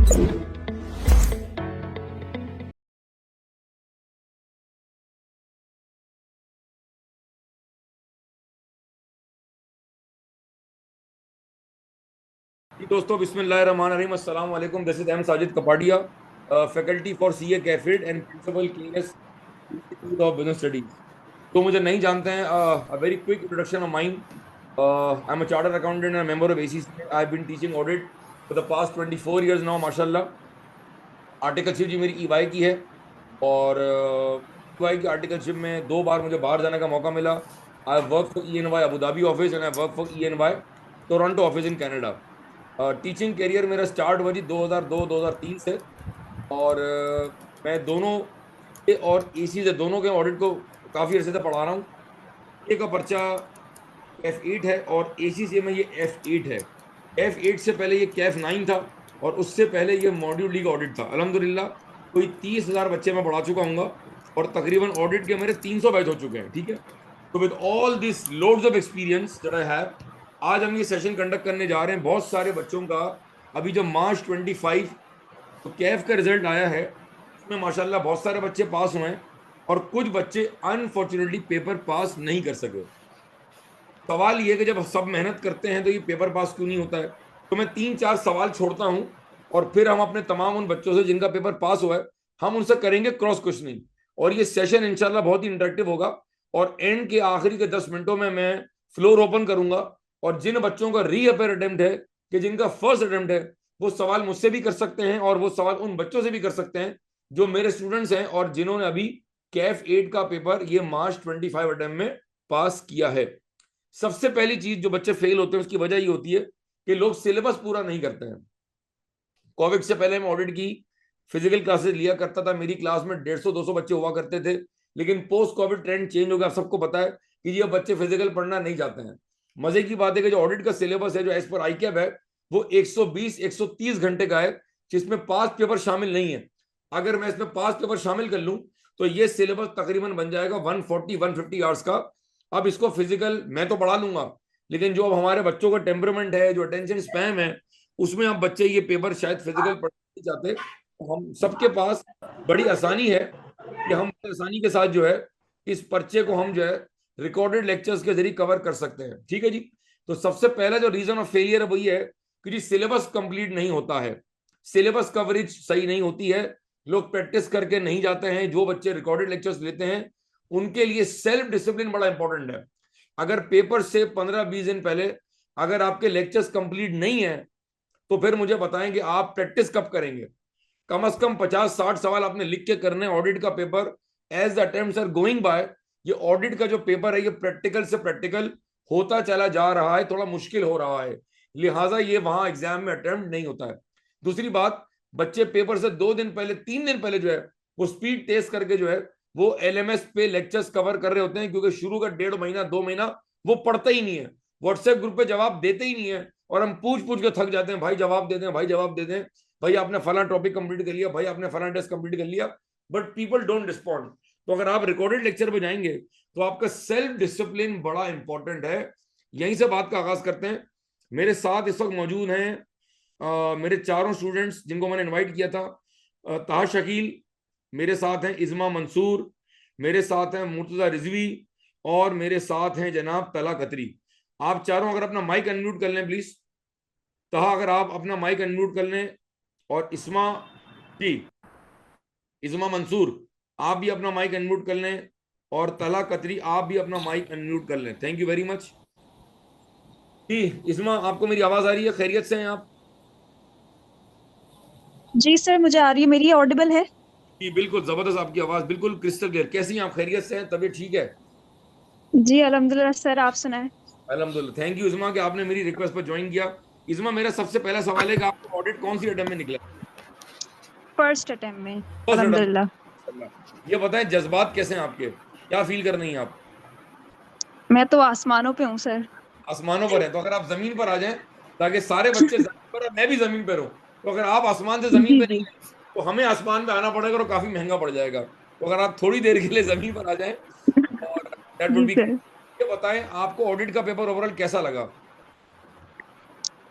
दोस्तों बिस्मिल्लाहिर्रहमानिर्रहीम, अस्सलाम वालेकुम। This is M Sajid Kapadia, faculty for CA कैफिड and principal KS Institute of Business Studies. तो मुझे नहीं जानते हैं, a very quick introduction of mind. I am a chartered accountant and member of ACC. I have been teaching audit for the past 24 years now, माशाल्लाह। Articleship जी मेरी EY की है, और ईवाई की आर्टिकलशिप में 2 बार मुझे बाहर जाने का मौका मिला। I work for E and Y Abu Dhabi office and I work for E and Y Toronto office in Canada. Teaching career मेरा स्टार्ट हुआ जी 2002-2003 से, और मैं दोनों के और एसी से दोनों के ऑडिट को काफ़ी अरसे से पढ़ा रहा हूँ। ए का पर्चा F8 है और एसी में ये F8 है। F8 से पहले ये कैफ 9 था, और उससे पहले ये मॉड्यूल डी का ऑडिट था। अल्हम्दुलिल्लाह कोई 30,000 बच्चे मैं पढ़ा चुका हूँ, और तकरीबन ऑडिट के मेरे 300 बैच हो चुके हैं। ठीक है, तो with all this loads of experience that I have, आज हम ये सेशन कंडक्ट करने जा रहे हैं बहुत सारे बच्चों का। अभी जो March 25 तो कैफ का रिजल्ट आया है, उसमें माशाल्लाह बहुत सारे बच्चे पास हुए हैं, और कुछ बच्चे अनफॉर्चुनेटली पेपर पास नहीं कर सके। सवाल ये कि जब सब मेहनत करते हैं तो ये पेपर पास क्यों नहीं होता है। तो मैं 3-4 सवाल छोड़ता हूं, और फिर हम अपने तमाम उन बच्चों से जिनका पेपर पास हुआ है, हम उनसे करेंगे क्रॉस क्वेश्चनिंग, और ये सेशन इंशाल्लाह बहुत ही इंटरेक्टिव होगा। और एंड के आखिरी के 10 मिनटों में मैं फ्लोर ओपन करूंगा, और जिन बच्चों का रीअपेयर अटेम्प्ट है, कि जिनका फर्स्ट अटेम्प्ट है, वो सवाल मुझसे भी कर सकते हैं, और वो सवाल उन बच्चों से भी कर सकते हैं जो मेरे स्टूडेंट्स हैं और जिन्होंने अभी कैफ 8 का पेपर ये March 25 अटेम्प्ट में पास किया है। सबसे पहली चीज जो बच्चे फेल होते हैं उसकी वजह ये होती है कि लोग सिलेबस पूरा नहीं करते हैं। कोविड से पहले मैं ऑडिट की फिजिकल क्लासेस लिया करता था, मेरी क्लास में 150-200 बच्चे हुआ करते थे। लेकिन पोस्ट कोविड ट्रेंड चेंज हो गया। आप सबको पता है कि ये बच्चे फिजिकल पढ़ना नहीं चाहते हैं। मजे की बात है कि जो ऑडिट का सिलेबस है, जो एज पर आईकैब है, वो 120-130 घंटे का है, जिसमें 5 पेपर शामिल नहीं है। अगर मैं इसमें 5 पेपर शामिल कर लूं तो ये सिलेबस तकरीबन बन जाएगा 140-150 आवर्स का। अब इसको फिजिकल मैं तो पढ़ा लूंगा, लेकिन जो अब हमारे बच्चों का टेम्परमेंट है, जो अटेंशन स्पैम है, उसमें अब बच्चे ये पेपर शायद फिजिकल पढ़ना नहीं चाहते। तो हम सबके पास बड़ी आसानी है कि हम आसानी के साथ जो है इस पर्चे को हम जो है रिकॉर्डेड लेक्चर्स के जरिए कवर कर सकते हैं। ठीक है जी। तो सबसे पहला जो रीजन ऑफ फेलियर है वो ये है कि जी सिलेबस कंप्लीट नहीं होता है, सिलेबस कवरेज सही नहीं होती है, लोग प्रैक्टिस करके नहीं जाते हैं। जो बच्चे रिकॉर्डेड लेक्चर्स लेते हैं उनके लिए सेल्फ डिसिप्लिन बड़ा इंपॉर्टेंट है। अगर पेपर से 15-20 दिन पहले अगर आपके लेक्चर्स कंप्लीट नहीं है, तो फिर मुझे बताएं कि आप प्रैक्टिस कब करेंगे। कम से कम 50-60 सवाल आपने लिख के करने। ऑडिट का paper as the attempts are going by, ये ऑडिट का जो पेपर है ये प्रैक्टिकल से प्रैक्टिकल होता चला जा रहा है, थोड़ा मुश्किल हो रहा है, लिहाजा ये वहां एग्जाम में अटेम्प्ट नहीं होता है। दूसरी बात, बच्चे पेपर से 2 दिन पहले 3 दिन पहले जो है वो स्पीड टेस्ट करके जो है वो एलएमएस पे लेक्चर्स कवर कर रहे होते हैं, क्योंकि शुरू का 1.5 महीना 2 महीना वो पढ़ते ही नहीं है, व्हाट्सएप ग्रुप पे जवाब देते ही नहीं है, और हम पूछ पूछ के थक जाते हैं, भाई जवाब दे दें, भाई जवाब दे दें, भाई आपने फला टॉपिक कंप्लीट कर लिया, भाई आपने फला टेस्ट कंप्लीट कर लिया, बट पीपल डोंट रिस्पॉन्ड। तो अगर आप रिकॉर्डेड लेक्चर पे जाएंगे तो आपका सेल्फ डिसिप्लिन बड़ा इंपॉर्टेंट है। यहीं से बात का आगाज करते हैं। मेरे साथ इस वक्त मौजूद हैं मेरे चारों स्टूडेंट्स जिनको मैंने इनवाइट किया था। ताहा शकील मेरे साथ हैं, इज़मा मंसूर मेरे साथ हैं, मुर्तजा रिजवी, और मेरे साथ हैं जनाब तला कतरी। आप चारों अगर अपना माइक अनम्यूट कर लें प्लीज। तहा अगर आप अपना माइक अनम्यूट कर लें, और इस्मा जी, इज़मा मंसूर आप भी अपना माइक अनम्यूट कर लें, और तला कतरी आप भी अपना माइक अनम्यूट कर लें। थैंक यू वेरी मच जी। इस्मा, आपको मेरी आवाज आ रही है? खैरियत से हैं आप? जी सर, मुझे आ रही है। मेरी ऑडिबल है? जी बिल्कुल जबरदस्त, आपकी आवाज बिल्कुल क्रिस्टल क्लियर। कैसी हैं आप? खैरियत से हैं? तबीयत ठीक है? जी अल्हम्दुलिल्लाह सर, आप सुनाएं। अल्हम्दुलिल्लाह। थैंक यू इज़मा कि आपने मेरी रिक्वेस्ट पर ज्वाइन किया। इज़मा, मेरा सबसे पहला सवाल है कि आपका ऑडिट कौन सी अटेम्प्ट में निकला? फर्स्ट अटेम्प्ट में फर्स्ट अल्हम्दुलिल्लाह। अटेम्प्ट। ये बताएं जज्बात कैसे हैं आपके, क्या फील कर रही हैं आप? मैं तो आसमानों पे हूँ सर। आसमानों पर है, तो अगर आप जमीन पर आ जाएं, ताकि सारे बच्चे जमीन पर और मैं भी जमीन पर हूं, तो अगर आप आसमान से जमीन जी पे जी। नहीं आए तो हमें आसमान पे आना पड़ेगा और काफी महंगा पड़ जाएगा। तो अगर आप थोड़ी देर के लिए जमीन पर आ जाएं, और दैट वुड जी बी। सर। ये बताएं आपको ऑडिट का पेपर ओवरऑल कैसा लगा?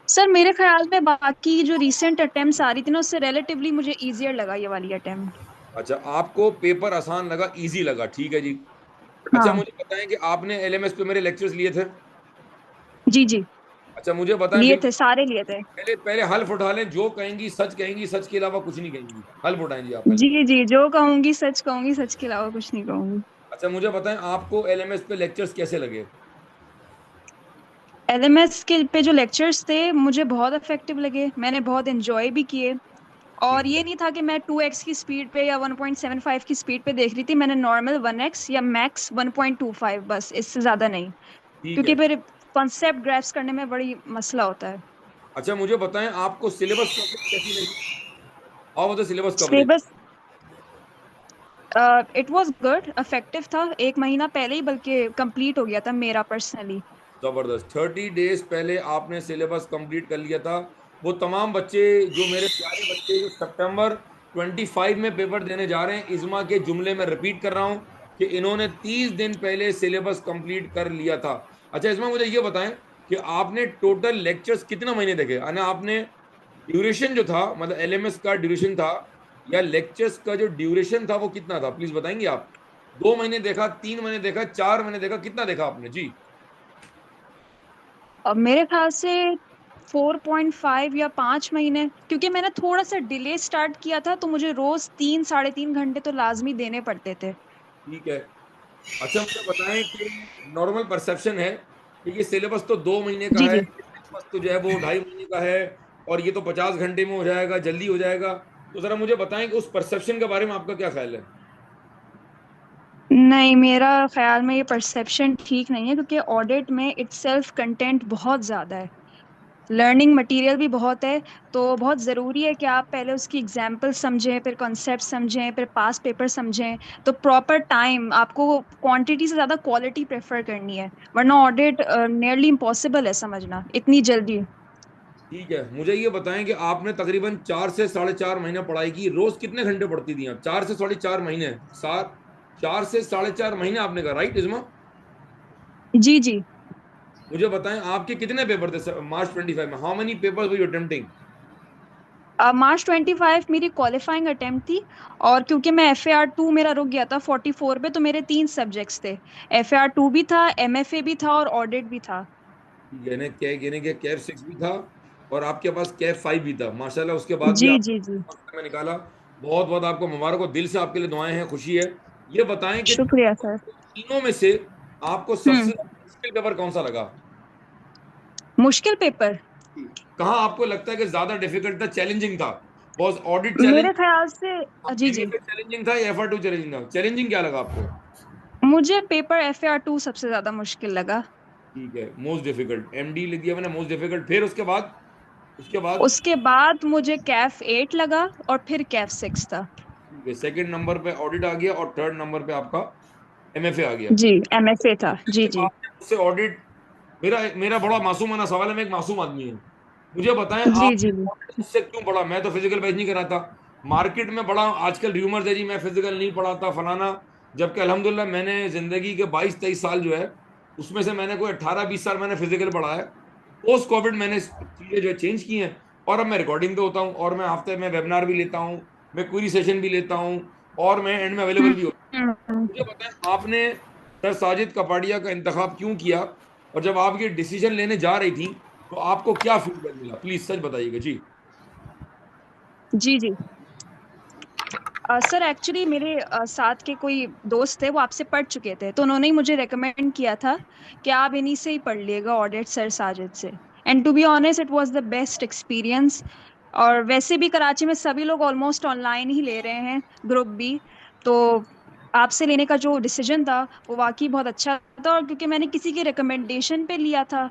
सर मेरे ख्याल में बाकी जो रीसेंट अटेम्प्ट्स आ रही थी ना, उससे रिलेटिवली मुझे इजियर लगा ये वाली अटेम्प्ट। अच्छा, आपको पेपर आसान लगा, इजी लगा, ठीक है जी। अच्छा, हाँ। मुझे बताएं कि आपने एलएमएस पे मेरे लेक्चर्स लिए थे। जी जी। अच्छा, मुझे बताएं लिए थे, बिल्कुल। सारे लिए थे। पहले पहले हल्फ उठा लें, जो कहेंगी सच कहेंगी, सच के अलावा कुछ नहीं कहेंगी। हल्फ उठाएं जी आप पहले। जी जी, जो कहूंगी सच कहूंगी, सच के अलावा कुछ नहीं कहूंगी। अच्छा, मुझे बताएं आपको एलएमएस पे लेक्चर्स कैसे लगे। एलएमएस के पे जो लेक्चर्स थे मुझे बहुत इफेक्टिव लगे, मैंने बहुत एंजॉय भी किए। और ठीक ये है। नहीं था कि मैं 2x की स्पीड पे या 1.75 की स्पीड पे देख रही थी, मैंने नॉर्मल 1x या मैक्स 1.25, बस इससे ज्यादा नहीं। ठीक क्योंकि है। फिर कॉन्सेप्ट ग्रैस्प करने में बड़ी मसला होता है। अच्छा, मुझे बताएं आपको सिलेबस कवरेज कैसी लगी। How was the syllabus coverage. Syllabus it was good, effective था। एक महीना पहले ही बल्कि कंप्लीट हो गया था मेरा पर्सनली। जबरदस्त। 30 डेज पहले आपने सिलेबस कंप्लीट कर लिया था। वो तमाम बच्चे, जो मेरे प्यारे बच्चे, जो सितंबर 25 में पेपर देने जा रहे हैं, इज्मा के जुमले में रिपीट कर रहा हूं कि इन्होंने 30 दिन पहले सिलेबस कंप्लीट कर लिया था। अच्छा इज्मा, मुझे ये बताएं कि आपने टोटल लेक्चर्स कितना महीने देखे, यानी आपने ड्यूरेशन जो था, मतलब एलएमएस का ड्यूरेशन था या लेक्चर्स का जो ड्यूरेशन था वो कितना था, प्लीज बताएंगे आप। 2 महीने देखा, 3 महीने देखा, 4 महीने देखा, कितना देखा आपने जी। अब मेरे ख्याल से 4.5 या 5 महीने, क्योंकि मैंने थोड़ा सा डिले स्टार्ट किया था, तो मुझे रोज 3 साढ़े 3 घंटे तो लाजमी देने पड़ते थे। ठीक है। अच्छा, मुझे बताएं कि नॉर्मल परसेप्शन है कि ये सिलेबस तो 2 महीने का जी है, जी। सिलेबस तो जो है वो 2.5 महीने का है, और ये तो 50 घंटे में हो जाएगा, जल्दी हो जाएगा। तो जरा मुझे बताएं कि उस परसेप्शन के बारे में आपका क्या ख्याल है। नहीं, मेरा ख्याल में ये परसेप्शन ठीक नहीं है, क्योंकि ऑडिट में इटसेल्फ कंटेंट बहुत ज़्यादा है, लर्निंग मटेरियल भी बहुत है। तो बहुत ज़रूरी है कि आप पहले उसकी एग्जाम्पल समझें, फिर कॉन्सेप्ट समझें, फिर पास पेपर समझें। तो प्रॉपर टाइम आपको क्वांटिटी से ज़्यादा क्वालिटी प्रेफर करनी है, वरना ऑडिट नियरली इम्पॉसिबल है समझना इतनी जल्दी। ठीक है, मुझे ये बताएं कि आपने तकरीबन 4 से 4.5 महीने पढ़ाई की, रोज कितने घंटे पढ़ती थी आप। 4 से 4.5 महीने, 4 से 4.5 महीने आपने कहा, राइट इजमा। जी जी। मुझे बताएं आपके कितने पेपर थे मार्च 25 में, how many papers were you attempting. March 25 मेरी क्वालिफाइंग अटेम्प्ट थी। और क्योंकि मैं FAR 2 मेरा रुक गया था 44 पे, तो मेरे 3 सब्जेक्ट्स थे। FAR 2 भी था, MFA भी था और ऑडिट भी था। यानी कि कैफ 6 भी था और आपके पास कैफ 5 भी था, माशाल्लाह। उसके बाद भी जी आप जी जी। में निकाला। बहुत बहुत आपको मुबारक हो, दिल से आपके लिए दुआएं हैं, खुशी है। ये बताएं कि शुक्रिया सर। तीनों में से आपको सबसे हम्म। ज्यादा मुश्किल पेपर कौन सा लगा। मुश्किल पेपर। कहाँ आपको लगता है कि ज्यादा डिफिकल्ट था, चैलेंजिंग था। वॉज ऑडिट चैलेंज, मेरे ख्याल से जी जी, एमएफए चैलेंजिंग था या एफआर 2 चैलेंजिंग था, चैलेंजिंग क्या लगा आपको। मुझे पेपर FAR 2 सबसे ज्यादा मुश्किल लगा। ठीक है, मोस्ट डिफिकल्ट एमडी लिख दिया मैंने, मोस्ट डिफिकल्ट। फिर उसके बाद उसके बाद मुझे कैफ 8 लगा और फिर कैफ 6 था। ठीक है, सेकंड नंबर पे ऑडिट आ गया और थर्ड नंबर पे आपका एमएफए आ गया। जी, MFA था। जी जी। आपने मुझसे ऑडिट, मेरा मेरा बड़ा मासूमाना सवाल है, मैं एक मासूम आदमी हूँ। मुझे बताएं जी आपने जी। ऑडिट मुझसे क्यों पढ़ा। मैं तो फिजिकल बैच नहीं कराता। मार्केट में बड़ा आजकल र्यूमर्स है जी, मैं फिजिकल नहीं पढ़ाता फलाना। जबकि अल्हम्दुलिल्लाह मैंने जिंदगी के 22-23 साल जो है, उसमें से मैंने कोई 18-20 साल मैंने फिजिकल पढ़ा है। पोस्ट कोविड मैंने चीजें जो है चेंज की हैं, और अब मैं रिकॉर्डिंग पे होता हूँ, और मैं हफ्ते में वेबिनार भी लेता हूँ, मैं क्वेरी सेशन भी लेता हूँ, और मैं एंड में अवेलेबल हम्म। भी हूँ। हम्म। मुझे बताएं आपने सर साजिद कपाड़िया का इंतखाब क्यों किया, और जब आप ये डिसीजन लेने जा रही थी तो आपको क्या फीडबैक मिला, प्लीज सच बताइएगा जी। जी जी। सर एक्चुअली मेरे साथ के कोई दोस्त थे, वो आपसे पढ़ चुके थे, तो उन्होंने ही मुझे रेकमेंड किया था कि आप इन्हीं से ही पढ़ लिएगा, ऑडिट सर साजिद से। And to be honest, it was the best experience. और वैसे भी कराची में सभी लोग ऑलमोस्ट ऑनलाइन ही ले रहे हैं, ग्रुप भी। तो आपसे लेने का जो डिसीजन था वो वाकई बहुत अच्छा था, और क्योंकि मैंने किसी के रिकमेंडेशन पे लिया था,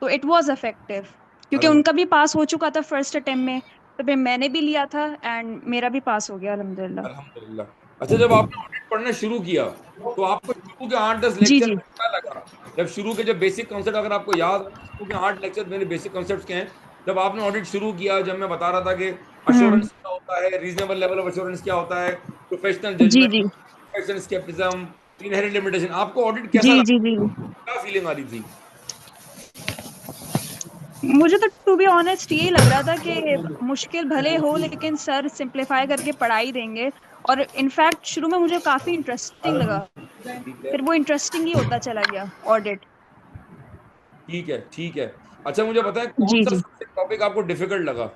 तो इट वाज इफेक्टिव। क्योंकि अलहम उनका भी पास हो चुका था फर्स्ट अटेम्प्ट में, तो फिर मैंने भी लिया था एंड मेरा भी पास हो गया अल्हम्दुलिल्लाह। अल्हम्दुलिल्लाह। अच्छा, जब आपने ऑडिट पढ़ना शुरू किया तो आपको शुरू के 8-10 जी लेक्चर जी। में क्या लगा। जब शुरू के जब बेसिक कॉन्सेप्ट अगर आपको याद है, शुरू के 8 लेक्चर मेरे बेसिक कॉन्सेप्ट के हैं। जब आपने ऑडिट शुरू किया, जब मैं बता रहा था कि हम्म। अश्योरेंस क्या होता है, रीजनेबल लेवल ऑफ अश्योरेंस क्या होता है, प्रोफेशनल जी जजमेंट, जी। प्रोफेशनल स्केप्टिज्म, इनहेरेंट लिमिटेशन, आपको ऑडिट जी कैसा लगा, जी। जी। क्या फीलिंग आ रही थी। मुझे तो टू बी ऑनेस्ट यही लग रहा था कि मुश्किल भले हो लेकिन सर सिंपलीफाई करके पढ़ाई देंगे। और इनफैक्ट शुरू में मुझे काफी इंटरेस्टिंग लगा, ठीक है, फिर वो इंटरेस्टिंग ही होता चला गया ऑडिट। ठीक है, ठीक है। अच्छा मुझे बताएं, कौन जी सा जी। सबसे टॉपिक आपको डिफिकल्ट लगा?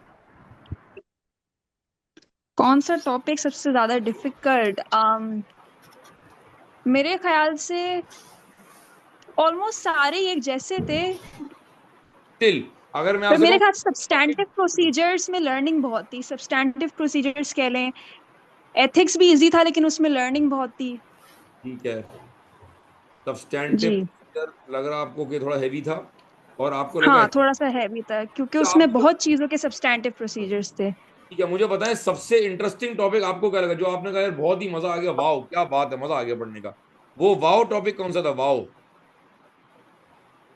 कौन सा टॉपिक सबसे ज्यादा डिफिकल्ट? मेरे ख्याल से ऑलमोस्ट सारे ही एक जैसे थे। स्टिल अगर मैं पर आपसे मेरे कहूँ ख्याल से टॉपिक। सब्सटैंटिव प्रोसीजर्स में लर्निंग बहुत थी, सब्सटैंटिव प्रोसीजर्स कह लें। एथिक्स भी इजी था लेकिन उसमें लर्निंग बहुत थी। ठीक है, सब्सटैंटिव जी। प्रोसीजर लग रहा आपको कि थोड़ा हैवी था, और आपको लगा। हाँ थोड़ा सा हैवी था क्योंकि अच्छा उसमें आपको, बहुत चीजों के सब्सटैंटिव प्रोसीजर्स थे। ठीक है, मुझे बताएं सबसे इंटरेस्टिंग टॉपिक आपको क्या लगा, जो आपने कहा यार बहुत ही मजा आ गया, वाओ क्या बात है, मजा आ गया पढ़ने का। वो वाओ टॉपिक कौन सा था, वाओ?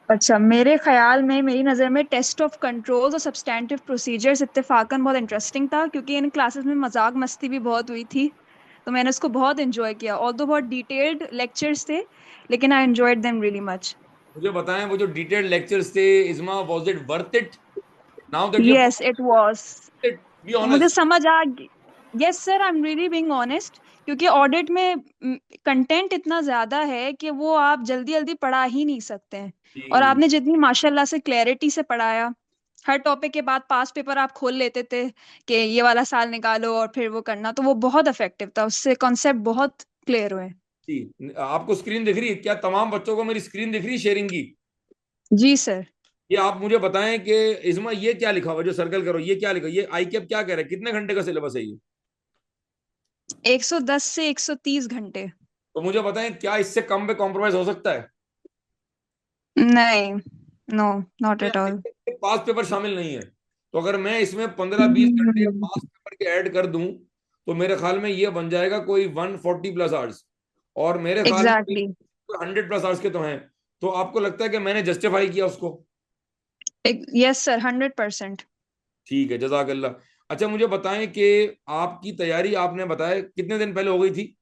अच्छा, मेरे ख्याल में, मेरी नज़र में टेस्ट ऑफ कंट्रोल्स और सब्सटैंटिव प्रोसीजर्स इत्तेफाकन बहुत इंटरेस्टिंग था, क्योंकि इन क्लासेस में मजाक मस्ती भी बहुत हुई थी। तो मैंने उसको बहुत एंजॉय किया, ऑल्दो बहुत डिटेल्ड लेक्चर्स थे लेकिन I enjoyed them really much. मुझे बताएं वो जो डिटेल्ड लेक्चर्स थे, Izma, was it worth it now that you yes it was. It? Be मुझे ऑनेस्ट। समझ आ, yes sir I am really being honest, क्योंकि ऑडिट में कंटेंट इतना ज्यादा है कि वो आप जल्दी जल्दी पढ़ा ही नहीं सकते हैं। और जी, आपने जितनी माशाल्लाह से क्लैरिटी से पढ़ाया, हर टॉपिक के बाद पास पेपर आप खोल लेते थे कि ये वाला साल निकालो और फिर वो करना, तो वो बहुत इफेक्टिव था, उससे कॉन्सेप्ट बहुत क्लियर हुए। जी, आपको स्क्रीन दिख रही है क्या? तमाम बच्चों को मेरी स्क्रीन दिख रही है शेयरिंग की? जी सर। ये आप मुझे बताएं कि इज़मा ये क्या लिखा हुआ है, जो सर्कल करो, ये क्या लिखा, ये आई कैप क्या कह रहा है, कितने घंटे का सिलेबस है ये? 110 से 130 घंटे। तो मुझे बताएं क्या इससे कम पे कॉम्प्रोमाइज हो सकता है? नहीं, no, not at all. Pass paper शामिल नहीं है। तो अगर मैं इसमें 15-20 घंटे पास पेपर के ऐड कर दूं, तो मेरे ख्याल में ये बन जाएगा कोई 140+ आवर्स। और मेरे ख्याल में एग्जैक्टली। 100+ आवर्स के तो हैं। तो आपको लगता है कि मैंने जस्टिफाई किया उसको? Yes sir, 100%। ठीक है, जजाकल्ला। अच्छा मुझे बताएं कि आपकी तैयारी आपने बताया कितने दिन पहले हो गई थी?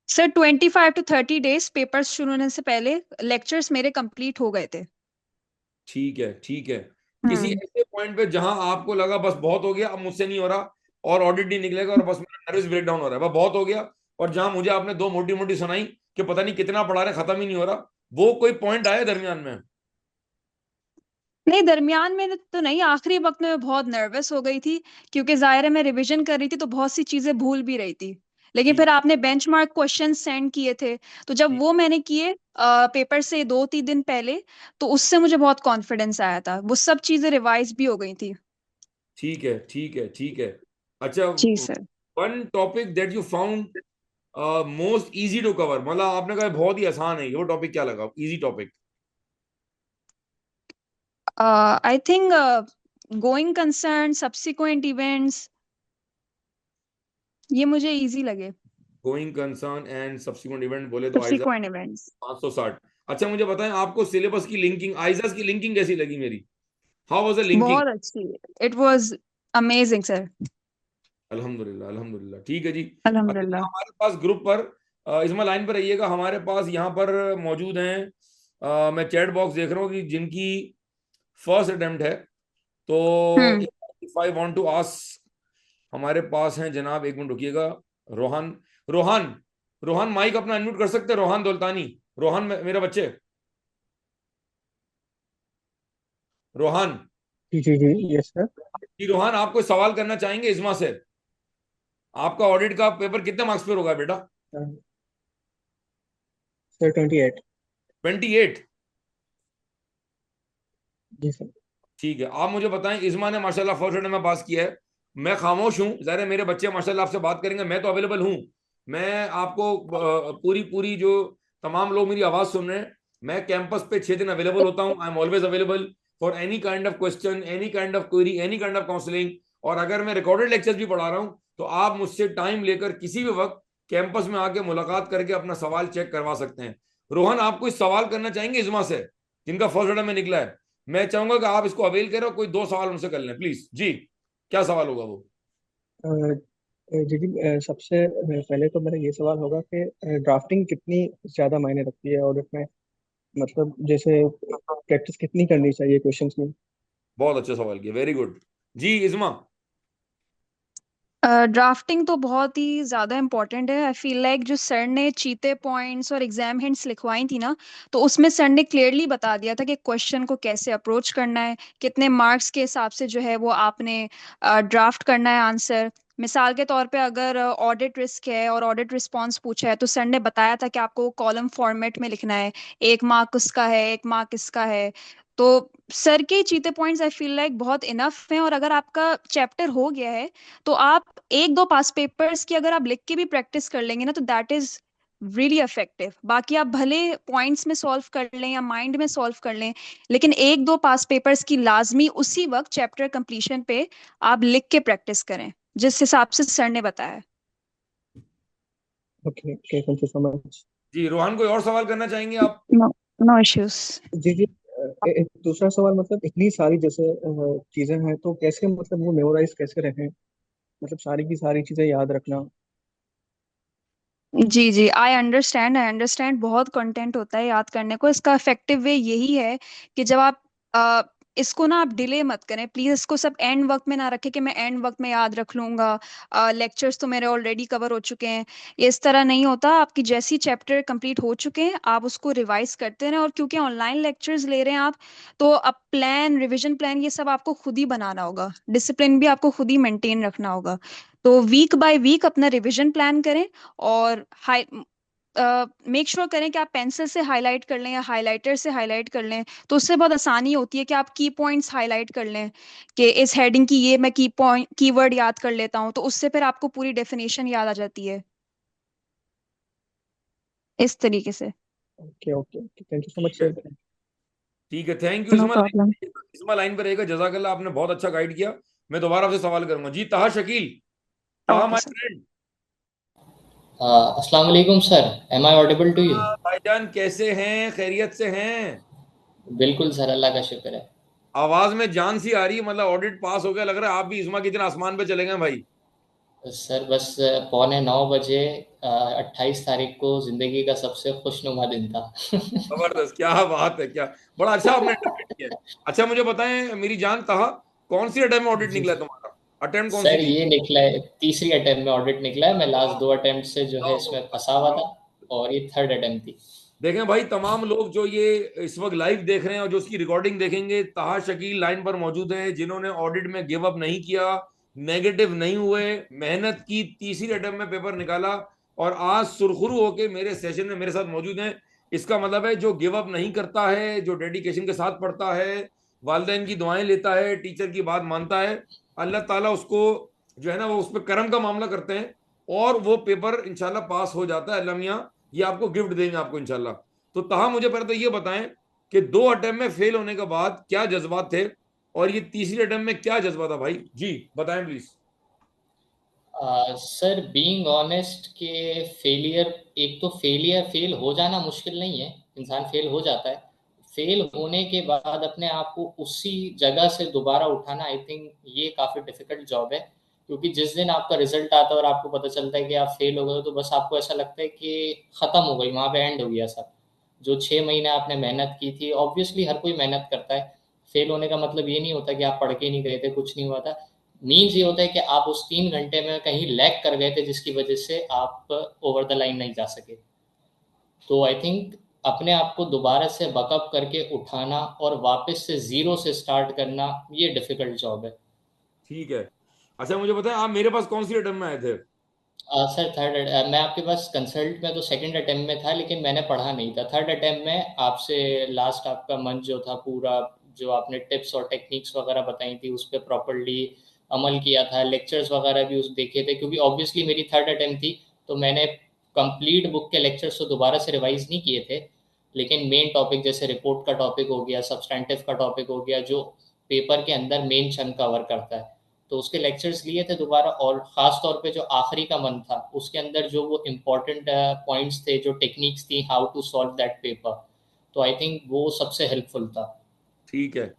सर 25 to 30 डेज पेपर्स शुरू होने से पहले लेक्चर्स मेरे कंप्लीट हो गए थे। ठीक है, ठीक है। किसी हम्म। ऐसे पॉइंट पे जहां आपको लगा बस बहुत हो गया, अब मुझसे नहीं हो रहा, और ऑडिट नहीं निकलेगा, और बस मेरा नर्वस ब्रेकडाउन हो रहा है, बस बहुत हो गया, और जहां मुझे आपने दो मोटी मोटी सुनाई कि पता नहीं कितना पढ़ा रहे, खत्म ही नहीं हो रहा, वो कोई पॉइंट आया दरमियान में? नहीं, दरमियान में तो नहीं, आखिरी वक्त में मैं बहुत नर्वस हो गई थी, क्योंकि जाहिर है मैं रिवीजन कर रही थी तो बहुत सी चीजें भूल भी रही थी। लेकिन ठीक, फिर आपने बेंचमार्क क्वेश्चन सेंड किए थे, तो जब ठीक, वो मैंने किए पेपर से 2-3 दिन पहले, तो उससे मुझे बहुत कॉन्फिडेंस आया था, वो सब चीजें रिवाइज भी हो गई थी। ठीक है, ठीक है, ठीक है। अच्छा, जी sir. One topic that you found most easy to cover, मतलब आपने कहा बहुत ही आसान है ये, वो टॉपिक क्या लगा easy topic? I think going concern, subsequent events, ये मुझे इजी लगे। Going concern and subsequent event बोले तो आइजा सब्सिक्वेंट इवेंट्स। 560। अच्छा मुझे बताएं, आपको सिलेबस की लिंकिंग, आइजास की लिंकिंग कैसी लगी मेरी? How was the linking? बहुत अच्छी। It was amazing sir. अल्हम्दुलिल्लाह, अल्हम्दुलिल्लाह, ठीक है जी। अच्छा जी, अल्हम्दुलिल्लाह। हमारे पास ग्रुप पर, इसमें लाइन पर रहिएगा, हमारे पास यहाँ पर मौजूद हैं, मैं चैट बॉक्स देख रहा हूँ कि जिनकी फर्स्ट अटेम्प्ट है, तो hmm. If I want to ask, हमारे पास हैं जनाब, एक मिनट रुकिएगा। रोहन, रोहन, रोहन माइक अपना अनम्यूट कर सकते हैं? रोहन दौलतानी, रोहन मेरे बच्चे, रोहन। जी जी जी, यस सर। जी रोहन, आप कोई सवाल करना चाहेंगे इस्मा से? आपका ऑडिट का पेपर कितने मार्क्स पर होगा बेटा? सर 28। 28? जी सर। ठीक है, आप मुझे बताएं, इस्मा ने माशाल्लाह फर्स्ट अटेम्प्ट में पास किया है। मैं खामोश हूं, ज़ाहिर है मेरे बच्चे माशाल्लाह आपसे बात करेंगे, मैं तो अवेलेबल हूं। मैं आपको पूरी पूरी जो तमाम लोग मेरी आवाज़ सुन रहे हैं, मैं कैंपस पे 6 दिन अवेलेबल होता हूं, I am always available for any kind of question, any kind of query, any kind of counselling. और अगर मैं रिकॉर्डेड लेक्चर्स भी पढ़ा रहा हूं, तो आप मुझसे टाइम लेकर किसी भी वक्त कैंपस में आके मुलाकात करके अपना सवाल चेक करवा सकते हैं। रोहन, आप कोई सवाल करना चाहेंगे इस्मा से, जिनका फर्स्ट अटेम्प्ट में निकला है? मैं चाहूंगा कि आप इसको अवेल करें और कोई दो सवाल उनसे कर लें प्लीज जी। क्या सवाल होगा वो? जी जी, सबसे पहले तो मेरा ये सवाल होगा कि ड्राफ्टिंग कितनी ज़्यादा मायने रखती है ऑडिट में। मतलब जैसे प्रैक्टिस कितनी करनी चाहिए क्वेश्चंस में? बहुत अच्छा सवाल किया, वेरी गुड। जी इस्मा। ड्राफ्टिंग तो बहुत ही ज़्यादा इम्पोर्टेंट है। आई फील लाइक जो सर ने चीते पॉइंट्स और एग्जाम हिंट्स लिखवाई थी ना, तो उसमें सर ने क्लियरली बता दिया था कि क्वेश्चन को कैसे अप्रोच करना है, कितने मार्क्स के हिसाब से जो है वो आपने ड्राफ्ट करना है आंसर। मिसाल के तौर पे अगर ऑडिट रिस्क है और ऑडिट रिस्पॉन्स पूछा है, तो सर ने बताया था कि आपको कॉलम फॉर्मेट में लिखना है, 1 मार्क उसका है, 1 मार्क इसका है। तो सर के चीते पॉइंट्स आई फील लाइक बहुत इनफ हैं। और अगर आपका चैप्टर हो गया है, तो आप 1-2 पास पेपर्स की अगर आप लिख के भी प्रैक्टिस कर लेंगे ना, तो दैट इज रियली इफेक्टिव। बाकी आप भले पॉइंट्स में सॉल्व कर लें या माइंड में सॉल्व कर लें, लेकिन 1-2 पास पेपर्स की लाजमी उसी वक्त चैप्टर कंप्लीशन पे आप लिख के प्रैक्टिस करें, जिस हिसाब से सर ने बताया। Okay okay, thank you so much. जी रोहन, कोई और सवाल करना चाहेंगे आप? No, no issues. जी जी, एक दूसरा सवाल, मतलब इतनी सारी जैसे चीजें हैं, तो कैसे मतलब वो मेमोराइज कैसे रखें, मतलब सारी की सारी चीजें याद रखना। जी जी, आई अंडरस्टैंड बहुत कंटेंट होता है याद करने को। इसका इफेक्टिव वे यही है कि जब आप अ, इसको ना आप डिले मत करें प्लीज। इसको सब एंड वक्त में ना रखें कि मैं एंड वक्त में याद रख लूंगा, लेक्चर्स तो मेरे ऑलरेडी कवर हो चुके हैं। ये इस तरह नहीं होता। आपकी जैसी चैप्टर कंप्लीट हो चुके हैं, आप उसको रिवाइज करते रहें। और क्योंकि ऑनलाइन लेक्चर्स ले रहे हैं आप, तो अब प्लान, रिविजन प्लान, ये सब आपको खुद ही बनाना होगा। डिसिप्लिन भी आपको खुद ही मेंटेन रखना होगा। तो वीक बाय वीक अपना रिविजन प्लान करें। और हाई मेक श्योर करें कि आप पेंसिल से हाईलाइट कर लें या हाइलाइटर से हाईलाइट कर लें। तो उससे बहुत आसानी होती है कि आप की पॉइंट्स हाईलाइट कर लें कि इस हेडिंग की ये मैं की पॉइंट कीवर्ड याद कर लेता हूँ, तो उससे फिर आपको पूरी डेफिनेशन याद आ जाती है इस तरीके से। Okay okay okay, thank you so much ठीक है, सर। ठीक है, थैंक यू नो इस्मा। प्रॉब्लम। इस्मा लाइन पर रहेगा, जजाकल्ला, आपने बहुत अच्छा गाइड किया। मैं दोबारा आपसे सवाल करूंगा। जी ताहा शकील। ताहा ओके माय सर। फ्रेंड। अस्सलाम वालेकुम sir, am I audible to you? भाईजान कैसे हैं, खैरियत से हैं? बिल्कुल सर, अल्लाह का शुक्र है। आवाज में जान सी आ रही है, मतलब ऑडिट पास हो गया, लग रहा है आप भी इस्मा की तरह आसमान पे चले गए भाई। सर बस 8:45 28 तारीख को ज़िंदगी का सबसे खुशनुमा दिन था। जबरदस्त, क्या बात है, क्या बड़ा अच्छा आपने अटेम्प्ट किया है। अच्छा मुझे बताएं मेरी जान ताहा, कौन सी अटेम्प्ट में ऑडिट जी निकला है तुम्हारा? अटेम्प्ट कौन सी सर, थी? ये निकला है, तीसरी अटेम्प्ट में ऑडिट निकला है। मैं लास्ट 2 अटेम्प्ट से जो है इसमें फंसा हुआ था, और ये थर्ड अटेम्प्ट थी। देखें भाई, तमाम लोग जो ये इस वक्त लाइव देख रहे हैं और जो उसकी रिकॉर्डिंग देखेंगे, ताहा शकील लाइन पर मौजूद हैं जिन्होंने ऑडिट में गिव अप नहीं किया, नेगेटिव नहीं हुए, मेहनत की, तीसरी अटेम्प्ट में पेपर निकाला, और आज सुरखुरू होके मेरे सेशन में मेरे साथ मौजूद हैं। इसका मतलब है जो गिव अप नहीं करता है, जो डेडिकेशन के साथ पढ़ता है, वालदेन की दुआएं लेता है, टीचर की बात मानता है, अल्लाह ताला उसको जो है ना वो उस पर करम का मामला करते हैं, और वो पेपर इंशाल्लाह पास हो जाता है। अल्लाह मियाँ ये आपको गिफ्ट देंगे आपको इंशाल्लाह। तो तहा मुझे पहले तो ये बताएं कि 2 अटेम्प्ट में फेल होने के बाद क्या जज्बात थे, और ये तीसरी अटेम्प्ट में क्या जज्बा था भाई? जी बताएं प्लीज। सर बीइंग ऑनेस्ट के फेलियर, एक तो फेल हो जाना मुश्किल नहीं है, इंसान फेल हो जाता है। फेल होने के बाद अपने आप को उसी जगह से दोबारा उठाना, आई थिंक ये काफ़ी डिफिकल्ट जॉब है। क्योंकि जिस दिन आपका रिजल्ट आता है और आपको पता चलता है कि आप फेल हो गए, तो बस आपको ऐसा लगता है कि ख़त्म हो गई, वहाँ पे एंड हो गया सब। जो 6 महीने आपने मेहनत की थी, ऑब्वियसली हर कोई मेहनत करता है। फेल होने का मतलब ये नहीं होता कि आप पढ़ के नहीं गए थे, कुछ नहीं हुआ था। मीन्स ये होता है कि आप उस 3 घंटे में कहीं लैग कर गए थे, जिसकी वजह से आप ओवर द लाइन नहीं जा सके। तो आई थिंक अपने आप को दोबारा से बकअप करके उठाना और वापस से ज़ीरो से स्टार्ट करना, ये डिफ़िकल्ट जॉब है। ठीक है। अच्छा मुझे बताएं आप मेरे पास कौन सी अटेम्प्ट में आए थे? सर थर्ड, मैं आपके पास कंसल्ट में तो सेकंड अटेम्प्ट में था, लेकिन मैंने पढ़ा नहीं था। थर्ड अटेम्प्ट में आपसे लास्ट आपका मंथ जो था पूरा, जो आपने टिप्स और टेक्निक्स वगैरह बताई थी, उस पर प्रॉपरली अमल किया था। लेक्चर्स वगैरह भी उस देखे थे, क्योंकि ऑब्वियसली मेरी थर्ड अटेम्प्ट थी, तो मैंने कंप्लीट बुक के लेक्चर्स तो दोबारा से रिवाइज नहीं किए थे। लेकिन मेन टॉपिक जैसे रिपोर्ट का टॉपिक हो गया, सब्सटैंटिव का टॉपिक हो गया, जो पेपर के अंदर मेन चंक कवर करता है, तो उसके लेक्चर्स लिए थे दोबारा। और ख़ास तौर पे जो आखिरी का मंथ था, उसके अंदर जो वो इम्पोर्टेंट पॉइंट्स थे, जो टेक्निक्स थी, how to solve that paper, तो आई थिंक वो सबसे हेल्पफुल था। ठीक है।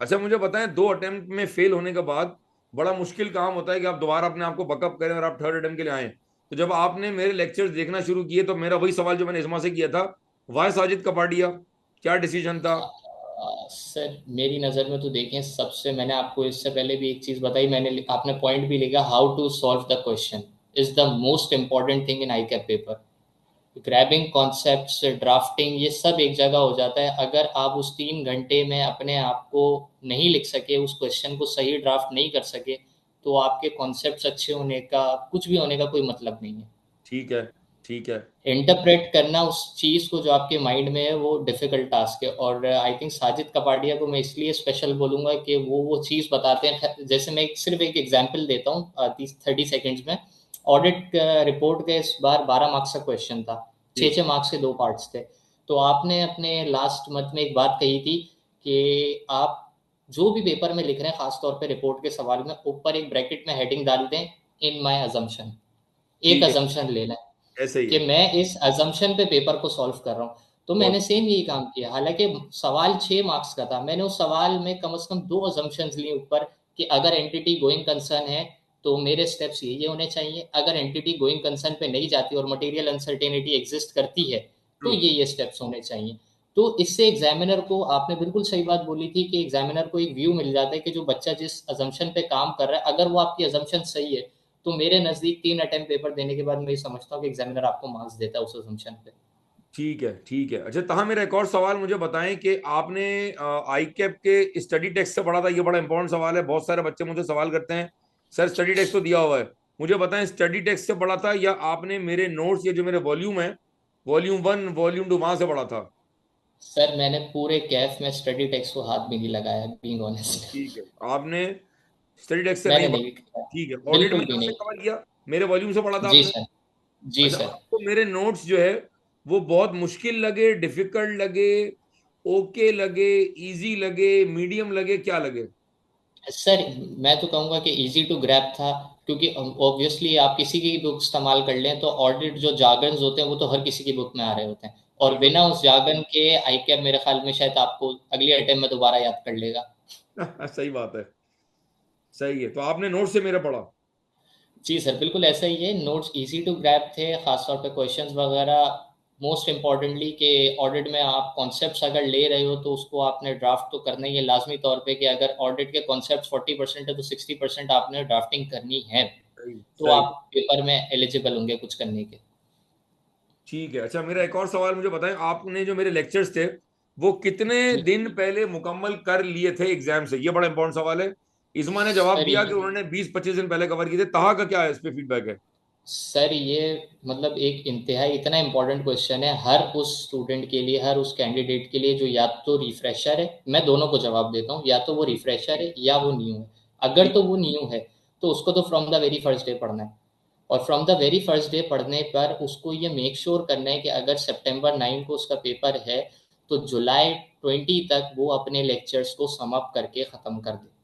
अच्छा मुझे बताएं 2 अटेम्प्ट में फेल होने के बाद बड़ा मुश्किल काम होता है कि आप दोबारा अपने आप को बकअप करें और आप थर्ड अटेम्प्ट के लिए आए। तो जब आपने मेरे लेक्चर्स देखना शुरू किए, तो मेरा वही सवाल जो मैंने इस्मा से किया था, वाई साजिद कपाडिया, क्या डिसीजन था? सर मेरी नज़र में तो देखें, सबसे मैंने आपको इससे पहले भी एक चीज़ बताई, आपने पॉइंट भी लिखा, how to solve the question is the most important thing in ICAP paper. Grabbing concepts, drafting, ये सब एक जगह हो जाता है। अगर आप उस 3 घंटे में अपने आप को नहीं लिख सके, उस क्वेश्चन को सही ड्राफ्ट नहीं कर सके, तो आपके कॉन्सेप्ट्स अच्छे होने का, कुछ भी होने का कोई मतलब नहीं है। ठीक है, ठीक है। इंटरप्रेट करना उस चीज़ को जो आपके माइंड में है, वो डिफिकल्ट टास्क है। और आई थिंक साजिद कपाडिया को मैं इसलिए स्पेशल बोलूँगा कि वो चीज़ बताते हैं। जैसे मैं सिर्फ एक एग्जांपल देता हूँ 30 सेकेंड्स में। ऑडिट रिपोर्ट के इस बार 12 मार्क्स का क्वेश्चन था, 6 मार्क्स के 2 पार्ट्स थे। तो आपने अपने लास्ट मंथ में एक बात कही थी कि आप जो भी पेपर में लिख रहे हैं, खासतौर पे रिपोर्ट के सवाल में, ऊपर एक ब्रैकेट में हेडिंग डाल दें, इन माय अजम्पशन। एक ठीक है, अजम्पशन लेना है ऐसे ही कि है। मैं इस अजम्पशन पे पेपर को सॉल्व कर रहा हूँ। तो मैंने बहुत सेम यही काम किया। हालांकि सवाल 6 मार्क्स का था, मैंने उस सवाल में कम से कम 2 अजम्पशंस लिए ऊपर कि अगर एंटिटी गोइंग कंसर्न है तो मेरे स्टेप्स ये होने चाहिए, अगर एंटिटी गोइंग कंसर्न पे नहीं जाती और मटेरियल अनसर्टेनिटी एग्जिस्ट करती है तो ट्रू। ये स्टेप्स होने चाहिए। तो इससे एग्जामिनर को, आपने बिल्कुल सही बात बोली थी कि एग्जामिनर को एक व्यू मिल जाता है कि जो बच्चा जिस अजम्पशन पे काम कर रहा है, अगर वो आपकी अजम्पशन सही है, तो मेरे नज़दीक 3 अटेम्प्ट पेपर देने के बाद मैं ये समझता हूँ कि एग्जामिनर आपको मार्क्स देता है उस अजम्पशन पे। ठीक है, ठीक है। अच्छा, तहाँ मेरा एक और सवाल, मुझे बताएं कि आपने आई कैप के स्टडी टेक्स्ट से पढ़ा था? ये बड़ा इंपॉर्टेंट सवाल है, बहुत सारे बच्चे मुझे सवाल करते हैं, सर स्टडी टेक्स्ट तो दिया हुआ है, मुझे बताएं स्टडी टेक्स्ट से पढ़ा था या आपने मेरे नोट्स, ये जो मेरे वॉल्यूम है, वॉल्यूम 1 वॉल्यूम 2, वहां से पढ़ा था? सर मैंने पूरे कैफ में स्टडी टेक्स्ट को हाथ भी नहीं लगाया, बीइंग ऑनेस्ट। ठीक है, आपने स्टडी टेक्स्ट से नहीं मैंने पढ़ा? नहीं किया, ठीक है, ऑडिट में बिल्कुल भी आपने नहीं। कवर किया, मेरे वॉल्यूम से पढ़ा था जी आपने? सर। जी अच्छा, सर। आपको मेरे नोट्स जो है वो बहुत मुश्किल लगे, डिफिकल्ट लगे, ओके लगे, इजी लगे, मीडियम लगे, क्या लगे? सर मैं तो कहूँगा कि इजी टू ग्रैब था, क्योंकि ऑब्वियसली आप किसी की बुक इस्तेमाल कर लें तो ऑडिट जो जार्गन्स होते हैं वो तो हर किसी की बुक में आ रहे होते हैं, और बिल्कुल। बिना उस जार्गन के आई कैप मेरे ख्याल में शायद आपको अगले अटेम्प्ट में दोबारा याद कर लेगा। सही बात है, सही है। तो आपने नोट से मेरा पढ़ा? जी सर, बिल्कुल ऐसा ही है। नोट्स इजी टू ग्रैब थे, खासतौर पे क्वेश्चंस वगैरह। मोस्ट इम्पॉर्टेंटली कि ऑडिट में आप कॉन्सेप्ट्स अगर ले रहे हो तो उसको आपने ड्राफ्ट तो करना ही है लाजमी तौर पे, कि अगर ऑडिट के कॉन्सेप्ट्स 40% है तो 60% आपने ड्राफ्टिंग करनी है, सही, तो सही। आप पेपर में एलिजिबल होंगे कुछ करने के। ठीक है। अच्छा, मेरा एक और सवाल, मुझे बताएं आपने जो मेरे लेक्चर्स थे वो कितने जी दिन पहले मुकम्मल कर लिए थे एग्जाम से? ये बड़ा इंपॉर्टेंट सवाल है। इस्मा ने जवाब सर दिया कि उन्होंने 20-25 दिन पहले कवर किए थे। तहा का क्या है, इस पे फीडबैक है? सर ये मतलब एक इंतहाई इतना इम्पोर्टेंट क्वेश्चन है हर उस स्टूडेंट के लिए, हर उस कैंडिडेट के लिए जो या तो रिफ्रेशर है, मैं दोनों को जवाब देता हूँ, या तो वो ठीक, रिफ्रेशर है या वो न्यू है। अगर ठीक। तो वो न्यू है तो उसको तो from the very first day पढ़ना है, और from the very first day पढ़ने पर उसको ये मेक श्योर करना है कि अगर सितंबर 9 को उसका पेपर है तो जुलाई 20 तक वो अपने लेक्चर्स को सम अप करके ख़त्म कर दे,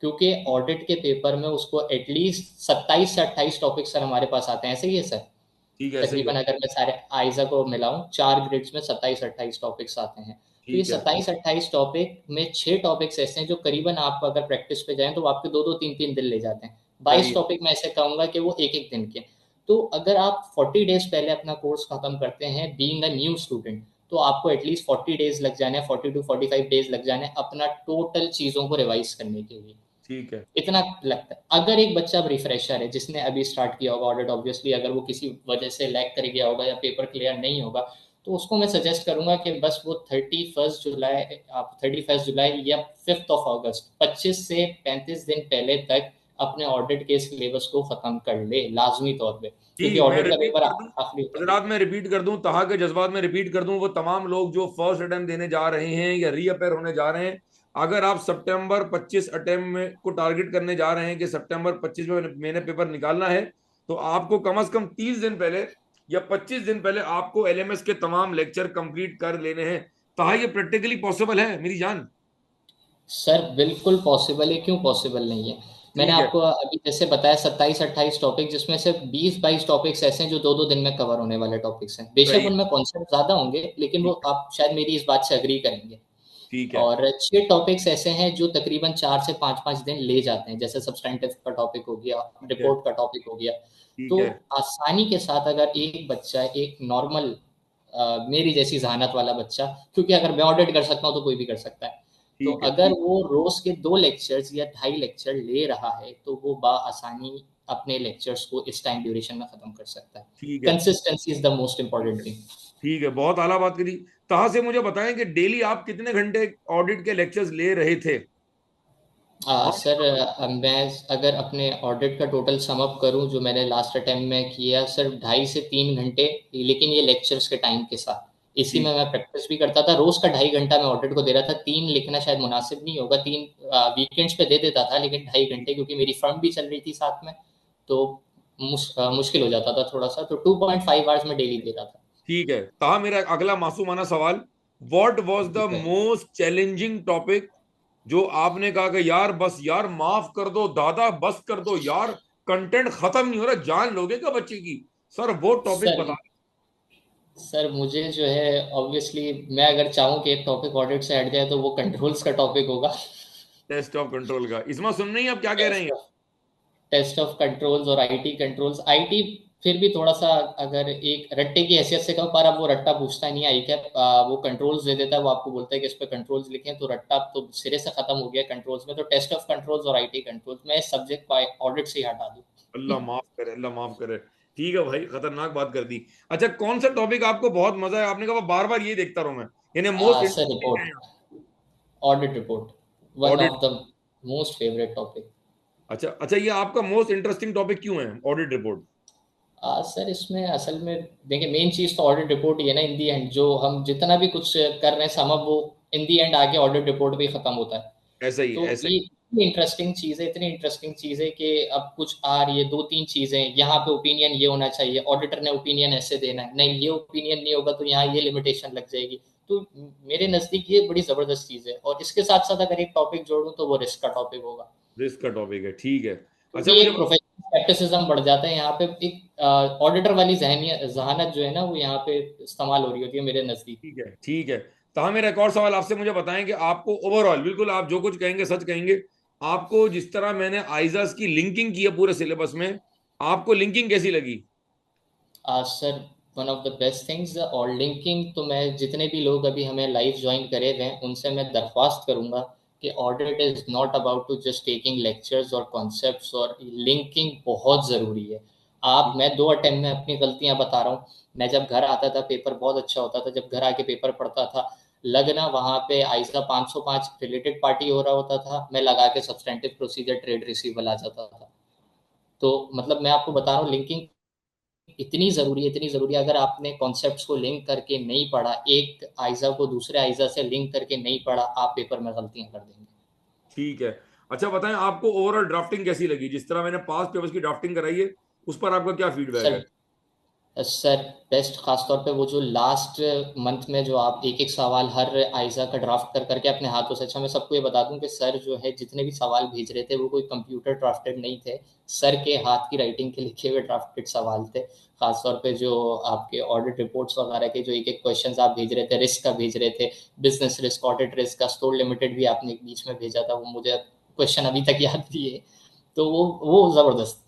क्योंकि ऑडिट के पेपर में उसको एटलीस्ट 27 से 28 टॉपिक सर हमारे पास आते हैं, ऐसे ही है सर। ठीक है, सही है। तकरीबन अगर मैं सारे आइजा को मिलाऊं, 4 ग्रेड्स में 27-28 टॉपिक्स आते हैं। तो ये ठीक है। 27-28 टॉपिक में 6 टॉपिक्स ऐसे हैं जो करीबन आप अगर प्रैक्टिस पे जाएं तो आपके 2-2 3-3 दिन ले जाते हैं। सही 22 है। टॉपिक मैं ऐसे कहूंगा कि वो एक एक दिन के। तो अगर आप 40 डेज पहले अपना कोर्स खत्म करते हैं बीइंग अ न्यू स्टूडेंट, तो आपको एटलीस्ट 40 डेज लग जाने, 40 to 45 डेज लग जाने अपना टोटल चीज़ों को रिवाइज करने के लिए। ठीक है। इतना लगता है। अगर एक बच्चा अब रिफ्रेशर है जिसने अभी स्टार्ट किया होगा ऑडिट, ऑब्वियसली अगर वो किसी वजह से लैग कर गया होगा या पेपर क्लियर नहीं होगा, तो उसको मैं सजेस्ट करूंगा कि बस वो 31 जुलाई या 5 अगस्त 25 से 35 दिन पहले तक अपने ऑडिट के सिलेबस को खत्म कर ले लाजमी तौर पे, क्योंकि ठीक, मैं ऑडिट का रिपीट पेपर कर दूं, आखिरी होता है। हजरात मैं रिपीट कर दूं, तहा के जज्बात में रिपीट कर दूं, वो तमाम लोग जो फर्स्ट अटेम्प्ट देने जा रहे हैं या रीअपेयर होने जा रहे हैं, अगर आप सितंबर 25 अटेम्प्ट में को टारगेट करने जा रहे हैं कि सितंबर 25 में मैंने पेपर निकालना है, तो आपको कम से कम 30 दिन पहले या 25 दिन पहले आपको एलएमएस के तमाम लेक्चर कंप्लीट कर लेने हैं। तहा ये प्रैक्टिकली पॉसिबल है मेरी जान? सर बिल्कुल पॉसिबल है, क्यों पॉसिबल नहीं है। मैंने ठीक है। आपको अभी जैसे बताया 27-28 टॉपिक, जिसमें से 20-22 टॉपिक्स ऐसे हैं जो 2-2 दिन में कवर होने वाले टॉपिक्स हैं। बेशक सही। उनमें कॉन्सेप्ट ज्यादा होंगे, लेकिन वो ठीक है। आप शायद मेरी इस बात से अग्री करेंगे। ठीक है। और 6 टॉपिक्स ऐसे हैं जो तकरीबन 4 से 5-5 दिन ले जाते हैं, जैसे सब्सटैंटिव का टॉपिक हो गया, ठीक है। रिपोर्ट का टॉपिक हो गया। ठीक तो है। आसानी के साथ अगर एक बच्चा एक नॉर्मल मेरी जैसी जहानत वाला बच्चा, क्योंकि अगर मैं ऑडिट कर सकता हूँ तो कोई भी कर सकता है। तो ठीक है, अगर ठीक वो रोज के 2 लेक्चर्स या 2.5 लेक्चर ले रहा है तो वो आसानी अपने लेक्चर्स को इस टाइम ड्यूरेशन में खत्म कर सकता है। ठीक है, consistency is the most important thing. ठीक है, बहुत आला बात करी। तहा से मुझे बताएं कि डेली आप कितने घंटे ऑडिट के लेक्चर्स ले रहे थे? सर, मैं अगर अपने ऑडिट का टोटल सम अप करूं जो मैंने लास्ट अटेम्प्ट में किया सर, 2.5 से 3 घंटे, लेकिन ये लेक्चर्स के टाइम के साथ। इसी ठीक, में मैं प्रैक्टिस भी करता था, रोज का 2.5 घंटा मैं ऑडिट को दे रहा था। 3 लिखना शायद मुनासिब नहीं होगा, 3 वीकेंड्स पे दे देता था, लेकिन 2.5 घंटे क्योंकि मेरी फर्म भी चल रही थी साथ में, तो मुश्किल हो जाता था थोड़ा सा, तो 2.5 आवर्स में डेली दे रहा था। ठीक है। तहा मेरा अगला मासूमाना सवाल, व्हाट वाज द ठीक है मोस्ट चैलेंजिंग टॉपिक जो आपने कहा कि यार बस यार माफ कर दो दादा, बस कर दो यार, कंटेंट खत्म नहीं हो रहा, जान लोगे क्या बच्चे की? सर वो टॉपिक सर। बता। सर मुझे जो है ऑब्वियसली, मैं अगर चाहूँ कि एक टॉपिक ऑडिट से हट जाए तो वो कंट्रोल्स का टॉपिक होगा। टेस्ट ऑफ कंट्रोल का, इसमें सुन नहीं आप क्या कह रहे टेस्ट हैं? ऑफ टेस्ट ऑफ कंट्रोल्स और आईटी कंट्रोल्स। आईटी फिर भी थोड़ा सा, अगर एक रट्टे की हैसियत से कहूँ, पर अब वो रट्टा पूछता नहीं है आई कैप, वो कंट्रोल्स दे देता है, वो आपको बोलता है कि इस पे कंट्रोल्स लिखें, तो रट्टा अब तो सिरे से खत्म हो गया कंट्रोल्स में। तो टेस्ट ऑफ कंट्रोल्स और आईटी कंट्रोल्स, मैं इस सब्जेक्ट को ऑडिट से ही हटा दूँ। अल्लाह माफ करे, अल्लाह माफ करे। ठीक है भाई, खतरनाक बात कर दी। अच्छा, कौन सा टॉपिक आपको बहुत मजा है, आपने कहा बार बार ये देखता रहूं मैं, यानी मोस्ट सर इंटरेस्टिंग रिपोर्ट, है? Audit report, one audit. Of the most favourite topic. अच्छा अच्छा, ये आपका मोस्ट इंटरेस्टिंग टॉपिक क्यों है ऑडिट रिपोर्ट? सर इसमें असल में देखिए, मेन चीज तो ऑडिट रिपोर्ट ही है ना। इन दी एंड जो हम जितना भी कुछ कर रहे हैं सम अब वो इन दी एंड आके ऑडिट रिपोर्ट पे ही खत्म होता है। ऐसा ही, तो ऐसा ये ही। इतनी इंटरेस्टिंग चीज है, इतनी इंटरेस्टिंग चीज है कि अब कुछ आ रही है 2-3 चीजें, यहाँ पे ओपिनियन ये होना चाहिए, ऑडिटर ने ओपिनियन ऐसे देना है, नहीं ये ओपिनियन नहीं होगा तो यहाँ ये लिमिटेशन लग जाएगी। तो मेरे नजदीक ये बड़ी जबरदस्त चीज है, और इसके साथ साथ अगर एक टॉपिक जोड़ूं तो वो रिस्क का टॉपिक होगा, रिस्क का टॉपिक है, ठीक है। अच्छा क्योंकि मुझे एक प्रोफेशनल स्केप्टिसिज्म बढ़ जाता है यहाँ पे। एक ऑडिटर वाली जहानत जो है ना, वो यहाँ पे इस्तेमाल हो रही होती है मेरे नजदीक। ठीक है, ठीक है। तो हाँ, मेरा एक और सवाल आपसे, मुझे बताएं कि आपको ओवरऑल, बिल्कुल आप जो कुछ कहेंगे सच कहेंगे, आपको जिस तरह मैंने आइजास की लिंकिंग की है पूरे सिलेबस में, आपको लिंकिंग कैसी लगी? Sir, one of the best things, और लिंकिंग तो मैं जितने भी लोग अभी हमें लाइव ज्वाइन करे हुए हैं उनसे मैं दरख्वास्त करूंगा कि audit is not about to just taking lectures और कॉन्सेप्ट्स, और लिंकिंग बहुत ज़रूरी है। मैं 2 अटेम्प्ट में अपनी गलतियां बता रहा हूँ। मैं जब घर आता था पेपर बहुत अच्छा होता था, जब घर आके पेपर पढ़ता था, लगना वहाँ पे आइसा 505 रिलेटेड पार्टी हो रहा होता था, मैं लगा के सब्सटेंटिव प्रोसीजर ट्रेड रिसीवल आ जाता था। तो मतलब मैं आपको बता रहा हूँ, लिंकिंग इतनी ज़रूरी है, इतनी ज़रूरी है। अगर आपने कॉन्सेप्ट्स को लिंक करके नहीं पढ़ा, एक आइज़ा को दूसरे आइज़ा से लिंक करके नहीं पढ़ा, आप पेपर में गलतियां कर देंगे। ठीक है। अच्छा बताएं, आपको ओवरऑल ड्राफ्टिंग कैसी लगी? जिस तरह मैंने पास पेपर्स की ड्राफ्टिंग कराई है, उस पर आपका क्या फीडबैक है? सर सर बेस्ट खासतौर पे वो जो लास्ट मंथ में जो आप एक एक सवाल हर आइजा का ड्राफ्ट कर करके अपने हाथों से, अच्छा मैं सबको ये बता दूं कि सर जो है जितने भी सवाल भेज रहे थे वो कोई कंप्यूटर ड्राफ्टेड नहीं थे, सर के हाथ की राइटिंग के लिखे हुए ड्राफ्टेड सवाल थे। खासतौर पे जो आपके ऑडिट रिपोर्ट्स वगैरह के जो एक एक क्वेश्चन आप भेज रहे थे, रिस्क का भेज रहे थे, बिजनेस रिस्क, ऑडिट रिस्क का, स्टोर लिमिटेड भी आपने एक बीच में भेजा था, वो मुझे क्वेश्चन अभी तक याद भी है। तो वो जबरदस्त।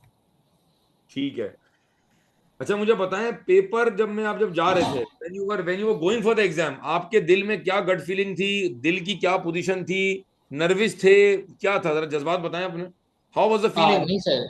ठीक है। अच्छा मुझे बताएं, पेपर जब मैं आप जब जा रहे थे, when you were going for the exam, आपके दिल में क्या गट फीलिंग थी? दिल की क्या पोजीशन थी? नर्वस थे? क्या था, जरा जज्बात बताएं अपने। How was the feeling? नहीं सर,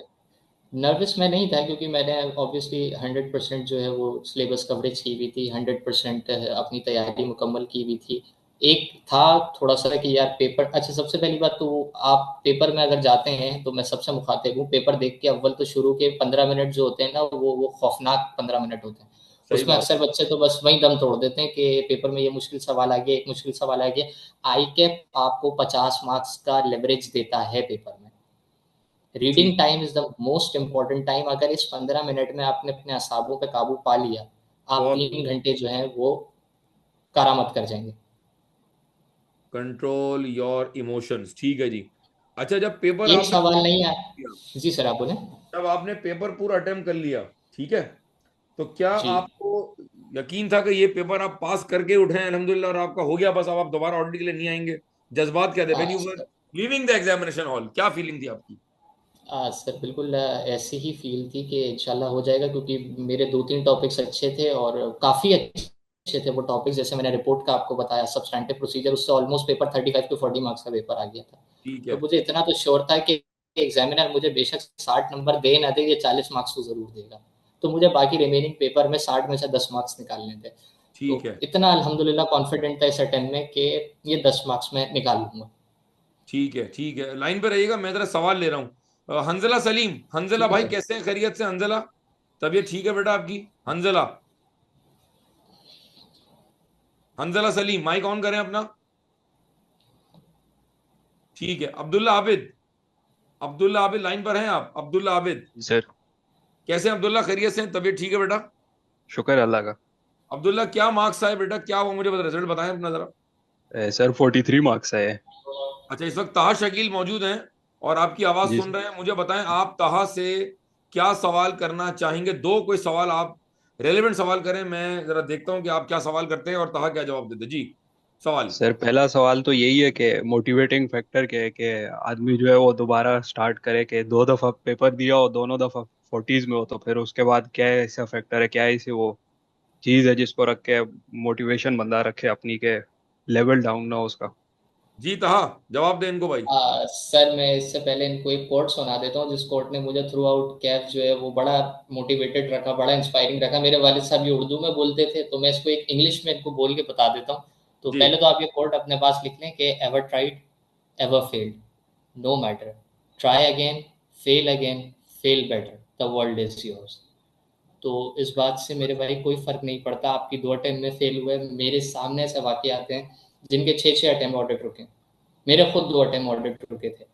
नर्वस मैं नहीं था, क्योंकि मैंने ऑब्वियसली 100% जो है वो सिलेबस कवरेज की हुई थी, 100% अपनी तैयारी मुकम्मल की हुई थी। एक था थोड़ा सा कि यार पेपर, अच्छा सबसे पहली बात तो आप पेपर में अगर जाते हैं तो मैं सबसे मुखातिब हूँ, पेपर देख के अव्वल तो शुरू के 15 मिनट जो होते हैं ना, वो खौफनाक 15 मिनट होते हैं। सही उसमें बात। अक्सर बच्चे तो बस वहीं दम तोड़ देते हैं कि पेपर में ये मुश्किल सवाल आ गया, एक मुश्किल सवाल आ गया। आई कैप आपको 50 मार्क्स का लेवरेज देता है पेपर में। ठीक। Reading time is the most important time. अगर इस 15 मिनट में आपने अपने असाबों पे काबू पा लिया, आप बहुत 3 घंटे जो है वो करामत कर जाएंगे। कंट्रोल योर इमोशंस, ठीक है जी। अच्छा, जब पेपर एक आपने सवाल नहीं है। किया, जी सर, आप बोले। जब आपने पेपर पूरा अटेम्प्ट कर लिया, ठीक है, तो क्या जी आपको यकीन था कि ये पेपर आप पास करके उठे अल्हम्दुलिल्लाह, और आपका हो गया, बस अब आप दोबारा ऑडिट के लिए नहीं आएंगे? जज्बात क्या थे when you were sir, leaving the examination hall, क्या फीलिंग थी आपकी? सर बिल्कुल ऐसी ही फील थी कि इंशाल्लाह हो जाएगा, क्योंकि मेरे 2-3 टॉपिक्स अच्छे थे और काफ़ी अच्छे अच्छे थे वो टॉपिक्स, जैसे मैंने रिपोर्ट का आपको बताया, सब्सटैंटिव प्रोसीजर, उससे ऑलमोस्ट पेपर 35 to 40 मार्क्स का पेपर आ गया था। ठीक तो है, मुझे इतना तो श्योर था कि एग्जामिनर मुझे बेशक 60 नंबर दे ना दे, ये 40 मार्क्स तो जरूर देगा। तो मुझे बाकी रिमेनिंग पेपर में 60 में से 10 मार्क्स निकालने थे। तो ठीक है, इतना अल्हम्दुलिल्लाह कॉन्फिडेंट था इस अटेम्प्ट में कि ये 10 मार्क्स में निकाल लूंगा। ठीक है, ठीक है। लाइन पर रहिएगा, मैं जरा सवाल ले रहा हूँ। हंजला सलीम, हंजला ठीक भाई है। कैसे हैं, खैरियत से हंजला? तबीयत ठीक है बेटा आपकी? हंजला, हंजला सलीम, माइक ऑन करें अपना। ठीक है। अब्दुल्ला आबिद, अब्दुल्ला आबिद लाइन पर हैं आप? अब्दुल्ला आबिद, सर। कैसे हैं अब्दुल्ला, खैरियत से हैं? तबीयत ठीक है बेटा? शुक्र अल्लाह का। अब्दुल्ला क्या मार्क्स आए बेटा, क्या वो मुझे रिजल्ट बताएं अपना जरा। सर 43 मार्क्स आए हैं। अच्छा, इस वक्त ताहा शकील मौजूद हैं और आपकी आवाज जी सुन सर। रहे हैं। मुझे बताएं आप ताहा से क्या सवाल करना चाहेंगे। दो कोई सवाल आप रेलेवेंट सवाल करें, मैं जरा देखता हूं कि आप क्या सवाल करते हैं और ताहा क्या जवाब देते। जी, सवाल। सर पहला सवाल तो यही है कि मोटिवेटिंग फैक्टर क्या है कि आदमी जो है वो दोबारा स्टार्ट करे, कि 2 दफ़ा पेपर दिया और दोनों दफ़ा 40s में हो, तो फिर उसके बाद क्या है, ऐसा फैक्टर है, क्या ऐसी वो चीज़ है जिसको रख के मोटिवेशन बंदा रखे अपनी, के लेवल डाउन ना हो उसका। जी ताहा, जवाब दें इनको भाई। सर मैं इससे पहले इनको एक कोट सुना देता हूँ, जिस कोट ने मुझे थ्रू आउट कैफ जो है वो बड़ा मोटिवेटेड रखा, बड़ा इंस्पायरिंग रखा। मेरे वालिद साहब ये उर्दू में बोलते थे, तो मैं इसको एक इंग्लिश में इनको बोल के बता देता हूँ। तो जी पहले तो आप ये कोट अपने पास लिख लें कि ever tried ever failed, no matter, try again, fail again, fail better, the world is yours. तो इस बात से मेरे भाई कोई फर्क नहीं पड़ता आपकी 2 अटेम्प्ट में फेल हुए। मेरे सामने ऐसे वाकई आते हैं जिनके 6-6 अटेम्प्ट ऑडिट रुके, मेरे खुद 2 अटेम्प्ट ऑडिट रुके थे।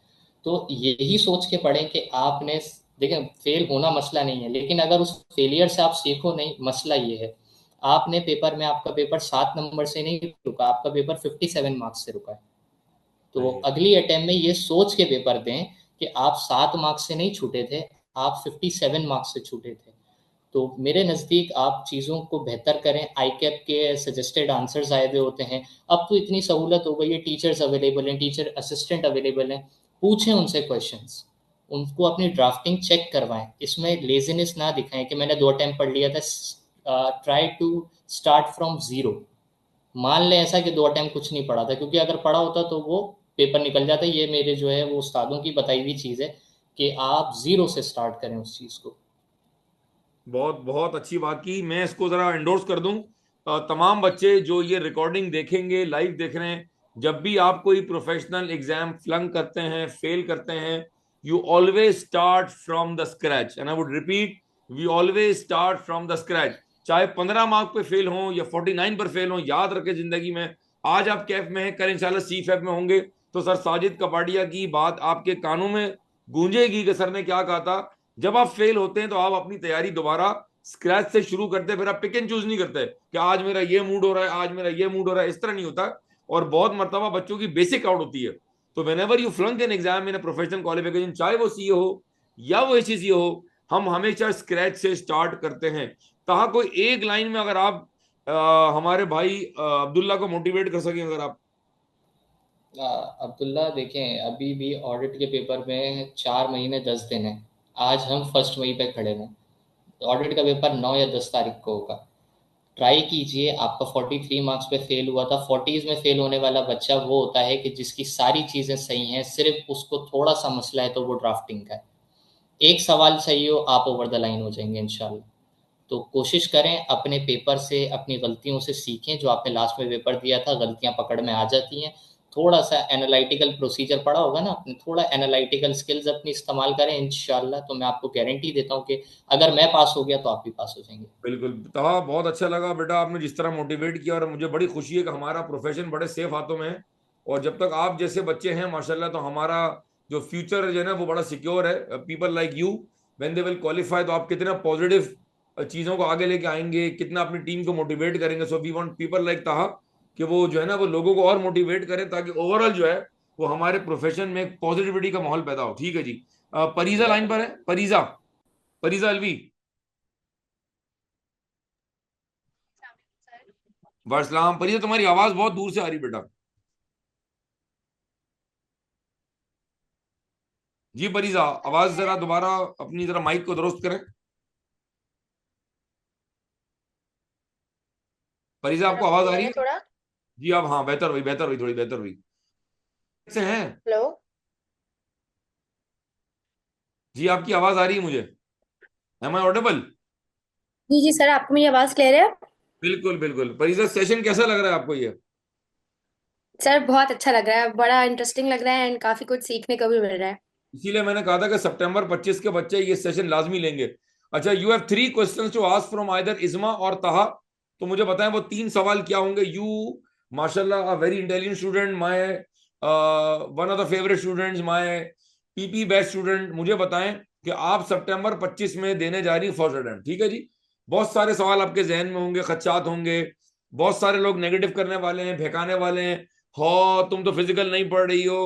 तो यही सोच के पढ़ें कि आपने, देखें फेल होना मसला नहीं है, लेकिन अगर उस फेलियर से आप सीखो नहीं, मसला ये है। आपने पेपर में, आपका पेपर 7 नंबर से नहीं रुका, आपका पेपर 57 मार्क्स से रुका है। तो सही है। अगली अटेम्प्ट में ये सोच के पेपर दें कि आप 7 मार्क्स से नहीं छूटे थे, आप 57 मार्क्स से छूटे थे। तो मेरे नज़दीक आप चीज़ों को बेहतर करें। आई कैप के सजेस्टेड आंसर्स आए हुए होते हैं। अब तो इतनी सहूलत हो गई है, टीचर्स अवेलेबल हैं, टीचर असिस्टेंट अवेलेबल हैं, पूछें उनसे क्वेश्चंस, उनको अपनी ड्राफ्टिंग चेक करवाएं। इसमें लेजीनेस ना दिखाएं कि मैंने 2 अटेम्प्ट पढ़ लिया था। Try to start from zero. मान लें ऐसा कि 2 अटेम्प्ट कुछ नहीं पढ़ा था, क्योंकि अगर पढ़ा होता तो वो पेपर निकल जाता। ये मेरे जो है वो उस्तादों की बताई हुई चीज़ है कि आप ज़ीरो से स्टार्ट करें उस चीज़ को। बहुत बहुत अच्छी बात की, मैं इसको जरा एंडोर्स कर दूं। तमाम बच्चे जो ये रिकॉर्डिंग देखेंगे, लाइव देख रहे हैं, जब भी आप कोई प्रोफेशनल एग्जाम फ्लंक करते हैं, फेल करते हैं, you always start from the scratch. And I would repeat, we always start from the scratch. चाहे 15 मार्क पे फेल हो या 49 पर फेल हो, याद रखे जिंदगी में, आज आप कैफ में हैं, कल इंशाल्लाह सी फैफ में होंगे। तो सर साजिद कपाडिया की बात आपके कानों में गूंजेगी कि सर ने क्या कहा था। जब आप फेल होते हैं तो आप अपनी तैयारी दोबारा स्क्रैच से शुरू करते हैं। फिर आप पिक एंड चूज नहीं करते कि आज मेरा ये मूड हो रहा है, आज मेरा ये मूड हो रहा है, इस तरह नहीं होता। और बहुत मरतबा बच्चों की बेसिक आउट होती है। तो whenever you flunk an exam in professional qualification, चाहे वो सीए हो या वो एचईसी हो, हम हमेशा स्क्रैच से स्टार्ट करते हैं। कहा कोई एक लाइन में अगर आप हमारे भाई अब्दुल्ला को मोटिवेट कर सकें, अगर आप। अब्दुल्ला देखें, अभी भी ऑडिट के पेपर में 4 महीने 10 दिन है। आज हम 1 मई पे खड़े हैं। ऑडिट का पेपर 9 या 10 तारीख को होगा। ट्राई कीजिए। आपका 43 मार्क्स पे फेल हुआ था। 40s में फेल होने वाला बच्चा वो होता है कि जिसकी सारी चीज़ें सही हैं, सिर्फ उसको थोड़ा सा मसला है, तो वो ड्राफ्टिंग का है। एक सवाल सही हो, आप ओवर द लाइन हो जाएंगे इंशाल्लाह। तो कोशिश करें, अपने पेपर से, अपनी गलतियों से सीखें। जो आपने लास्ट में पेपर दिया था, गलतियां पकड़ में आ जाती हैं। थोड़ा सा एनालिटिकल प्रोसीजर पढ़ा होगा ना आपने, थोड़ा एनालिटिकल स्किल्स अपनी इस्तेमाल करें इंशाल्लाह। तो मैं आपको गारंटी देता हूँ कि अगर मैं पास हो गया तो आप भी पास हो जाएंगे। बिल्कुल तहा, बहुत अच्छा लगा बेटा आपने जिस तरह मोटिवेट किया, और मुझे बड़ी खुशी है कि हमारा प्रोफेशन बड़े सेफ हाथों में है। और जब तक आप जैसे बच्चे हैं माशाल्लाह, तो हमारा जो फ्यूचर जो है ना वो बड़ा सिक्योर है। People like you, when they will qualify, तो आप कितना पॉजिटिव चीज़ों को आगे लेके आएंगे, कितना अपनी टीम को मोटिवेट करेंगे। So we want people like Taha कि वो जो है ना वो लोगों को और मोटिवेट करें, ताकि ओवरऑल जो है वो हमारे प्रोफेशन में एक पॉजिटिविटी का माहौल पैदा हो। ठीक है जी। परीजा लाइन पर है, परीजा, परीजा अलवी। वालेकुम परिया, तुम्हारी आवाज बहुत दूर से आ रही बेटा। जी परिजा, आवाज जरा दोबारा अपनी जरा माइक को दुरुस्त करें। परिजा आपको आवाज आ रही है? थोड़ा। जी अब हाँ, बेहतर हुई, बेहतर हुई, थोड़ी बेहतर हुई। कैसे हैं? हेलो। जी आपकी आवाज आ रही है मुझे। Am I audible? जी जी सर, आपको मेरी आवाज क्लियर है? बिल्कुल बिल्कुल। परिजा सेशन कैसा लग रहा है आपको ये? सर बहुत अच्छा लग रहा है, बड़ा इंटरेस्टिंग लग रहा है एंड काफी कुछ सीखने को भी मिल रहा है। इसीलिए मैंने कहा था कि सितंबर 25 के बच्चे ये सेशन लाजमी लेंगे। अच्छा, you have 3 questions to ask from either Izma और ताहा। तो मुझे बताएं वो 3 सवाल क्या होंगे। यू माशाल्लाह a very intelligent student, my one of the favourite students, my PP best student. मुझे बताएं कि आप सितंबर 25 में देने जा रही फर्स्ट अटेम्प्ट, ठीक है जी। बहुत सारे सवाल आपके जहन में होंगे, खदशात होंगे, बहुत सारे लोग नेगेटिव करने वाले हैं, भड़काने वाले हैं। हो तुम तो फिजिकल नहीं पढ़ रही हो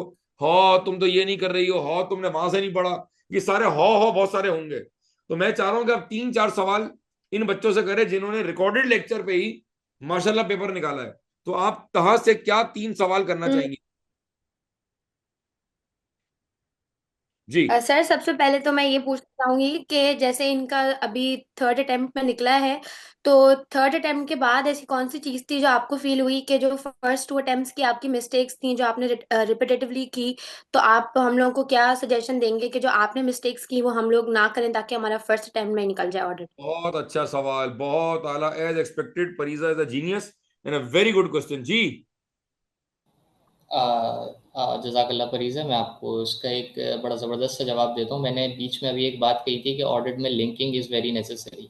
तुम तो ये नहीं कर रही हो तुमने वहां से नहीं पढ़ा। ये सारे हो बहुत सारे होंगे। तो मैं चाह रहा हूं कि आप 3-4 सवाल इन बच्चों से करें जिन्होंने रिकॉर्डेड लेक्चर पे ही माशाल्लाह पेपर निकाला है। तो आप तहा से क्या 3 सवाल करना चाहेंगे? जी। सर सबसे पहले तो मैं ये पूछना चाहूंगी कि जैसे इनका अभी थर्ड अटेम्प्ट में निकला है, तो थर्ड अटेम्प्ट के बाद ऐसी कौन सी चीज थी जो आपको फील हुई कि जो फर्स्ट 2 अटेम्प्ट्स की आपकी मिस्टेक्स थी जो आपने रिपीटेटिवली की, तो आप हम लोगों को क्या सजेशन देंगे कि जो आपने मिस्टेक्स की वो हम लोग ना करें ताकि हमारा फर्स्ट अटेम्प्ट में निकल जाए ऑर्डर। बहुत अच्छा सवाल, बहुत आला, as expected. Pariza is a genius and a very good question जी। जज़ाकल्ला फरीज़ा, मैं आपको इसका एक बड़ा ज़बरदस्त सा जवाब देता हूँ। मैंने बीच में अभी एक बात कही थी कि ऑडिट में लिंकिंग इज़ वेरी नेसेसरी।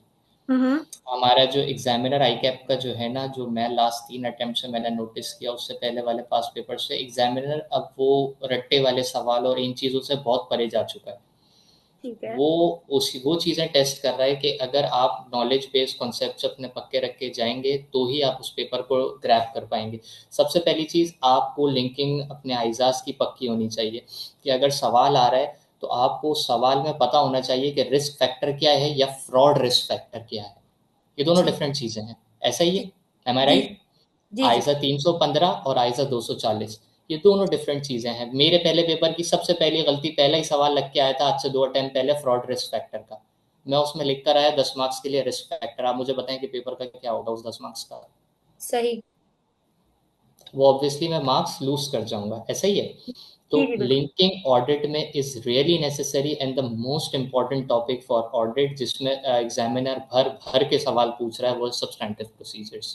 हम्म। हमारा जो एग्जामिनर आई कैप का जो है ना, जो मैं लास्ट 3 अटेम्प्ट से मैंने नोटिस किया, उससे पहले वाले पास पेपर से एग्जामिनर अब वो रट्टे वाले सवाल और इन चीज़ों से बहुत परे जा चुका है। ठीक है। वो चीज़ें टेस्ट कर रहा है कि अगर आप नॉलेज बेस्ड कॉन्सेप्ट अपने पक्के रख के जाएंगे तो ही आप उस पेपर को ग्रैप कर पाएंगे। सबसे पहली चीज़, आपको लिंकिंग अपने आइजाज की पक्की होनी चाहिए कि अगर सवाल आ रहा है तो आपको सवाल में पता होना चाहिए कि रिस्क फैक्टर क्या है या फ्रॉड रिस्क फैक्टर क्या है। ये दोनों ठीक। डिफरेंट चीज़ें हैं। ऐसा ही है, एम आई जी राइट? जी जी। आइजा 315 और आइजा 240, ये दोनों डिफरेंट चीजें हैं। मेरे पहले पेपर की सबसे पहली गलती, पहला ही सवाल लग के आया था आज से 2 अटेम्प्ट पहले, फ्रॉड रिस्क फैक्टर का। मैं उसमें लिख कर आया 10 मार्क्स के लिए रिस्क फैक्टर। आप मुझे बताएं कि पेपर का क्या होगा उस 10 मार्क्स का? सही। वो ऑब्वियसली मैं मार्क्स लूज कर जाऊंगा। ऐसा ही है। तो जी जी बिल्कुल। लिंकिंग ऑडिट में is really necessary and the most important topic for audit, जिसमें एग्जामिनर भर भर के सवाल पूछ रहा है, वो सब्सटैंटिव प्रोसीजर्स।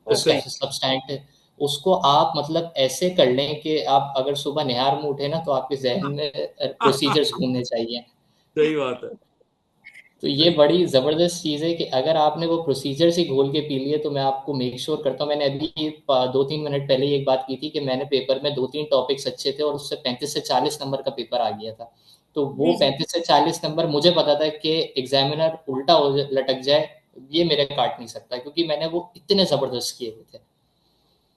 अच्छा उसका जी। सब्सटैंटिव, उसको आप मतलब ऐसे कर लें कि आप अगर सुबह निहार में उठे ना तो आपके जहन में प्रोसीजर्स घूमने चाहिए। सही बात है। तो ये बड़ी ज़बरदस्त चीज़ है कि अगर आपने वो प्रोसीजर्स ही घोल के पी लिए, तो मैं आपको मेक श्योर करता हूँ। मैंने अभी 2-3 मिनट पहले ही एक बात की थी कि मैंने पेपर में 2-3 टॉपिक्स अच्छे थे और उससे 35 से 40 नंबर का पेपर आ गया था। तो वो जी जी 35 से 40 नंबर मुझे पता था कि एग्जामिनर उल्टा हो लटक जाए, ये मेरे काट नहीं सकता, क्योंकि मैंने वो इतने ज़बरदस्त किए हुए थे।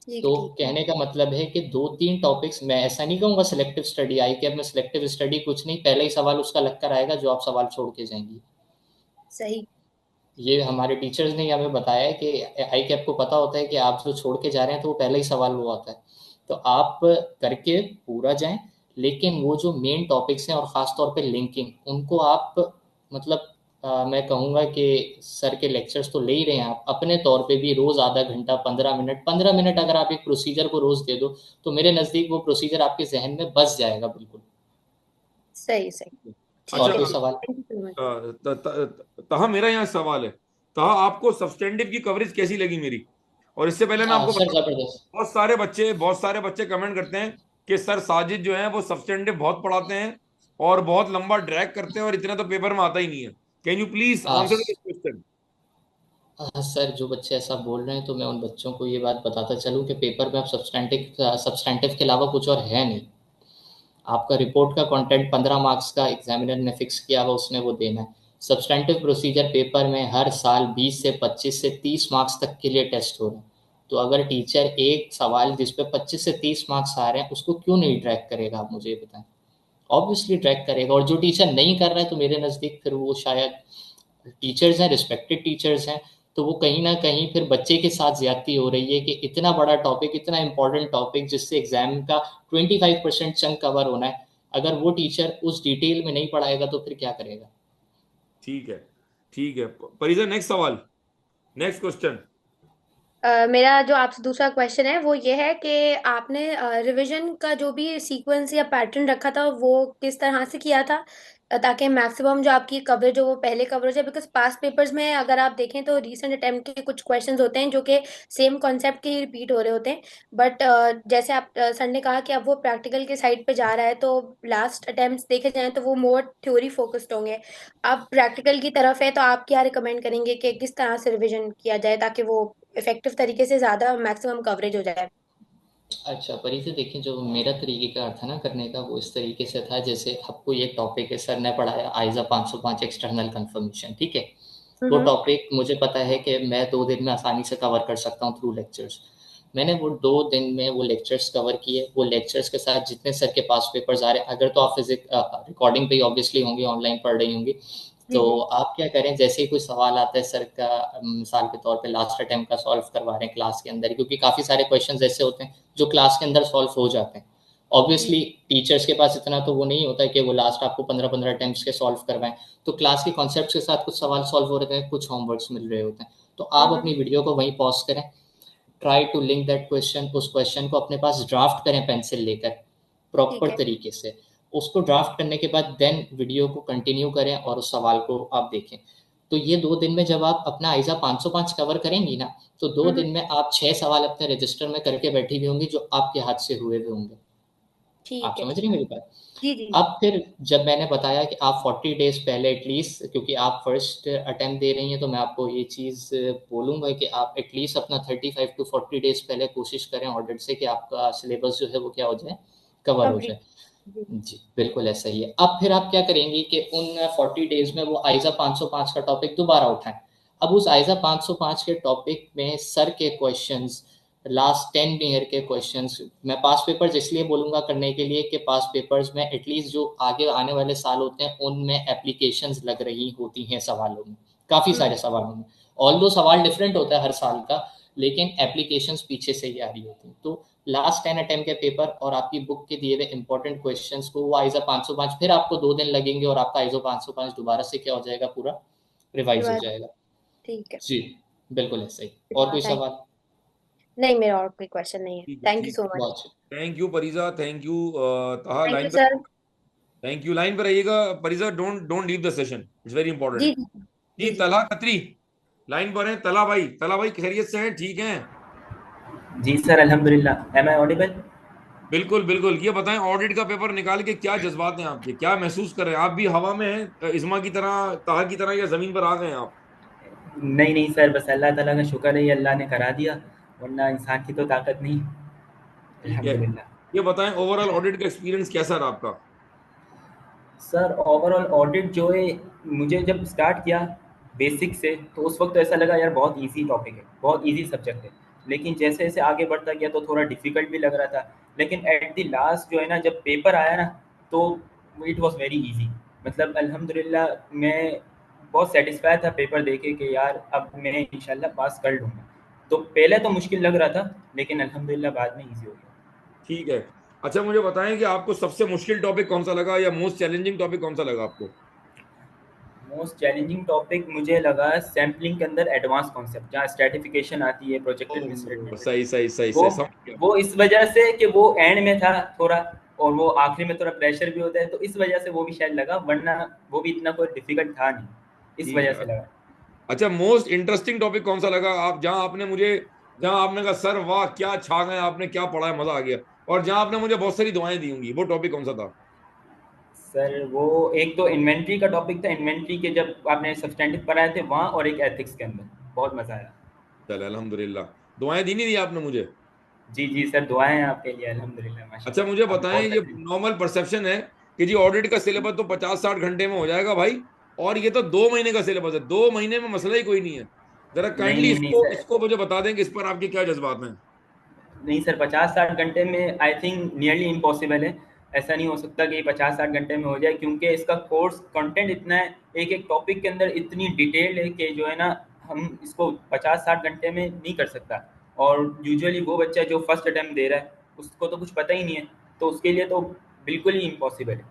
ठीक तो ठीक। कहने का मतलब है कि 2-3 टॉपिक्स, मैं ऐसा नहीं कहूँगा सिलेक्टिव स्टडी आई कैप में सिलेक्टिव स्टडी कुछ नहीं, पहले ही सवाल उसका लगकर आएगा जो आप सवाल छोड़ के जाएंगी। सही। ये हमारे टीचर्स ने हमें बताया है कि आई कैप को पता होता है कि आप जो छोड़ के जा रहे हैं तो वो पहला ही सवाल वो आता है। तो आप करके पूरा जाएं, लेकिन वो जो मेन टॉपिक्स हैं और ख़ास तौर पे लिंकिंग, उनको आप मतलब मैं कहूँगा कि सर के लेक्चर्स तो ले ही रहे हैं, आप अपने तौर पे भी रोज़ आधा घंटा 15 मिनट अगर आप एक प्रोसीजर को रोज़ दे दो, तो मेरे नज़दीक वो प्रोसीजर आपके जहन में बस जाएगा बिल्कुल। सही सही। अच्छा ठीक और है कोई जी, सवाल? Thank you so much. तहा मेरा यहाँ सवाल है। तहा आपको सब्सटेंटिव की कवरेज कैसी लगी मेरी? और इससे पहले मैं आपको सर बता, ज़बरदस्त। बहुत सारे बच्चे कमेंट करते हैं कि सर साजिद जो है वो सब्सटेंटिव बहुत पढ़ाते हैं और बहुत लंबा ड्रैग करते हैं और इतना तो पेपर में आता ही नहीं है। Can you please answer this question? Sir जो बच्चे ऐसा बोल रहे हैं, तो मैं उन बच्चों को ये बात बताता चलूँ कि पेपर में अब सब्सटेंटिव के अलावा कुछ और है नहीं। आपका रिपोर्ट का कंटेंट 15 मार्क्स का एग्जामिनर ने फिक्स किया हुआ, उसमें वो देना है। सब्सटेंटिव प्रोसीजर पेपर में हर साल 20 से 25 से 30 मार्क्स तक के लिए टेस्ट हो रहे हैं। तो अगर टीचर एक सवाल जिस पे 25 से 30 मार्क्स आ रहे हैं उसको क्यों नहीं ट्रैक करेगा, आप मुझे ये बताएं। ऑब्वियसली ट्रैक करेगा। और जो टीचर नहीं कर रहा है तो मेरे नज़दीक फिर वो शायद, टीचर्स हैं, रिस्पेक्टेड टीचर्स हैं, तो वो कहीं ना कहीं फिर बच्चे के साथ ज्यादती हो रही है कि इतना बड़ा टॉपिक, इतना इंपॉर्टेंट टॉपिक जिससे एग्जाम का 25% चंक कवर होना है, अगर वो टीचर उस डिटेल में नहीं पढ़ाएगा तो फिर क्या करेगा? ठीक है, ठीक है। परिजन नेक्स्ट सवाल, नेक्स्ट क्वेश्चन। मेरा जो आपसे दूसरा क्वेश्चन है वो ये है कि आपने रिवीजन का जो भी सीक्वेंस या पैटर्न रखा था वो किस तरह से किया था, ताकि मैक्सिमम जो आपकी कवरेज हो वो पहले कवरेज है। बिकॉज पास्ट पेपर्स में अगर आप देखें तो रीसेंट अटेम्प्ट के कुछ क्वेश्चंस होते हैं जो कि सेम कॉन्सेप्ट के ही रिपीट हो रहे होते हैं। बट जैसे आप सर ने कहा कि अब वो प्रैक्टिकल के साइड पे जा रहा है, तो लास्ट अटेम्प्ट्स देखे जाएं तो वो मोर थ्योरी फोकस्ड होंगे। अब प्रैक्टिकल की तरफ है तो आप क्या रिकमेंड करेंगे कि किस तरह से रिवीजन किया जाए ताकि वो इफेक्टिव तरीके से ज्यादा मैक्सिमम कवरेज हो जाए? अच्छा, परिचय देखिए, जो मेरा तरीक़ेकार था ना करने का वो इस तरीके से था, जैसे आपको ये टॉपिक है, सर ने पढ़ाया आइज़ा 505 एक्सटर्नल कन्फर्मेशन, ठीक है? वो हम्म। टॉपिक मुझे पता है कि मैं 2 दिन में आसानी से कवर कर सकता हूँ थ्रू लेक्चर्स। मैंने वो 2 दिन में वो लेक्चर्स कवर किए। वो लेक्चर्स के साथ जितने सर के पास पेपर्स आ रहे हैं, अगर तो आप रिकॉर्डिंग पे ही ऑब्वियसली होंगे, ऑनलाइन पढ़ रही होंगी, जी तो जी। आप क्या करें, जैसे ही कोई सवाल आता है सर का, मिसाल के तौर पे लास्ट अटेम्प्ट का सॉल्व करवा रहे हैं क्लास के अंदर, क्योंकि काफ़ी सारे क्वेश्चंस ऐसे होते हैं जो क्लास के अंदर सॉल्व हो जाते हैं। जी ऑब्वियसली टीचर्स के पास इतना तो वो नहीं होता है कि वो लास्ट आपको 15-15 अटेम्प्ट्स के सॉल्व करवाएं। तो क्लास के कॉन्सेप्ट्स के साथ कुछ सवाल सॉल्व हो रहे हैं, कुछ होमवर्क्स मिल रहे होते हैं, तो आप हम्म। अपनी वीडियो को वहीं पॉज करें, try to link that question, उस क्वेश्चन को अपने पास ड्राफ्ट करें पेंसिल लेकर ठीक प्रॉपर है। तरीके से। उसको ड्राफ्ट करने के बाद देन वीडियो को कंटिन्यू करें और उस सवाल को आप देखें। तो ये 2 दिन में जब आप अपना आइज़ा 505 कवर करेंगी ना, तो 2 हम्म। दिन में आप 6 सवाल अपने रजिस्टर में करके बैठी हुई होंगी जो आपके हाथ से हुए हुए होंगे। आप ठीक है। समझ रही हैं मेरी बात? जी जी। अब फिर जब मैंने बताया कि आप 40 डेज़ पहले एटलीस्ट, क्योंकि आप फर्स्ट अटेम्प्ट दे रही हैं, तो मैं आपको ये चीज़ बोलूँगा कि आप एटलीस्ट अपना 35 टू 40 डेज़ पहले कोशिश करें ऑडिट से कि आपका सिलेबस जो है वो क्या हो जाए, कवर हो कंप्लीट। जाए। जी। जी, बिल्कुल ऐसा ही है। अब फिर आप क्या करेंगी कि उन 40 डेज़ में वो आइज़ा 505 का टॉपिक दोबारा उठाएँ। अब उस आइज़ा 505 के टॉपिक में सर के क्वेश्चंस, लास्ट 10 ईयर के क्वेश्चंस, मैं पास्ट पेपर्स इसलिए बोलूँगा करने के लिए कि पास्ट पेपर्स में एटलीस्ट जो आगे आने वाले साल होते हैं, उनमें एप्लीकेशंस लग रही होती हैं सवालों में, काफ़ी हम्म। सारे सवालों में। ऑल्दो सवाल डिफरेंट होता है हर साल का, लेकिन एप्लीकेशंस पीछे से ही आ रही होती हैं। तो लास्ट 10 अटेम्प्ट के पेपर और आपकी बुक के दिए हुए इंपॉर्टेंट क्वेश्चंस को वो आइज़ा 505, फिर आपको 2 दिन लगेंगे और आपका आइज़ा 505 दोबारा से क्या हो जाएगा, पूरा रिवाइज़ हो जाएगा। ठीक है। जी, बिल्कुल ऐसे ही। और कोई थैंक सवाल? नहीं, मेरा और कोई क्वेश्चन नहीं है। ठीक है, थैंक यू ठीक सो है। मच। बहुत अच्छा। Thank you Pariza, thank you Taha, thank you line पे। सर। थैंक यू, लाइन पे रहिएगा Pariza, don't don't leave the session, it's very जी इंपॉर्टेंट। जी। जी, जी जी। तला खत्री लाइन पर है। तला भाई खैरियत से हैं, ठीक हैं? जी सर, अल्हम्दुलिल्लाह। Am I audible? बिल्कुल बिल्कुल। ये बताएं, ऑडिट का पेपर निकाल के क्या जज्बात हैं आपके, क्या महसूस कर रहे हैं? आप भी हवा में हैं इस्मा की तरह, ताहा की तरह, या जमीन पर आ गए हैं आप? नहीं नहीं सर, बस अल्लाह ताला का शुक्र है, ये अल्लाह ने करा दिया, वरना इंसान की तो ताकत नहीं। ठीक है। अल्हम्दुलिल्लाह। ये बताएं, ओवरऑल ऑडिट का एक्सपीरियंस कैसा रहा आपका? सर ओवरऑल ऑडिट जो है, मुझे जब स्टार्ट किया बेसिक से, तो उस वक्त तो ऐसा लगा यार बहुत इजी टॉपिक है, बहुत इजी सब्जेक्ट है। लेकिन जैसे जैसे आगे बढ़ता गया तो थोड़ा डिफिकल्ट भी लग रहा था। लेकिन एट द लास्ट जो है ना, जब पेपर आया ना, तो इट वाज वेरी इजी। मतलब अल्हम्दुलिल्लाह मैं बहुत सेटिस्फाई था पेपर देके कि यार अब मैं इंशाल्लाह पास कर लूँगा। तो पहले तो मुश्किल लग रहा था, लेकिन अल्हम्दुलिल्लाह बाद में ईजी हो गया। ठीक है। अच्छा, मुझे बताएं कि आपको सबसे मुश्किल टॉपिक कौन सा लगा, या मोस्ट चैलेंजिंग टॉपिक कौन सा लगा आपको? मोस्ट चैलेंजिंग टॉपिक मुझे लगा सैम्पलिंग के अंदर एडवांस कॉन्सेप्ट, जहाँ स्ट्रैटिफिकेशन आती है, प्रोजेक्टेड ओह, मिसरेडमेंट सही सही सही वो सही, समझ गया। वो इस वजह से कि वो एंड में था थोड़ा, और वो आखिरी में थोड़ा प्रेशर भी होता है, तो इस वजह से वो भी शायद लगा, वरना वो भी इतना कोई डिफिकल्ट था नहीं, इस ठीक वजह है। से लगा। अच्छा, मोस्ट इंटरेस्टिंग टॉपिक कौन सा लगा आप, जहां आपने कहा सर वाह क्या छा गए आपने, क्या पढ़ा है, मजा आ गया, और जहां आपने मुझे बहुत सारी दुआएं दी होंगी, वो टॉपिक कौन सा था? सर वो एक तो इन्वेंट्री का टॉपिक था, इन्वेंट्री के जब आपने सब्सटेंटिव पढ़ाए थे वहाँ, और एक एथिक्स के अंदर बहुत मज़ा आया। चल अल्हम्दुलिल्लाह। दुआएं दी नहीं दी आपने मुझे? जी जी सर, दुआएं हैं आपके लिए, अल्हम्दुलिल्लाह अच्छा, मुझे माशाल्लाह, आप बताएं, बहुत ये तकलीफ। नॉर्मल परसेप्शन है कि जी ऑडिट का सिलेबस तो 50-60 घंटे में हो जाएगा भाई, और ये तो 2 महीने का सिलेबस है, 2 महीने में मसला ही कोई नहीं है। जरा नहीं काइंडली नहीं नहीं इसको सर, इसको मुझे बता दें कि इस पर आपके क्या जज्बात हैं। नहीं सर, 50-60 घंटे में आई थिंक नियरली इम्पॉसिबल है। ऐसा नहीं हो सकता कि 50-60 घंटे में हो जाए, क्योंकि इसका कोर्स कंटेंट इतना है, एक एक टॉपिक के अंदर इतनी डिटेल है कि जो है ना, हम इसको 50-60 घंटे में नहीं कर सकता। और यूजुअली वो बच्चा जो फर्स्ट अटैम्प्ट दे रहा है, उसको तो कुछ पता ही नहीं है, तो उसके लिए तो बिल्कुल ही इम्पॉसिबल है।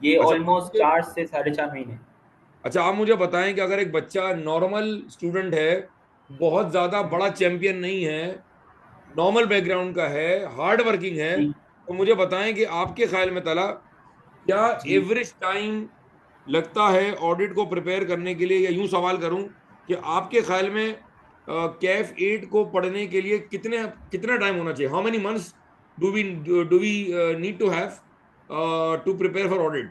ये अच्छा ऑलमोस्ट 4 से 4.5 महीने। अच्छा, आप मुझे बताएं कि अगर एक बच्चा नॉर्मल स्टूडेंट है, बहुत ज्यादा बड़ा चैंपियन नहीं है, नॉर्मल बैकग्राउंड का है, हार्ड वर्किंग है। जी तो मुझे बताएं कि आपके ख्याल में तला, क्या जी एवरेज टाइम लगता है ऑडिट को प्रिपेयर करने के लिए, या यूं सवाल करूं कि आपके ख्याल में कैफ 8 को पढ़ने के लिए कितने कितना टाइम होना चाहिए? How many months do we need to have to prepare for audit?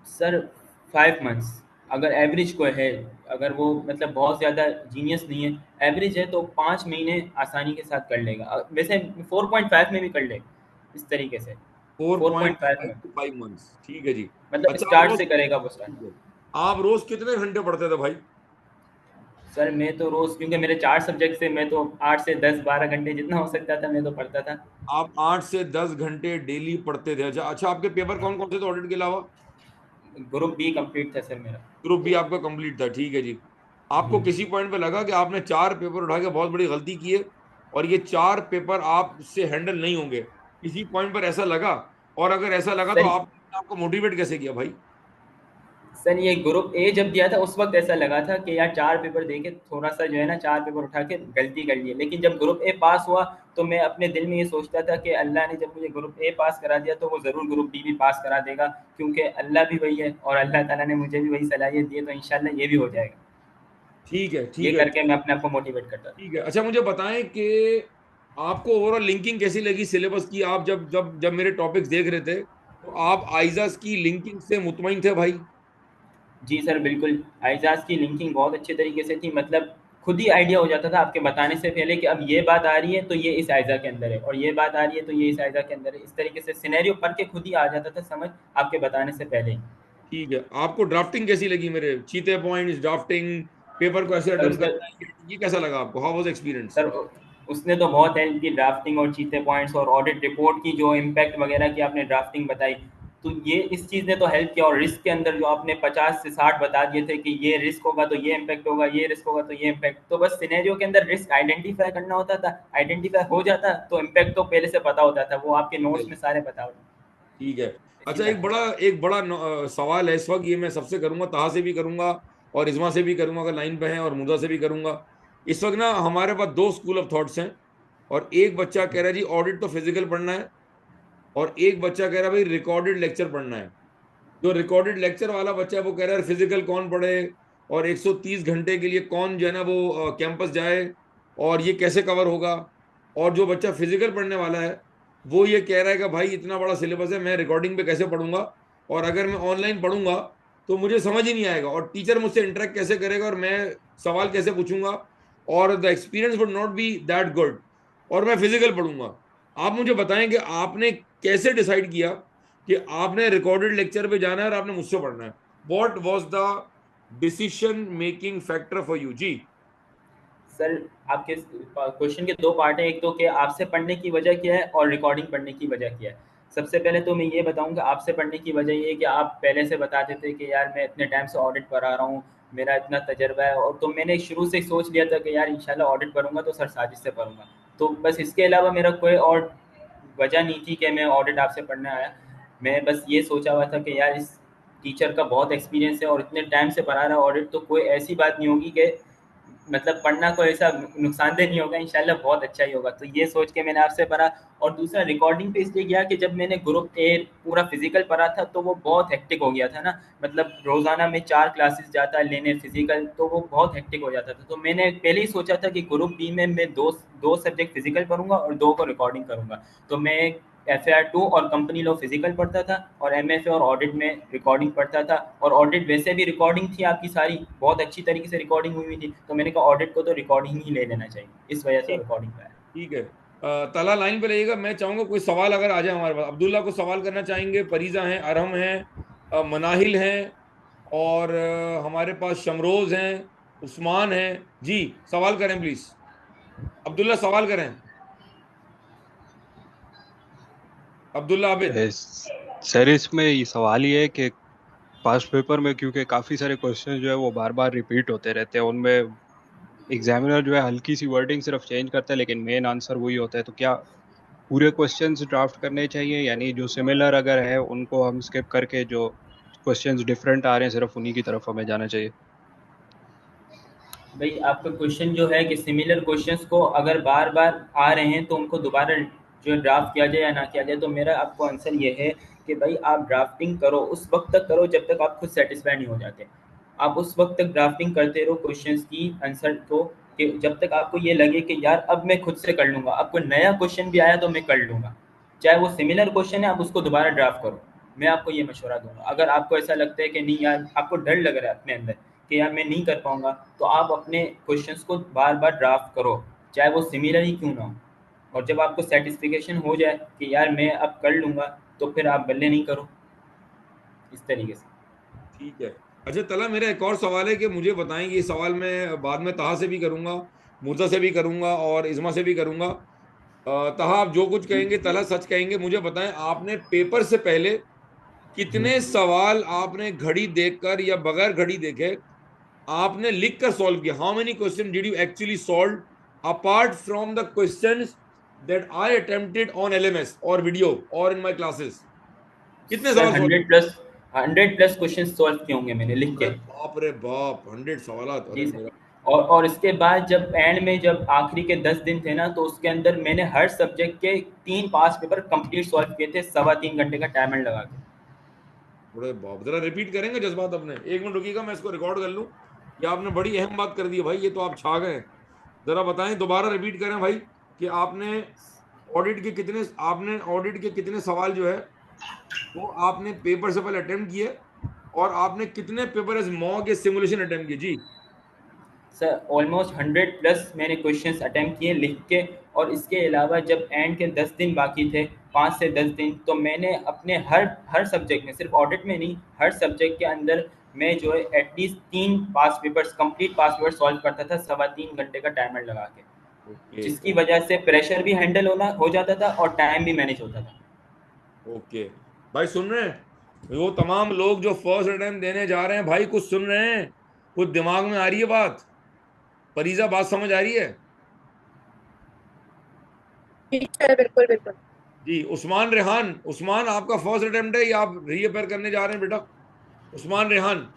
Sir, 5 months अगर एवरेज को है, अगर वो मतलब बहुत ज़्यादा जीनियस नहीं है, एवरेज है तो 5 महीने आसानी के साथ कर लेगा। वैसे 4.5 में भी कर ले, इस तरीके से। फोर 4.5 पॉइंट में टू फाइव मंथ्स ठीक है जी। मतलब अच्छा, आप स्टार्ट रोज से करेगा वो स्टार्ट। ठीक है। आप रोज कितने घंटे पढ़ते थे भाई? सर मैं तो रोज़, क्योंकि मेरे 4 सब्जेक्ट से, मैं तो 8 से 10 12 घंटे जितना हो सकता था मैं तो पढ़ता था। आप 8 से 10 घंटे डेली पढ़ते थे? अच्छा अच्छा, आपके पेपर कौन कौन से थे ऑडिट के अलावा? ग्रुप बी कंप्लीट था सर मेरा। ग्रुप भी आपका कंप्लीट था, ठीक है जी। आपको किसी पॉइंट पे लगा कि आपने 4 पेपर उठा के बहुत बड़ी गलती की है और ये 4 पेपर आपसे हैंडल नहीं होंगे, किसी पॉइंट पर ऐसा लगा? और अगर ऐसा लगा तो सर आपने आपको मोटिवेट कैसे किया भाई? सर ये ग्रुप ए जब दिया था उस वक्त ऐसा लगा था कि यार 4 पेपर देके थोड़ा सा जो है ना 4 पेपर उठा के गलती कर ली है। लेकिन जब ग्रुप ए पास हुआ तो मैं अपने दिल में ये सोचता था कि अल्लाह ने जब मुझे ग्रुप ए पास करा दिया तो वो ज़रूर ग्रुप बी भी पास करा देगा, क्योंकि अल्लाह भी वही है और अल्लाह ताला ने मुझे भी वही सलाहियत दी है, तो इंशाल्लाह ये भी हो जाएगा। ठीक है ये ठीक है करके मैं अपने आप को मोटिवेट करता था। ठीक है। अच्छा, मुझे बताएं कि आपको ओवरऑल लिंकिंग कैसी लगी सिलेबस की? आप जब जब जब मेरे टॉपिक्स देख रहे थे तो आप आइजाज की लिंकिंग से मुतमईन थे भाई? जी सर बिल्कुल, आइजाज की लिंकिंग बहुत अच्छे तरीके से थी। मतलब खुद ही आइडिया हो जाता था आपके बताने से पहले कि अब ये बात आ रही है तो ये इस आइजा के अंदर है, और ये बात आ रही है तो ये इस आइजा के अंदर है। इस तरीके से सिनेरियो पढ़ के खुद ही आ जाता था समझ, आपके बताने से पहले ही। ठीक है। आपको ड्राफ्टिंग कैसी लगी? मेरे चीते पॉइंट्स, ड्राफ्टिंग, पेपर को ऐसे सर अटेम्प्ट उसने करना है, ये कैसा लगा आपको? How was experience? सर उसने तो बहुत हेल्प की, ड्राफ्टिंग और चीते पॉइंट्स और ऑडिट रिपोर्ट की जो इम्पैक्ट वगैरह की आपने ड्राफ्टिंग बताई, तो ये इस चीज़ ने तो हेल्प किया। और रिस्क के अंदर जो आपने 50 से 60 बता दिए थे कि ये रिस्क होगा तो ये इम्पैक्ट होगा, ये रिस्क होगा तो ये इम्पैक्ट, तो बस सिनेरियो के अंदर रिस्क आइडेंटिफाई करना होता था। आइडेंटिफाई हो जाता तो इम्पैक्ट तो पहले से पता होता था, वो आपके नोट्स में सारे पता होते। ठीक है। इसी अच्छा, तरह एक बड़ा सवाल है इस वक्त, ये मैं सबसे करूंगा, ताहा से भी करूंगा और इजमा से भी करूंगा अगर लाइन पे है, और मुर्जा से भी करूंगा। इस वक्त ना हमारे पास दो स्कूल ऑफ थॉट्स हैं, और एक बच्चा कह रहा है जी ऑडिट तो फिजिकल पढ़ना है, और एक बच्चा कह रहा है भाई रिकॉर्डेड लेक्चर पढ़ना है। जो रिकॉर्डेड लेक्चर वाला बच्चा है वो कह रहा है फिजिकल कौन पढ़े, और 130 घंटे के लिए कौन जो है ना वो कैंपस जाए, और ये कैसे कवर होगा। और जो बच्चा फिजिकल पढ़ने वाला है वो ये कह रहा है कि भाई इतना बड़ा सिलेबस है, मैं रिकॉर्डिंग पे कैसे पढ़ूंगा, और अगर मैं ऑनलाइन पढ़ूंगा तो मुझे समझ ही नहीं आएगा, और टीचर मुझसे इंटरेक्ट कैसे करेगा, और मैं सवाल कैसे पूछूंगा, और the experience would not be that good, और मैं फिजिकल पढ़ूंगा। आप मुझे बताएं कि आपने कैसे डिसाइड किया कि आपने रिकॉर्डेड लेक्चर पे जाना है और आपने मुझसे पढ़ना है? What was the decision making factor for you जी? सर आपके क्वेश्चन के दो पार्ट हैं, एक तो कि आपसे पढ़ने की वजह क्या है और रिकॉर्डिंग पढ़ने की वजह क्या है। सबसे पहले तो मैं ये बताऊंगा, आपसे पढ़ने की वजह ये है कि आप पहले से बताते थे कि यार मैं इतने टाइम से ऑडिट पढ़ा रहा हूँ, मेरा इतना तजर्बा है, और तो मैंने शुरू से ही सोच लिया था कि यार इंशाल्लाह ऑडिट पढ़ूंगा तो सर साजिश से पढ़ूंगा। तो बस इसके अलावा मेरा कोई और वजह नहीं थी कि मैं ऑडिट आपसे पढ़ने आया। मैं बस ये सोचा हुआ था कि यार इस टीचर का बहुत एक्सपीरियंस है और इतने टाइम से पढ़ा रहा है ऑडिट, तो कोई ऐसी बात नहीं होगी कि मतलब पढ़ना कोई ऐसा नुकसानदेह नहीं होगा, इंशाल्लाह बहुत अच्छा ही होगा। तो ये सोच के मैंने आपसे पढ़ा। और दूसरा रिकॉर्डिंग पे इसलिए गया कि जब मैंने ग्रुप ए पूरा फिजिकल पढ़ा था तो वो बहुत हेक्टिक हो गया था ना, मतलब रोज़ाना में 4 क्लासेस जाता लेने फिजिकल, तो वो बहुत हेक्टिक हो जाता था। तो मैंने पहले ही सोचा था कि ग्रुप बी में मैं दो दो सब्जेक्ट फिजिकल पढ़ूंगा और 2 को रिकॉर्डिंग करूंगा। तो मैं FAR 2 और कंपनी लॉ फिजिकल पढ़ता था और MFA और ऑडिट में रिकॉर्डिंग पढ़ता था। और ऑडिट वैसे भी रिकॉर्डिंग थी आपकी सारी बहुत अच्छी तरीके से रिकॉर्डिंग हुई थी, तो मैंने कहा ऑडिट को तो रिकॉर्डिंग ही ले लेना चाहिए, इस वजह से ठीक रिकॉर्डिंग का है। ठीक है। तला लाइन पे रहिएगा, मैं चाहूंगा कोई सवाल अगर आ जाए हमारे पास। अब्दुल्ला को सवाल करना चाहेंगे, परीजा हैं, अरहम हैं, मनाहिल हैं, और हमारे पास शमरोज हैं, उस्मान हैं। जी, सवाल करें प्लीज। अब्दुल्ला सवाल करें। अब्दुल्ला आबिद। सर इसमें ये सवाल ये है कि पास्ट पेपर में क्योंकि काफी सारे क्वेश्चन जो है वो बार बार रिपीट होते रहते हैं, उनमें एग्जामिनर जो है हल्की सी वर्डिंग सिर्फ चेंज करता है लेकिन मेन आंसर वही होता है। तो क्या पूरे क्वेश्चंस ड्राफ्ट करने चाहिए, यानी जो सिमिलर अगर है उनको हम स्किप करके जो क्वेश्चंस डिफरेंट आ रहे हैं सिर्फ उन्हीं की तरफ हमें जाना चाहिए? भाई आपका क्वेश्चन जो है कि सिमिलर क्वेश्चंस को अगर बार बार आ रहे हैं तो उनको दोबारा जो ड्राफ्ट किया जाए या ना किया जाए, तो मेरा आपको आंसर ये है कि भाई आप ड्राफ्टिंग करो, उस वक्त तक करो जब तक आप खुद सेटिस्फाई नहीं हो जाते। आप उस वक्त तक ड्राफ्टिंग करते रहो क्वेश्चंस की आंसर को, कि जब तक आपको ये लगे कि यार अब मैं खुद से कर लूँगा, अब कोई नया क्वेश्चन भी आया तो मैं कर लूँगा, चाहे वो सिमिलर क्वेश्चन है, आप उसको दोबारा ड्राफ्ट करो। मैं आपको ये मशवरा दूंगा। अगर आपको ऐसा लगता है कि नहीं यार, आपको डर लग रहा है अपने अंदर कि यार मैं नहीं कर पाऊंगा, तो आप अपने क्वेश्चंस को बार बार ड्राफ्ट करो, चाहे वो सिमिलर ही क्यों ना हो। और जब आपको सेटिस्फिकेशन हो जाए कि यार मैं अब कर लूँगा, तो फिर आप बल्ले नहीं करो, इस तरीके से। ठीक है। अच्छा तला, मेरा एक और सवाल है कि मुझे बताएं, ये सवाल मैं बाद में ताहा से भी करूंगा, मुर्जा से भी करूंगा और इज़मा से भी करूंगा। ताहा आप जो कुछ कहेंगे, तला सच कहेंगे। मुझे बताएं, आपने पेपर से पहले कितने सवाल आपने घड़ी देखकर या बगैर घड़ी देखे आपने लिख कर सॉल्व किया? How many question did you actually solve apart from the questions that I attempted on LMS और वीडियो और इन माय क्लासेस? कितने सर सवाल सॉल्व? 100+ क्वेश्चन सॉल्व किए होंगे मैंने लिख अरे के। बाप रे बाप, 100 सवाल! जी अरे सर। मेरा और इसके बाद जब एंड में, जब आखिरी के 10 दिन थे ना, तो उसके अंदर मैंने हर सब्जेक्ट के 3 पास पेपर कंप्लीट सॉल्व किए थे, 3.25 घंटे का टाइमर लगा के। बड़े बाप, जरा रिपीट करेंगे जज्बात अपने? एक मिनट रुकिएगा, मैं इसको रिकॉर्ड कर लूं। ये आपने बड़ी अहम बात कर दी है भाई, ये तो आप छा गए। जरा बताएं, दोबारा रिपीट करें भाई कि आपने ऑडिट के कितने सवाल जो है वो आपने पेपर से पहले अटेम्प्ट किए, और आपने कितने पेपर एज मॉक या सिमुलेशन अटेम्प्ट किए? जी सर ऑलमोस्ट 100+ मैंने क्वेश्चंस अटेम्प्ट किए लिख के। और इसके अलावा जब एंड के 10 दिन बाकी थे, 5 से 10 दिन, तो मैंने अपने हर सब्जेक्ट में, सिर्फ ऑडिट में नहीं, हर सब्जेक्ट के अंदर मैं जो है एटलीस्ट 3 पास पेपर्स, कंप्लीट पास पेपर सॉल्व करता था 3.25 घंटे का टाइमर लगा के, ओके जिसकी वजह से प्रेशर भी हैंडल हो जाता था और टाइम भी मैनेज होता था। ओके भाई, सुन रहे हैं? वो तमाम लोग जो फर्स्ट अटेम्प्ट देने जा रहे हैं भाई, कुछ सुन रहे हैं? कुछ दिमाग में आ रही है बात? फरीजा, बात समझ आ रही है? सर बिल्कुल बिल्कुल। जी उस्मान रेहान, उस्मान आपका फर्स्ट अटेम्प्ट है या आप रीअपेयर करने जा रहे हैं बेटा? उस्मान रेहान।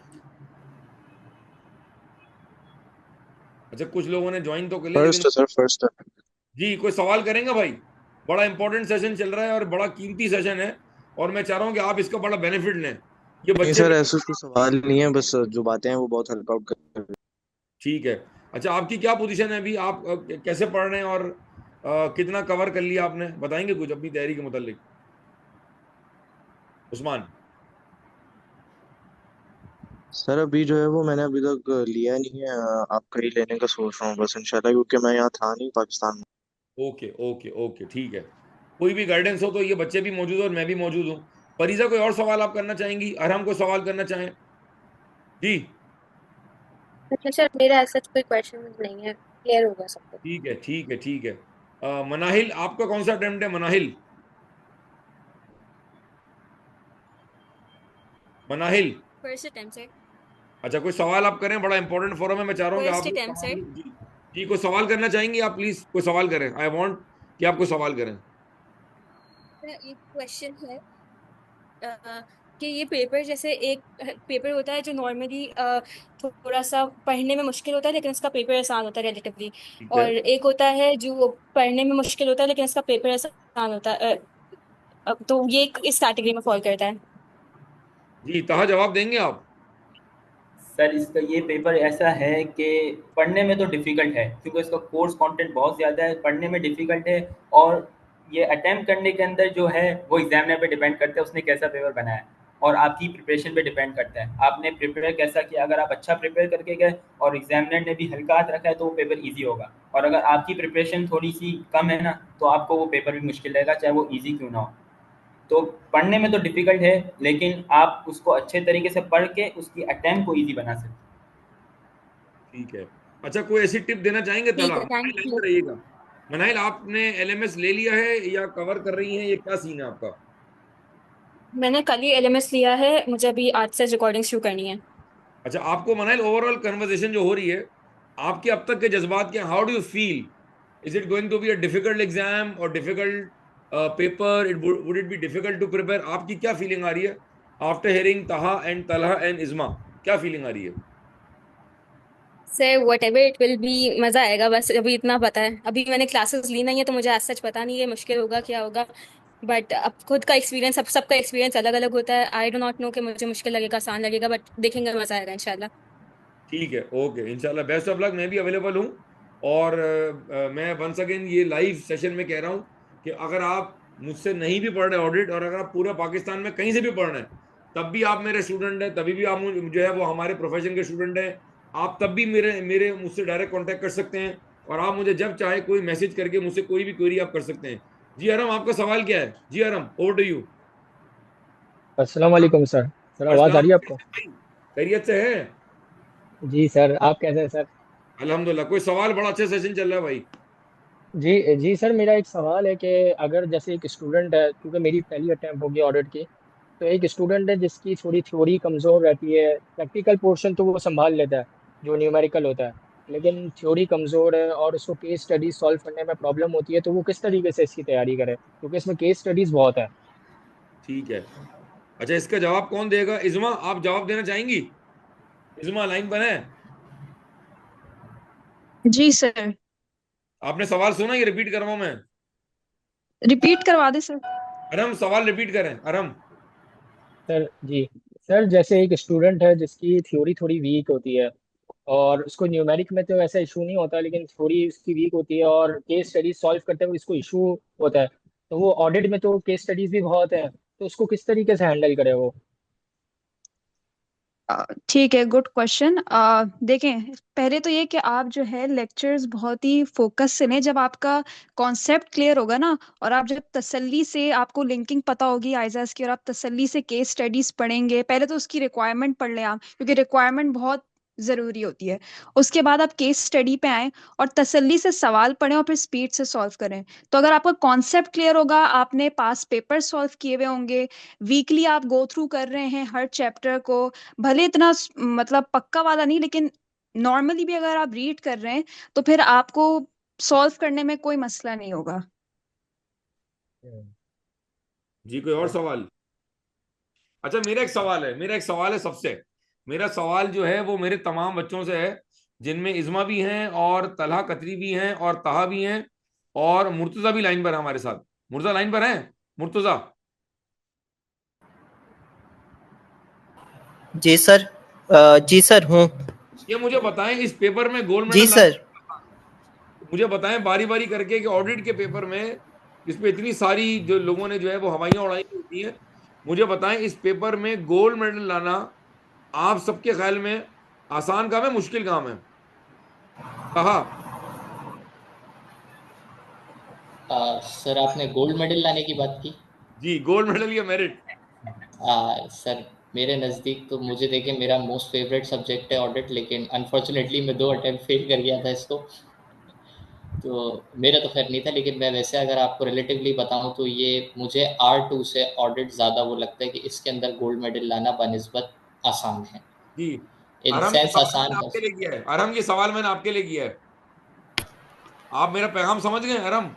अच्छा, कुछ लोगों ने ज्वाइन तो कर लिया, लेकिन फर्स्ट है सर, फर्स्ट है। जी कोई सवाल करेंगे भाई? बड़ा इंपॉर्टेंट सेशन चल रहा है और बड़ा कीमती सेशन है, और मैं चाह रहा हूं कि आप इसका बड़ा बेनिफिट लें। ये नहीं बच्चे सर, भी ऐसा कोई सवाल नहीं है, बस जो बातें हैं वो बहुत हेल्प आउट कर। ठीक है। अच्छा, आपकी क्या पोजीशन है अभी? आप कैसे पढ़ रहे हैं, और कितना कवर कर लिया आपने? बताएंगे कुछ अपनी तैयारी के मुतालिक, उस्मान? सर अभी जो है वो मैंने अभी तक लिया नहीं है, आपका ही लेने का सोच रहा हूँ बस इंशाल्लाह, क्योंकि मैं यहाँ था नहीं पाकिस्तान में। ओके ओके ओके, ठीक है। कोई भी गाइडेंस हो तो ये बच्चे भी मौजूद हो और मैं भी मौजूद हूँ। फरीजा, कोई और सवाल आप करना चाहेंगी? अरहम को सवाल करना चाहें? जी अच्छा सर, मेरा ऐसा कोई क्वेश्चन नहीं है, क्लियर होगा सब कुछ। ठीक है ठीक है ठीक है। मनाहिल, आपका कौन सा अटेम्प्ट है Manahil? Manahil, first attempt sir. अच्छा कोई सवाल आप करें, बड़ा इंपॉर्टेंट फोरम है, मैं चाह रहा हूँ कि आप फर्स्ट लोग अटेम्प्ट तमाम सर। लोग जी जी कोई सवाल करना चाहेंगी आप? प्लीज कोई सवाल करें, आई वांट कि आप कोई सवाल करें। एक क्वेश्चन है कि ये पेपर, जैसे एक पेपर होता है जो नॉर्मली थोड़ा सा पढ़ने में मुश्किल होता है लेकिन उसका पेपर आसान होता है रिलेटिवली, ठीक है। और एक होता है जो पढ़ने में मुश्किल होता है लेकिन उसका पेपर आसान होता है, तो ये इस कैटेगरी में फॉल करता है। जी तहा, जवाब देंगे आप? सर इसका ये पेपर ऐसा है कि पढ़ने में तो डिफ़िकल्ट है, क्योंकि इसका कोर्स कंटेंट बहुत ज़्यादा है, पढ़ने में डिफ़िकल्ट है। और ये अटेम्प्ट करने के अंदर जो है वो एग्जामिनर पे डिपेंड करता है उसने कैसा पेपर बनाया है, और आपकी प्रिपरेशन पे डिपेंड करता है आपने प्रिपेयर कैसा किया। अगर आप अच्छा प्रिपेयर करके गए और एग्जामिनर ने भी हल्का हाथ रखा है तो वो पेपर ईजी होगा, और अगर आपकी प्रिपरेशन थोड़ी सी कम है ना, तो आपको वो पेपर भी मुश्किल रहेगा, चाहे वो ईजी क्यों ना हो। तो पढ़ने में तो डिफ़िकल्ट है, लेकिन आप उसको अच्छे तरीके से पढ़ के उसकी अटेम्प्ट को ईजी बना सकते हैं। ठीक है। अच्छा, कोई ऐसी टिप देना चाहेंगे ठीक तला? है, थैंक लाइन यू। पे रहिएगा। मनाइल, आपने एलएमएस ले लिया है या कवर कर रही हैं, ये क्या सीन है आपका? मैंने कल ही एलएमएस लिया है, मुझे अभी आज से रिकॉर्डिंग शुरू करनी है। अच्छा, आपको मनाइल ओवरऑल कन्वर्सेशन जो हो रही है, आपके अब तक के जज्बात क्या? How do you feel? Is it going to be a difficult exam और difficult paper? Would it be difficult to prepare? आपकी क्या फीलिंग आ रही है after hearing Taha and Talha and Izma? क्या फीलिंग आ रही है? Sir whatever it will be, मजा आएगा, बस अभी इतना पता है। अभी मैंने क्लासेस ली नहीं है तो मुझे आज सच पता नहीं है मुश्किल होगा क्या होगा। बट अब खुद का एक्सपीरियंस, अब सबका एक्सपीरियंस अलग अलग होता है। आई डो नॉट नो कि मुझे मुश्किल लगेगा आसान लगेगा, बट देखेंगे, मजा आएगा इंशाल्लाह। ठीक है, ओके, इंशाल्लाह बेस्ट ऑफ लक। मैं भी अवेलेबल हूँ। और मैं वंस अगेन ये लाइव सेशन में कह रहा हूँ कि अगर आप मुझसे नहीं भी पढ़ रहे ऑडिट, और अगर आप पूरा पाकिस्तान में कहीं से भी पढ़ रहे हैं, तब भी आप मेरे स्टूडेंट हैं, तभी भी आप जो है वो हमारे प्रोफेशन के स्टूडेंट हैं। आप तब भी मेरे मेरे मुझसे डायरेक्ट कॉन्टैक्ट कर सकते हैं, और आप मुझे जब चाहे कोई मैसेज करके मुझसे कोई भी क्वेरी आप कर सकते हैं। जी अरम, आपका सवाल क्या है? जी अरम, ओवर टू यू। अस्सलाम वालेकुम सर। सर आवाज़ आ अस्सलाम रही है आपको? वालेकुम। खैरियत से है? जी सर, आप कैसे हैं सर? अल्हम्दुलिल्लाह। कोई सवाल? बड़ा अच्छा सेशन चल रहा है भाई। जी जी सर, मेरा एक सवाल है कि अगर जैसे एक स्टूडेंट है, क्योंकि मेरी पहली अटैम्प्ट होगी ऑडिट की, तो एक स्टूडेंट है जिसकी थोड़ी थ्योरी कमज़ोर रहती है, प्रैक्टिकल पोर्शन तो वो संभाल लेता है जो न्यूमेरिकल होता है, लेकिन थ्योरी कमज़ोर है और उसको केस स्टडीज सॉल्व करने में प्रॉब्लम होती है, तो वो किस तरीके से इसकी तैयारी करे, क्योंकि इसमें केस स्टडीज़ बहुत है। ठीक है। अच्छा, इसका जवाब कौन देगा? इज़मा, आप जवाब देना चाहेंगी? इज़मा लाइन पर है? जी सर। आपने सवाल सुना? ये रिपीट करवाऊं मैं? रिपीट करवा दे सर। अरम, सवाल रिपीट करें अरम। सर जी, सर जैसे एक स्टूडेंट है जिसकी थ्योरी थोड़ी वीक होती है, और उसको न्यूमेरिक में तो ऐसा इशू नहीं होता, लेकिन थ्योरी उसकी वीक होती है और केस स्टडीज सॉल्व करते हुए इसको इशू होता है, तो वो ऑडिट में तो केस स्टडीज भी बहुत है, तो उसको किस तरीके से हैंडल करे वो? ठीक है, गुड क्वेश्चन। देखें, पहले तो ये कि आप जो है लेक्चर्स बहुत ही फोकस से लें। जब आपका कॉन्सेप्ट क्लियर होगा ना, और आप जब तसल्ली से, आपको लिंकिंग पता होगी आइजाज की, और आप तसल्ली से केस स्टडीज पढ़ेंगे, पहले तो उसकी रिक्वायरमेंट पढ़ लें आप, क्योंकि रिक्वायरमेंट बहुत जरूरी होती है। उसके बाद आप केस स्टडी पे आए और तसल्ली से सवाल पढ़ें और फिर स्पीड से सॉल्व करें। तो अगर आपका कॉन्सेप्ट क्लियर होगा, आपने पास पेपर सॉल्व किए हुए होंगे, वीकली आप गो थ्रू कर रहे हैं हर चैप्टर को, भले इतना मतलब पक्का वाला नहीं, लेकिन नॉर्मली भी अगर आप रीड कर रहे हैं, तो फिर आपको सॉल्व करने में कोई मसला नहीं होगा। जी, कोई और सवाल? अच्छा, मेरा एक सवाल है सबसे। मेरा सवाल जो है वो मेरे तमाम बच्चों से है, जिनमें इज़मा भी हैं और तलहा कतरी भी हैं और तहा भी हैं, और मुर्तज़ा भी लाइन पर है हमारे साथ। मुर्तज़ा लाइन पर है? मुर्तज़ा, जी सर। जी सर हूँ। ये मुझे बताएं, इस पेपर में गोल्ड जी मेडल सर। मुझे बताएं बारी बारी करके कि ऑडिट के पेपर में, इसमें इतनी सारी जो लोगों ने जो है वो हवाइयां उड़ाई होती हैं, मुझे बताएं इस पेपर में गोल्ड मेडल लाना आप सबके ख्याल में आसान काम है, मुश्किल काम है? कहा। सर आपने गोल्ड मेडल लाने की बात की। जी, गोल्ड मेडल या मेरिट? सर मेरे नज़दीक तो, मुझे देखिए, मेरा मोस्ट फेवरेट सब्जेक्ट है ऑडिट, लेकिन अनफॉर्चुनेटली मैं 2 अटेम्प्ट फेल कर गया था इसको। तो मेरा तो खैर नहीं था, लेकिन मैं वैसे अगर आपको रिलेटिवली बताऊं तो ये मुझे R2 से ऑडिट ज़्यादा वो लगता है कि इसके अंदर गोल्ड मेडल लाना बनिस्बत आसान है। जी। इन अरहम, ये सेंस सवाल आसान मैंने है। आपके लिए किया है। अरहम, ये सवाल मैंने आपके लिए किया है। आप मेरा पैगाम समझ गए अरहम?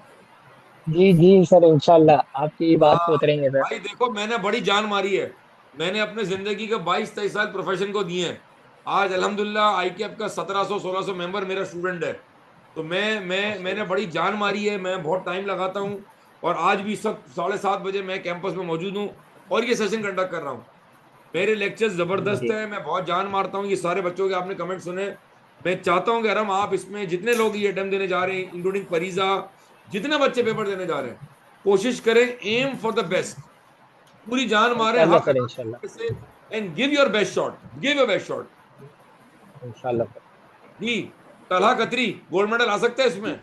जी जी सर, इंशाल्लाह आपकी बात हाँ। को उतरेंगे सर। भाई देखो, मैंने बड़ी जान मारी है। मैंने अपने जिंदगी के 22-23 साल प्रोफेशन को दिए हैं। आज अल्हम्दुलिल्लाह आईकेएफ का 1700-1600 मेंबर मेरा स्टूडेंट है। तो मैंने बड़ी जान मारी है। मैं बहुत टाइम लगाता हूँ, और आज भी सब 7:30 बजे मैं कैंपस में मौजूद हूँ और ये सेशन कंडक्ट कर रहा हूँ। मेरे लेक्चर्स जबरदस्त जी है, मैं बहुत जान मारता हूँ। ये सारे बच्चों के आपने कमेंट सुने। मैं चाहता हूँ कि अरम, आप इसमें जितने लोग ये अटेम्प्ट देने जा रहे हैं, इंक्लूडिंग फरीजा, जितने बच्चे पेपर देने जा रहे हैं, कोशिश करें, एम फॉर द बेस्ट, पूरी जान मारे हर इंशाल्लाह सर, इंशाल्लाह। तरीके से, and give your best shot, give your best shot. इंशाल्लाह सर। जी। तलहा कतरी, गोल्ड मेडल आ सकता है इसमें?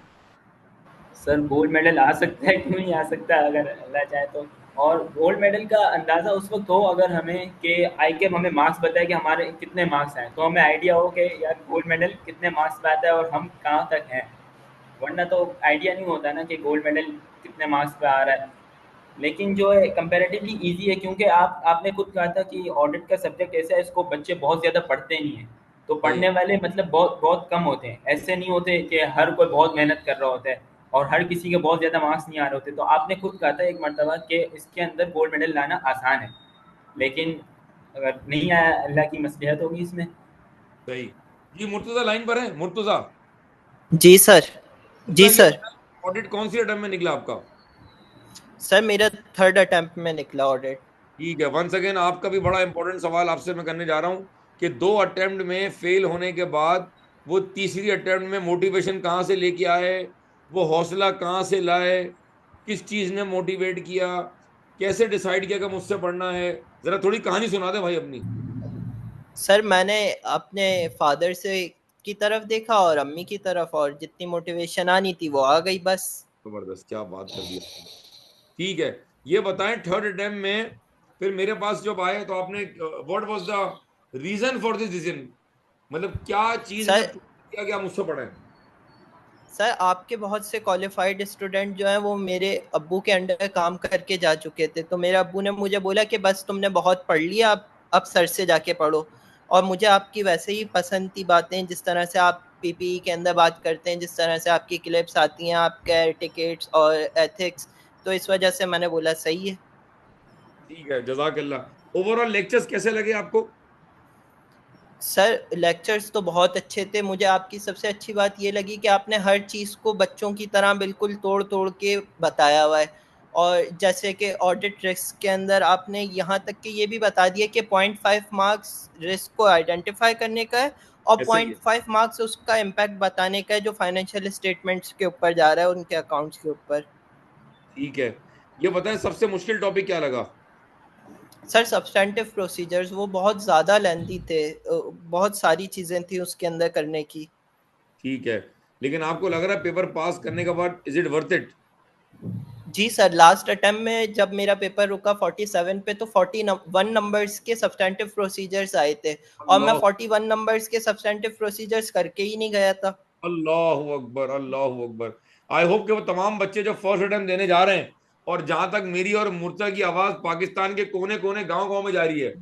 सर गोल्ड मेडल आ सकता है, क्यों नहीं आ सकता अगर अल्लाह चाहे तो। और गोल्ड मेडल का अंदाज़ा उस वक्त हो अगर हमें कि आईकेएम हमें मार्क्स बताए कि हमारे कितने मार्क्स आए, तो हमें आइडिया हो कि यार गोल्ड मेडल कितने मार्क्स पे आता है और हम कहाँ तक हैं। वरना तो आइडिया नहीं होता ना कि गोल्ड मेडल कितने मार्क्स पे आ रहा है। लेकिन जो है कंपैरेटिवली ईज़ी है, क्योंकि आपने खुद कहा था कि ऑडिट का सब्जेक्ट ऐसा है, इसको बच्चे बहुत ज़्यादा पढ़ते नहीं हैं। तो सही। पढ़ने वाले मतलब बहुत बहुत कम होते हैं, ऐसे नहीं होते कि हर कोई बहुत मेहनत कर रहा होता है और हर किसी के बहुत ज़्यादा मार्क्स नहीं आ रहे होते। तो आपने खुद कहा था एक मरतबा कि इसके अंदर गोल्ड मेडल लाना आसान है, लेकिन अगर नहीं आया, अल्लाह की मसलिहत होगी इसमें। सही। जी मुर्तजा लाइन पर है? मुर्तजा, जी सर। जी ये सर। ऑडिट कौन सी अटेम्प्ट में निकला आपका? सर मेरा 3rd अटेम्प्ट में निकला ऑडिट। ठीक है, वंस अगेन आपका भी बड़ा इंपॉर्टेंट सवाल आपसे मैं करने जा रहा हूं कि 2 अटेम्प्ट में फेल होने के बाद वो तीसरी अटेम्प्ट में मोटिवेशन कहाँ से लेके आए, वो हौसला कहाँ से लाए, किस चीज ने मोटिवेट किया, कैसे डिसाइड किया कि मुझसे पढ़ना है? जरा थोड़ी कहानी सुना दे भाई अपनी। सर मैंने अपने फादर से की तरफ देखा और अम्मी की तरफ, और जितनी मोटिवेशन आनी थी वो आ गई बस। जबरदस्त, क्या बात कर दी आपने। ठीक है, ये बताएं 3rd अटेम्प्ट में फिर मेरे पास जब आए तो आपने what was the reason for this decision, मतलब क्या चीज ने सर किया कि आप मुझसे पढ़े? सर आपके बहुत से क्वालिफाइड स्टूडेंट जो हैं वो मेरे अब्बू के अंडर काम करके जा चुके थे, तो मेरे अब्बू ने मुझे बोला कि बस तुमने बहुत पढ़ लिया, अब सर से जाके पढ़ो। और मुझे आपकी वैसे ही पसंद थी बातें, जिस तरह से आप पीपीई के अंदर बात करते हैं, जिस तरह से आपकी क्लिप्स आती हैं, आपके एयर टिकट्स और एथिक्स, तो इस वजह से मैंने बोला सही है। ठीक है, जजाकल्लाह। ओवरऑल लेक्चर्स कैसे लगे आपको? सर लेक्चर्स तो बहुत अच्छे थे। मुझे आपकी सबसे अच्छी बात ये लगी कि आपने हर चीज़ को बच्चों की तरह बिल्कुल तोड़ तोड़ के बताया हुआ है। और जैसे कि ऑडिट रिस्क के अंदर आपने यहाँ तक कि ये भी बता दिया कि 0.5 मार्क्स रिस्क को आइडेंटिफाई करने का है और ऐसे ही है। 0.5 मार्क्स उसका इम्पैक्ट बताने का है, जो फाइनेंशियल स्टेटमेंट्स के ऊपर जा रहा है, उनके अकाउंट्स के ऊपर। ठीक है, ये बताएं सबसे मुश्किल टॉपिक क्या लगा? सर सब्सटेंटिव प्रोसीजर्स वो बहुत ज़्यादा लेंथी थे, बहुत सारी चीज़ें थी उसके अंदर करने की। ठीक है, लेकिन आपको लग रहा है पेपर पास करने के बाद इज इट वर्थ इट? जी सर, लास्ट अटेम्प्ट में जब मेरा पेपर रुका 47 पे, तो 41 नंबर्स के सब्सटेंटिव प्रोसीजर्स आए थे और मैं अल्लाह, 41 नंबर्स के सब्सटेंटिव प्रोसीजर्स करके ही नहीं गया था। अल्लाह अकबर, अल्लाह अकबर। आई होप कि वो तमाम बच्चे जो फर्स्ट अटेम्प्ट देने जा रहे हैं, और जहां तक मेरी और मुर्तजा की आवाज पाकिस्तान के कोने कोने गांव गांव में जा रही है,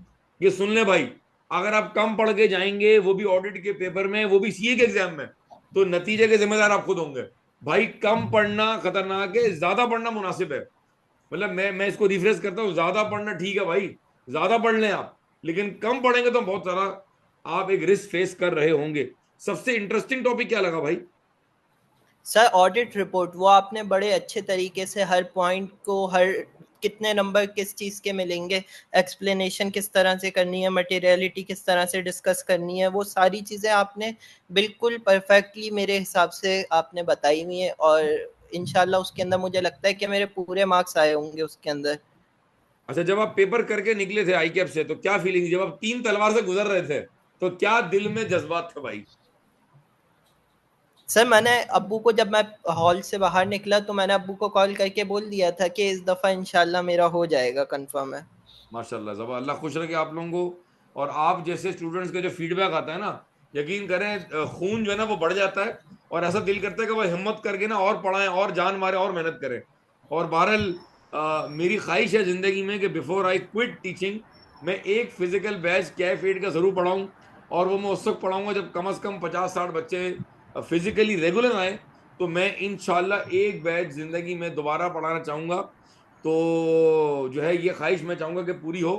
ये सुन ले भाई, अगर आप कम पढ़ के जाएंगे वो भी ऑडिट के पेपर में, वो भी सीए के एग्जाम में, तो नतीजे के जिम्मेदार आप खुद होंगे। भाई कम पढ़ना खतरनाक है, ज्यादा पढ़ना मुनासिब है। मतलब मैं इसको रिफ्रेश करता हूँ, ज्यादा पढ़ना ठीक है भाई, ज्यादा पढ़ लें आप, लेकिन कम पढ़ेंगे तो बहुत सारा आप एक रिस्क फेस कर रहे होंगे। सबसे इंटरेस्टिंग टॉपिक क्या लगा भाई? सर ऑडिट रिपोर्ट वो आपने बड़े अच्छे तरीके से हर पॉइंट को, हर कितने नंबर किस चीज़ के मिलेंगे, एक्सप्लेनेशन किस तरह से करनी है, मटेरियलिटी किस तरह से डिस्कस करनी है, वो सारी चीज़ें आपने बिल्कुल परफेक्टली मेरे हिसाब से आपने बताई हुई हैं। और इंशाल्लाह उसके अंदर मुझे लगता है कि मेरे पूरे मार्क्स आए होंगे उसके अंदर। अच्छा, जब आप पेपर करके निकले थे आई कैप से तो क्या फीलिंग थी? जब आप 3 तलवार से गुजर रहे थे तो क्या दिल में जज्बात थे भाई? सर मैंने अब्बू को, जब मैं हॉल से बाहर निकला तो मैंने अब्बू को कॉल करके बोल दिया था कि इस दफ़ा इंशाल्लाह मेरा हो जाएगा, कंफर्म है। माशाल्लाह, जबा, अल्लाह खुश रखे आप लोगों को। और आप जैसे स्टूडेंट्स का जो फीडबैक आता है ना, यकीन करें खून जो है ना वो बढ़ जाता है, और ऐसा दिल करता है कि वह हिम्मत करके ना और पढ़ाएं और जान मारे और मेहनत करें। और बहरहाल मेरी ख्वाहिश है जिंदगी में कि बिफोर आई क्विट टीचिंग मैं एक फिजिकल बैच कैफ एड का जरूर पढ़ाऊँ, और वो मैं उस वक्त पढ़ाऊंगा जब कम से कम 50-60 बच्चे फिजिकली रेगुलर आए। तो मैं इंशाल्लाह एक बैच जिंदगी में दोबारा पढ़ाना चाहूंगा। तो जो है ये ख्वाहिश मैं चाहूंगा कि पूरी हो।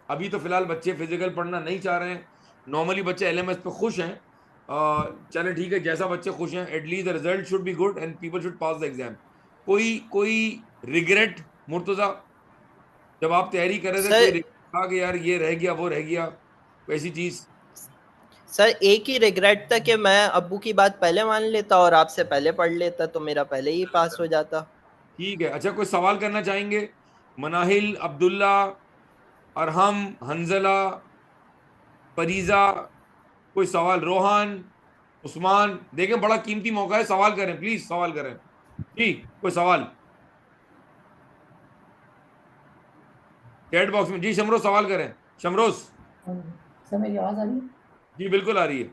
अभी तो फिलहाल बच्चे फिजिकल पढ़ना नहीं चाह रहे हैं, नॉर्मली बच्चे एलएमएस पे खुश हैं। चलें ठीक है, जैसा बच्चे खुश हैं, at least the result should be good and people should pass the exam. कोई कोई रिग्रेट मुर्तजा, जब आप तैयारी कर रहे थे कोई सर regret था कि यार ये रह गया वो रह गया, कोई ऐसी चीज? सर एक ही रिग्रेट था कि मैं अब्बू की बात पहले मान लेता और आपसे पहले पढ़ लेता, तो मेरा पहले ही पास हो जाता। ठीक है, अच्छा कोई सवाल करना चाहेंगे? मनाहिल, अब्दुल्ला, अरहम, हंजला, फरीजा, कोई सवाल? रोहान, उस्मान, देखें बड़ा कीमती मौका है, सवाल करें प्लीज, सवाल करें जी। कोई सवाल चैट बॉक्स में? जी शमरोज सवाल करें, शमरोज। सर मेरी आवाज़ आ रही है? जी बिल्कुल आ रही है।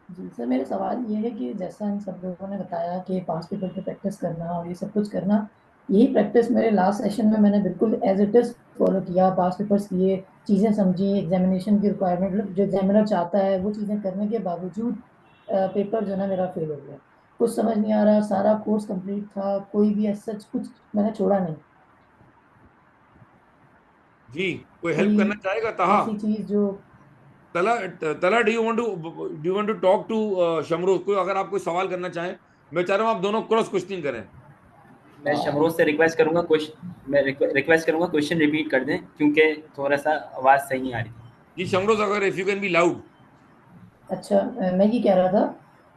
जी सर, मेरा सवाल ये है कि जैसा इन सब लोगों ने बताया कि पास पेपर पे प्रैक्टिस करना और ये सब कुछ करना, यही प्रैक्टिस मेरे लास्ट सेशन में मैंने बिल्कुल एज इट इज़ फॉलो किया। पास पेपर्स किए, चीज़ें समझी, एग्जामिनेशन की रिक्वायरमेंट, मतलब जो एग्जामिनर चाहता है वो चीज़ें करने के बावजूद पेपर जो है ना मेरा फेल हो गया। कुछ समझ नहीं आ रहा, सारा कोर्स कंप्लीट था, कोई भी ऐसा कुछ मैंने छोड़ा नहीं। जी, कोई हेल्प कोई करना चाहेगा? तहा, ऐसी चीज़ जो तला तला do you want to talk to शमरूख? कोई अगर आप कोई सवाल करना चाहें, मैं चाह रहा हूँ आप दोनों क्रॉस क्वेश्चनिंग करें। मैं शमरूख से रिक्वेस्ट करूंगा क्वेश्चन रिपीट कर दें, क्योंकि थोड़ा सा आवाज सही नहीं आ रही थी। जी शमरूख, अगर if you can be loud. अच्छा, मैं ये कह रहा था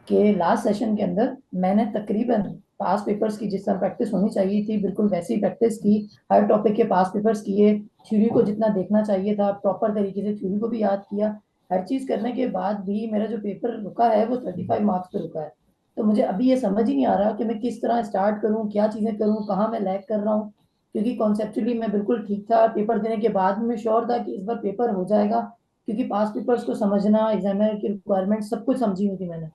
कि लास्ट सेशन के अंदर मैंने तकरीबन पास पेपर्स की जिस तरह प्रैक्टिस होनी चाहिए थी बिल्कुल वैसी प्रैक्टिस की। हर टॉपिक के पास पेपर्स किए, थ्योरी को जितना देखना चाहिए था प्रॉपर तरीके से थ्योरी को भी याद किया। हर चीज करने के बाद भी मेरा जो पेपर रुका है वो 35 मार्क्स पे रुका है। तो मुझे अभी ये समझ ही नहीं आ रहा कि मैं किस तरह स्टार्ट करूं, क्या चीजें करूं, कहाँ मैं लैग कर रहा हूँ। क्योंकि कॉन्सेप्चुअली मैं बिल्कुल ठीक था, पेपर देने के बाद भी मैं श्योर था कि इस बार पेपर हो जाएगा, क्योंकि पास पेपर्स को समझना, एग्जामिनर की रिक्वायरमेंट सब कुछ समझी हुई थी मैंने।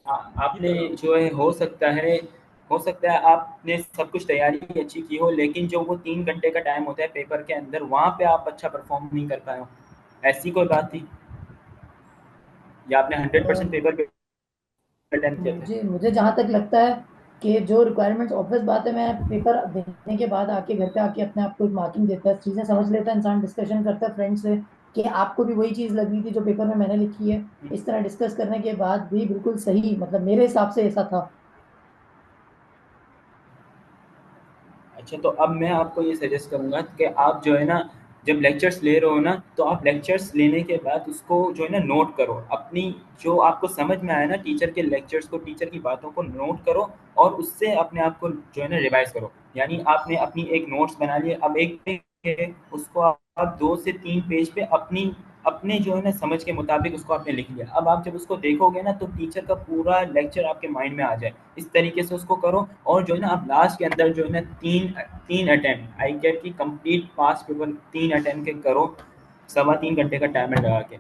आपने जो है हो सकता है आपने सब कुछ तैयारी अच्छी की हो, लेकिन जो वो 3 घंटे का टाइम होता है पेपर के अंदर, वहाँ पे आप अच्छा परफॉर्म नहीं कर पाए हो, ऐसी कोई बात थी? या आपने 100% पेपर पे अटेम्प्ट किया था? मुझे जहाँ तक लगता है कि जो रिक्वायरमेंट्स, ऑब्वियस बात है, मैं पेपर देने के बाद आके घर पे आके अपने आप को मार्किंग देता है, चीजें समझ लेता है इंसान, डिस्कशन करता है फ्रेंड से कि आपको भी वही चीज लगी थी जो पेपर में मैंने लिखी है। इस तरह डिस्कस करने के बाद भी बिल्कुल सही, मतलब मेरे हिसाब से ऐसा था। अच्छा, तो अब मैं आपको ये सजेस्ट करूँगा कि आप जो है ना, जब लेक्चर्स ले रहे हो ना, तो आप लेक्चर्स लेने के बाद उसको जो है ना नोट करो, अपनी जो आपको समझ में आया ना टीचर के लेक्चर्स को, टीचर की बातों को नोट करो और उससे अपने आप को जो है ना रिवाइज करो। यानी आपने अपनी एक नोट्स बना लिए, अब एक पे उसको आप 2 से 3 पेज पे अपने जो है ना समझ के मुताबिक उसको आपने लिख लिया। अब आप जब उसको देखोगे ना तो टीचर का पूरा लेक्चर आपके माइंड में आ जाए, इस तरीके से उसको करो। और जो है ना आप लास्ट के अंदर जो है ना तीन अटेम्प्ट आई कैट की कंप्लीट पास पेपर 3 अटेम्प्ट के करो, 3.25 घंटे का टाइमर लगा के।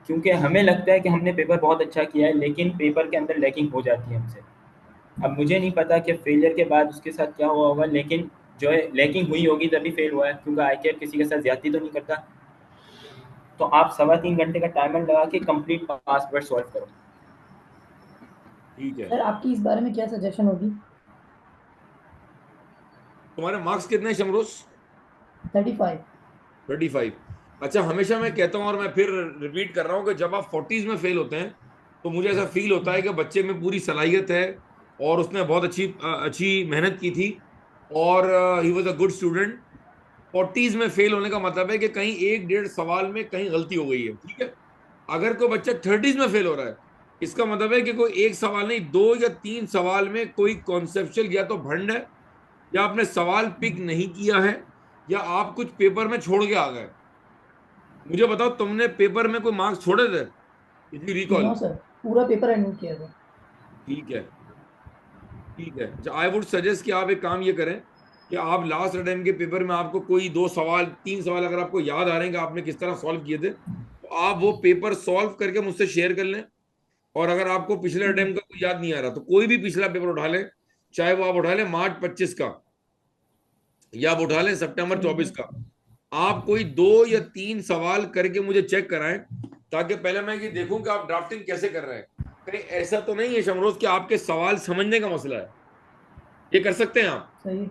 क्योंकि हमें लगता है कि हमने पेपर बहुत अच्छा किया है, लेकिन पेपर के अंदर लैकिंग हो जाती है हमसे। अब मुझे नहीं पता कि फेलियर के बाद उसके साथ क्या हुआ होगा, लेकिन जो है लैकिंग हुई होगी तभी फेल हुआ है, क्योंकि आई कैट किसी के साथ ज्यादती तो नहीं करता। तो आप 3.25 घंटे का टाइमर लगा के कंप्लीट पास पेपर सॉल्व करो। ठीक है सर, आपकी इस बारे में क्या सजेशन होगी? तुम्हारे मार्क्स कितने हैं शमरूख? 35। 35। अच्छा, हमेशा मैं कहता हूँ और मैं फिर रिपीट कर रहा हूँ कि जब आप 40s में फेल होते हैं तो मुझे ऐसा फील होता है कि बच्चे में पूरी सलाहियत है और उसने बहुत अच्छी मेहनत की थी और he was a good student. 40s में फेल होने का मतलब है कि कहीं 1-1.5 सवाल में कहीं गलती हो गई है, ठीक है। अगर कोई बच्चा 30s में फेल हो रहा है, इसका मतलब है कि कोई एक सवाल नहीं, 2 या 3 सवाल में कोई कॉन्सेप्चुअल या तो भंड है, या आपने सवाल पिक नहीं किया है, या आप कुछ पेपर में छोड़ के आ गए। मुझे बताओ, तुमने पेपर में कोई मार्क्स छोड़े थे? If you recall. No sir, पूरा पेपर अटेंड किया था। ठीक है, ठीक है। अच्छा, आई वुड सजेस्ट कि आप एक काम ये करें कि आप लास्ट अटेम्प्ट के पेपर में आपको कोई 2 सवाल 3 सवाल अगर आपको याद आ रहे हैं कि आपने किस तरह सॉल्व किए थे, तो आप वो पेपर सॉल्व करके मुझसे शेयर कर लें। और अगर आपको पिछले अटेम्प्ट का कोई याद नहीं आ रहा तो कोई भी पिछला पेपर उठा लें, चाहे वो आप उठा लें मार्च 25 का या आप उठा लें सितंबर 24 का। आप कोई 2 या 3 सवाल करके मुझे चेक कराएं, ताकि पहले मैं ये देखूं कि आप ड्राफ्टिंग कैसे कर रहे हैं। कहीं ऐसा तो नहीं है शमरोज कि आपके सवाल समझने का मसला है? ये कर सकते हैं आप? सही।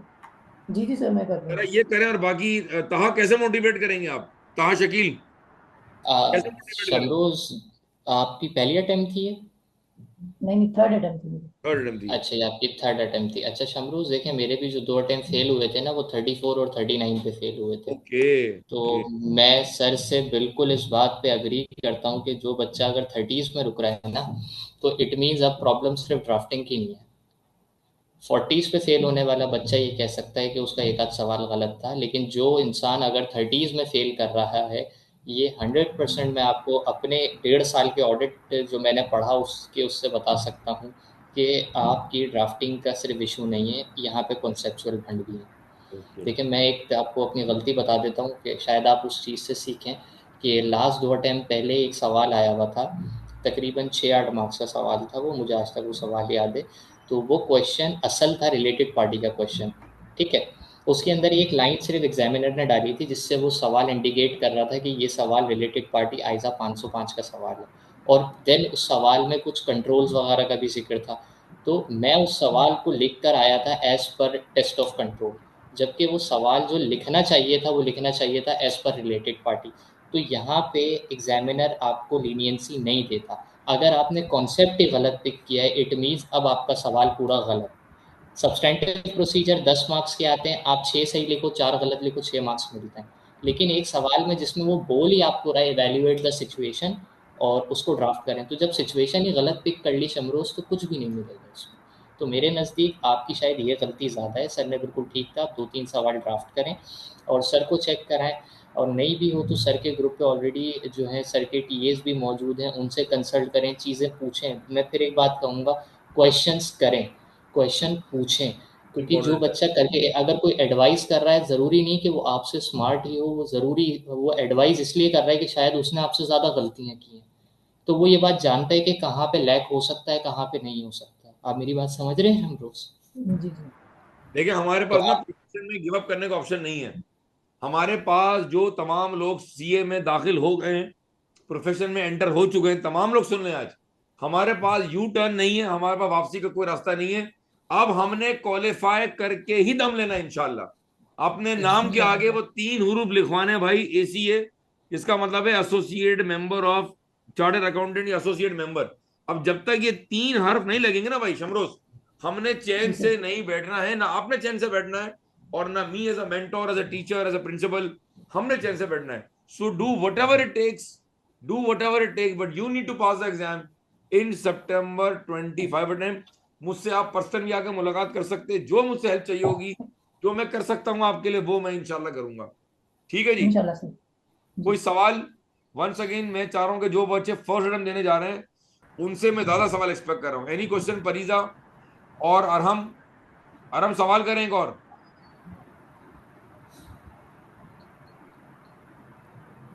जी जी सर, मैं कर रहा जरा हूँ। ये करें। और बाकी तहा कैसे मोटिवेट करेंगे आप? तहा शकील कैसे मोटिवेट करें? शमरोज, आपकी पहली अटेम्प्ट थी ये? नहीं नहीं, थर्ड अटेम्प्ट थी मेरी। थर्ड अटेम्प्ट थी। अच्छा, ये आपकी थर्ड अटेम्प्ट थी। अच्छा शमरोज, देखें मेरे भी जो 2 अटेम्प्ट फेल हुए थे ना, वो 34 और 39 पे फेल हुए थे। ओके तो ओके। मैं सर से बिल्कुल इस बात पे अग्री करता हूँ कि जो बच्चा अगर 30s में रुक रहा है ना, तो इट मीन्स अब प्रॉब्लम सिर्फ ड्राफ्टिंग की नहीं है। 40s पे फेल होने वाला बच्चा ये कह सकता है कि उसका एक आध सवाल गलत था, लेकिन जो इंसान अगर 30s में फेल कर रहा है, ये 100% मैं आपको अपने 1.5 साल के ऑडिट जो मैंने पढ़ा उससे बता सकता हूँ कि आपकी ड्राफ्टिंग का सिर्फ इशू नहीं है, यहाँ पे कॉन्सेप्चुअल फंड भी है। देखिए, मैं एक आपको अपनी गलती बता देता हूँ कि शायद आप उस चीज़ से सीखें कि लास्ट 2 अटेम्प्ट पहले एक सवाल आया हुआ था, तकरीबन 6-8 मार्क्स का सवाल था वो, मुझे आज तक वो सवाल याद है। तो वो क्वेश्चन असल था रिलेटेड पार्टी का क्वेश्चन, ठीक है। उसके अंदर एक लाइन सिर्फ एग्जामिनर ने डाली थी जिससे वो सवाल इंडिकेट कर रहा था कि ये सवाल रिलेटेड पार्टी आइजा 505 का सवाल है, और देन उस सवाल में कुछ कंट्रोल्स वगैरह का भी जिक्र था। तो मैं उस सवाल को लिख कर आया था as per test of control, जबकि वो सवाल जो लिखना चाहिए था वो लिखना चाहिए था एज पर रिलेटेड पार्टी। तो यहाँ पे एग्जामिनर आपको लीनियंसी नहीं देता। अगर आपने कॉन्सेप्ट ही गलत पिक किया है, इट मीन्स अब आपका सवाल पूरा गलत। सब्सटेंटिव प्रोसीजर 10 मार्क्स के आते हैं, आप 6 सही लिखो 4 गलत लिखो 6 मार्क्स मिलते हैं। लेकिन एक सवाल में जिसमें वो बोल ही आपको रहा है इवेल्युएट द सिचुएशन और उसको ड्राफ्ट करें, तो जब सिचुएशन ही गलत पिक कर ली शमरोज तो कुछ भी नहीं मिलेगा उसमें। तो मेरे नज़दीक आपकी शायद ये गलती ज़्यादा है। सर ने बिल्कुल ठीक था, आप 2-3 सवाल ड्राफ्ट करें और सर को चेक कराएं, और नहीं भी हो तो सर के ग्रुप पे ऑलरेडी जो है सर के टीएस भी मौजूद हैं, उनसे कंसल्ट करें, चीज़ें पूछें। मैं फिर एक बात कहूँगा, क्वेश्चंस करें, क्वेश्चन पूछें, क्योंकि जो बच्चा करके अगर कोई एडवाइस कर रहा है, ज़रूरी नहीं कि वो आपसे स्मार्ट ही हो, वो एडवाइस इसलिए कर रहा है कि शायद उसने आपसे ज़्यादा गलतियाँ की हैं, तो वो ये बात जानता है कि कहाँ पे लैक हो सकता है, कहाँ पे नहीं हो सकता। आप मेरी बात समझ रहे हैं हम रोज? जी जी। देखिए हमारे तो पास ना प्रोफेशन में गिव अप करने का ऑप्शन नहीं है। हमारे पास जो तमाम लोग सीए में दाखिल हो गए हैं, प्रोफेशन में एंटर हो चुके हैं, तमाम लोग सुन लें आज, हमारे पास यू टर्न नहीं है, हमारे पास वापसी का कोई रास्ता नहीं है। अब हमने क्वालिफाई करके ही दम लेना है इंशाल्लाह। अपने नाम के आगे वो 3 हुरूफ लिखवाने भाई, एसीए, इसका मतलब है associate member of chartered accountant या एसोसिएट मेंबर। अब जब तक ये 3 हर्फ नहीं लगेंगे ना भाई शमरोज, हमने चैन से नहीं बैठना है, ना आपने चैन से बैठना है, और ना me as a mentor, as a teacher, as a principal हमने चैन से बैठना है। So do whatever it takes, do whatever it takes, but you need to pass the exam in September 25 time. मुझसे आप पर्सन भी आकर मुलाकात कर सकते हैं, जो मुझसे हेल्प चाहिए होगी, जो मैं कर सकता हूं आपके लिए, वो मैं इंशाल्लाह करूंगा। ठीक है जी? इंशाल्लाह सर। कोई सवाल? वंस अगेन मैं चाह रहा हूं कि जो बच्चे फर्स्ट अटेम्प्ट देने जा रहे हैं उनसे मैं ज्यादा सवाल एक्सपेक्ट कर रहा हूं। एनी क्वेश्चन परीजा और अरहम? अरहम सवाल करें एक और?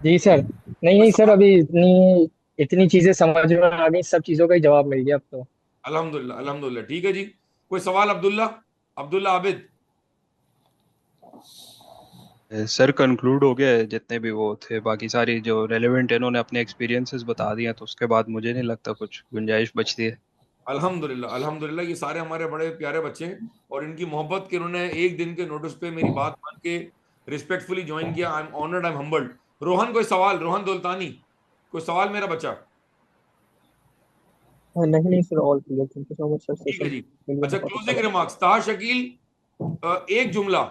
जी सर। नहीं नहीं सर, अभी इतनी इतनी चीजें समझ में आ गई, सब चीजों का ही जवाब मिल गया अब तो। अल्हम्दुलिल्लाह अल्हम्दुलिल्लाह। ठीक है जी, कोई सवाल? अब्दुल्ला, अब्दुल्ला आबिद? सर कंक्लूड हो गया जितने भी वो थे, बाकी सारी जो रेलेवेंट है इन्होंने अपने एक्सपीरियंसेस बता दिए हैं, तो उसके बाद मुझे नहीं लगता कुछ गुंजाइश बचती है। अल्हम्दुलिल्लाह अल्हम्दुलिल्लाह। ये सारे हमारे बड़े प्यारे बच्चे हैं और इनकी मोहब्बत के इन्होंने एक दिन के नोटिस पे मेरी बात मान के रिस्पेक्टफुली ज्वाइन किया। I am honoured, I am humbled. Rohan कोई सवाल? रोहन दौलतानी कोई सवाल मेरा बच्चा? नहीं नहीं sir, all clear, thank you so much sir, ठीक है सेशन जी। के लिए अच्छा, बहुत अच्छा क्लोजिंग लगा। रिमार्क्स, ताहा शकील, एक जुमला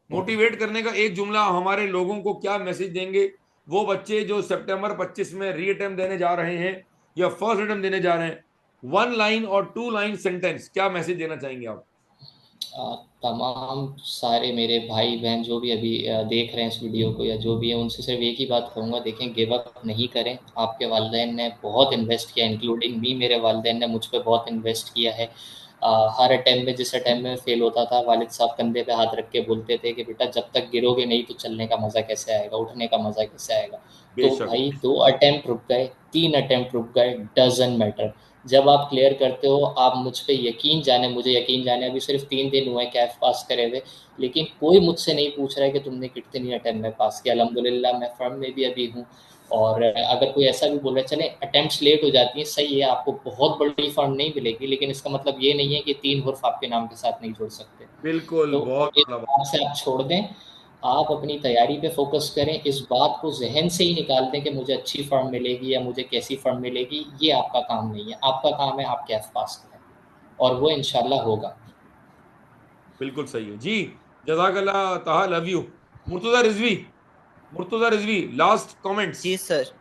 मोटिवेट करने का, एक जुमला हमारे लोगों को क्या मैसेज देंगे? वो बच्चे जो सितंबर 25 में री अटेम्प्ट देने जा रहे हैं या फर्स्ट अटेम्प्ट देने जा रहे हैं, 1 लाइन और 2 लाइन सेंटेंस, क्या मैसेज देना चाहेंगे आप? तमाम सारे मेरे भाई बहन जो भी अभी देख रहे हैं इस वीडियो को या जो भी है, उनसे सिर्फ एक ही बात कहूँगा, देखें गिव अप नहीं करें। आपके वालिदैन ने बहुत इन्वेस्ट किया, इंक्लूडिंग मी, मेरे वालिदैन ने मुझ पे बहुत इन्वेस्ट किया है। हर अटैम्प्ट में, जिस अटैम्प्ट में फेल होता था, वालिद साहब कंधे पे हाथ रख के बोलते थे कि बेटा जब तक गिरोगे नहीं तो चलने का मज़ा कैसे आएगा, उठने का मज़ा कैसे आएगा। तो बेशक। भाई 2 अटैम्प्ट रुक गए, 3 अटैम्प्ट रुक गए, डजंट मैटर। जब आप क्लियर करते हो, आप मुझ पे यकीन जाने, मुझे यकीन जाने, अभी सिर्फ 3 दिन हुए कैफ पास करे हुए, लेकिन कोई मुझसे नहीं पूछ रहा है कि तुमने कितनी अटैम्प्ट में पास किया। अल्हम्दुलिल्लाह मैं फर्म में भी अभी हूँ। और अगर कोई ऐसा भी बोल रहा है, चले अटैम्प्ट्स लेट हो जाती हैं, सही है, आपको बहुत बड़ी फर्म नहीं मिलेगी, लेकिन इसका मतलब ये नहीं है कि 3 हुर्फ आपके नाम के साथ नहीं जुड़ सकते। बिल्कुल, तो बहुत इस बड़ा बात। बात से आप छोड़ दें, आप अपनी तैयारी पे फोकस करें, इस बात को जहन से ही निकाल दें कि मुझे अच्छी फर्म मिलेगी या मुझे कैसी फर्म मिलेगी। ये आपका काम नहीं है, आपका काम है आप कैफ पास करें, और वो इंशाल्लाह होगा। बिल्कुल सही है जी। जज़ाकल्लाह Taha, love you. Murtaza Rizvi, Murtaza Rizvi, last comments, जी सर।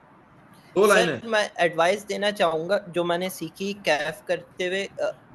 2 सर लाइनें। मैं एडवाइस देना चाहूँगा जो मैंने सीखी कैफ करते हुए।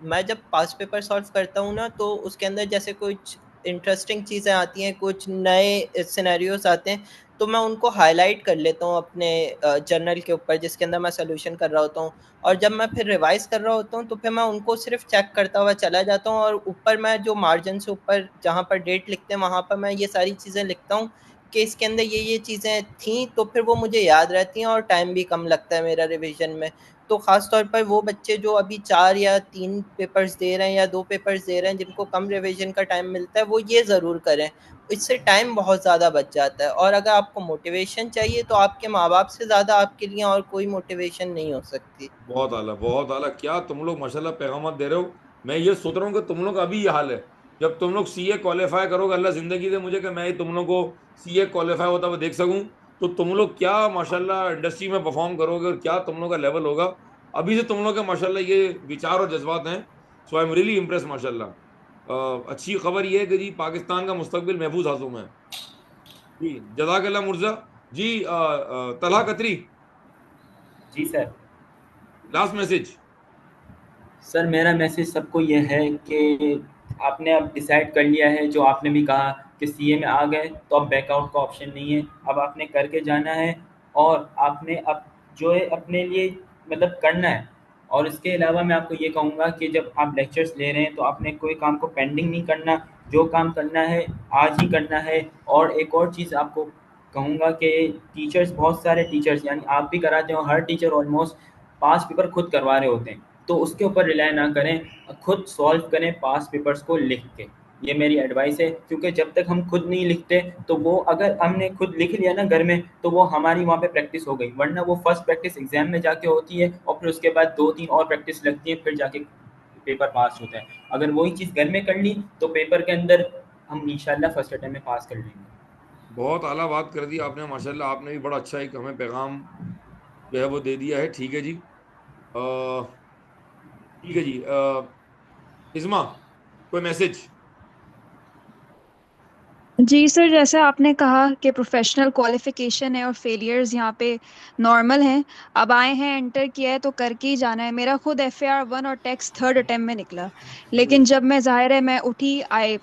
मैं जब पास पेपर सॉल्व करता हूँ ना, तो उसके अंदर जैसे कुछ इंटरेस्टिंग चीज़ें आती हैं, कुछ नए सिनेरियोस आते हैं, तो मैं उनको हाईलाइट कर लेता हूँ अपने जर्नल के ऊपर जिसके अंदर मैं सोल्यूशन कर रहा होता हूँ। और जब मैं फिर रिवाइज कर रहा होता हूँ तो फिर मैं उनको सिर्फ चेक करता हुआ चला जाता हूँ, और ऊपर मैं जो मार्जिन से ऊपर जहाँ पर डेट लिखते हैं वहाँ पर मैं ये सारी चीज़ें लिखता हूँ कि इसके अंदर ये चीज़ें थी, तो फिर वो मुझे याद रहती हैं और टाइम भी कम लगता है मेरा रिवीजन में। तो ख़ास तौर पर वो बच्चे जो अभी 4 या 3 पेपर्स दे रहे हैं या 2 पेपर्स दे रहे हैं, जिनको कम रिवीजन का टाइम मिलता है, वो ये ज़रूर करें, इससे टाइम बहुत ज़्यादा बच जाता है। और अगर आपको मोटिवेशन चाहिए तो आपके माँ बाप से ज़्यादा आपके लिए और कोई मोटिवेशन नहीं हो सकती। बहुत आला, बहुत आला। क्या तुम लोग माशाल्लाह पैगाम दे रहे हो। मैं ये सोच रहा हूँ कि तुम लोग का अभी ये हाल है, जब तुम लोग सीए क्वालिफाई करोगे, अल्लाह जिंदगी दे मुझे कि मैं तुम लोग को सीए क्वालिफाई होता हुआ देख सकूं, तो तुम लोग क्या माशाल्लाह इंडस्ट्री में परफॉर्म करोगे और क्या तुम लोग का लेवल होगा। अभी से तुम लोग के माशाल्लाह ये विचार और जज्बात हैं। सो आई एम रियली इम्प्रेस माशाल्लाह। अच्छी खबर ये है कि जी पाकिस्तान का मुस्तकबिल महफूज हाथों में है। जी जज़ाकल्लाह मुर्जा। जी तलहा कतरी, जी सर। Last message. सर मेरा मैसेज सबको ये है कि आपने अब डिसाइड कर लिया है, जो आपने भी कहा कि सीए में आ गए तो अब बैकआउट का ऑप्शन नहीं है, अब आपने करके जाना है और आपने अब जो है अपने लिए मतलब करना है। और इसके अलावा मैं आपको ये कहूँगा कि जब आप लेक्चर्स ले रहे हैं तो आपने कोई काम को पेंडिंग नहीं करना, जो काम करना है आज ही करना है। और एक और चीज़ आपको कहूँगा कि टीचर्स, बहुत सारे टीचर्स यानी आप भी कराते हो, हर टीचर ऑलमोस्ट पास पेपर खुद करवा रहे होते हैं, तो उसके ऊपर रिलाय ना करें, खुद सॉल्व करें पास पेपर्स को लिख के। ये मेरी एडवाइस है, क्योंकि जब तक हम खुद नहीं लिखते तो वो, अगर हमने खुद लिख लिया ना घर में, तो वो हमारी वहाँ पे प्रैक्टिस हो गई, वरना वो फर्स्ट प्रैक्टिस एग्जाम में जाके होती है और फिर उसके बाद 2-3 और प्रैक्टिस लगती है, फिर जाके पेपर पास होता है। अगर वही चीज़ घर में कर ली तो पेपर के अंदर हम इंशाल्लाह फर्स्ट अटेम्प्ट में पास कर लेंगे। बहुत आला बात कर दी आपने माशाल्लाह। आपने भी बड़ा अच्छा एक हमें पैगाम जो है वो दे दिया है। ठीक है जी, ठीक है जी। इस्मा, कोई मैसेज? जी सर, जैसे आपने कहा कि प्रोफेशनल क्वालिफिकेशन है और फेलियर्स यहाँ पे नॉर्मल हैं। अब आए हैं, एंटर किया है तो करके ही जाना है। मेरा खुद FAR 1 और टेक्स्ट थर्ड अटेम्प्ट में निकला, लेकिन जब मैं जाहिर है मैं उठी, आए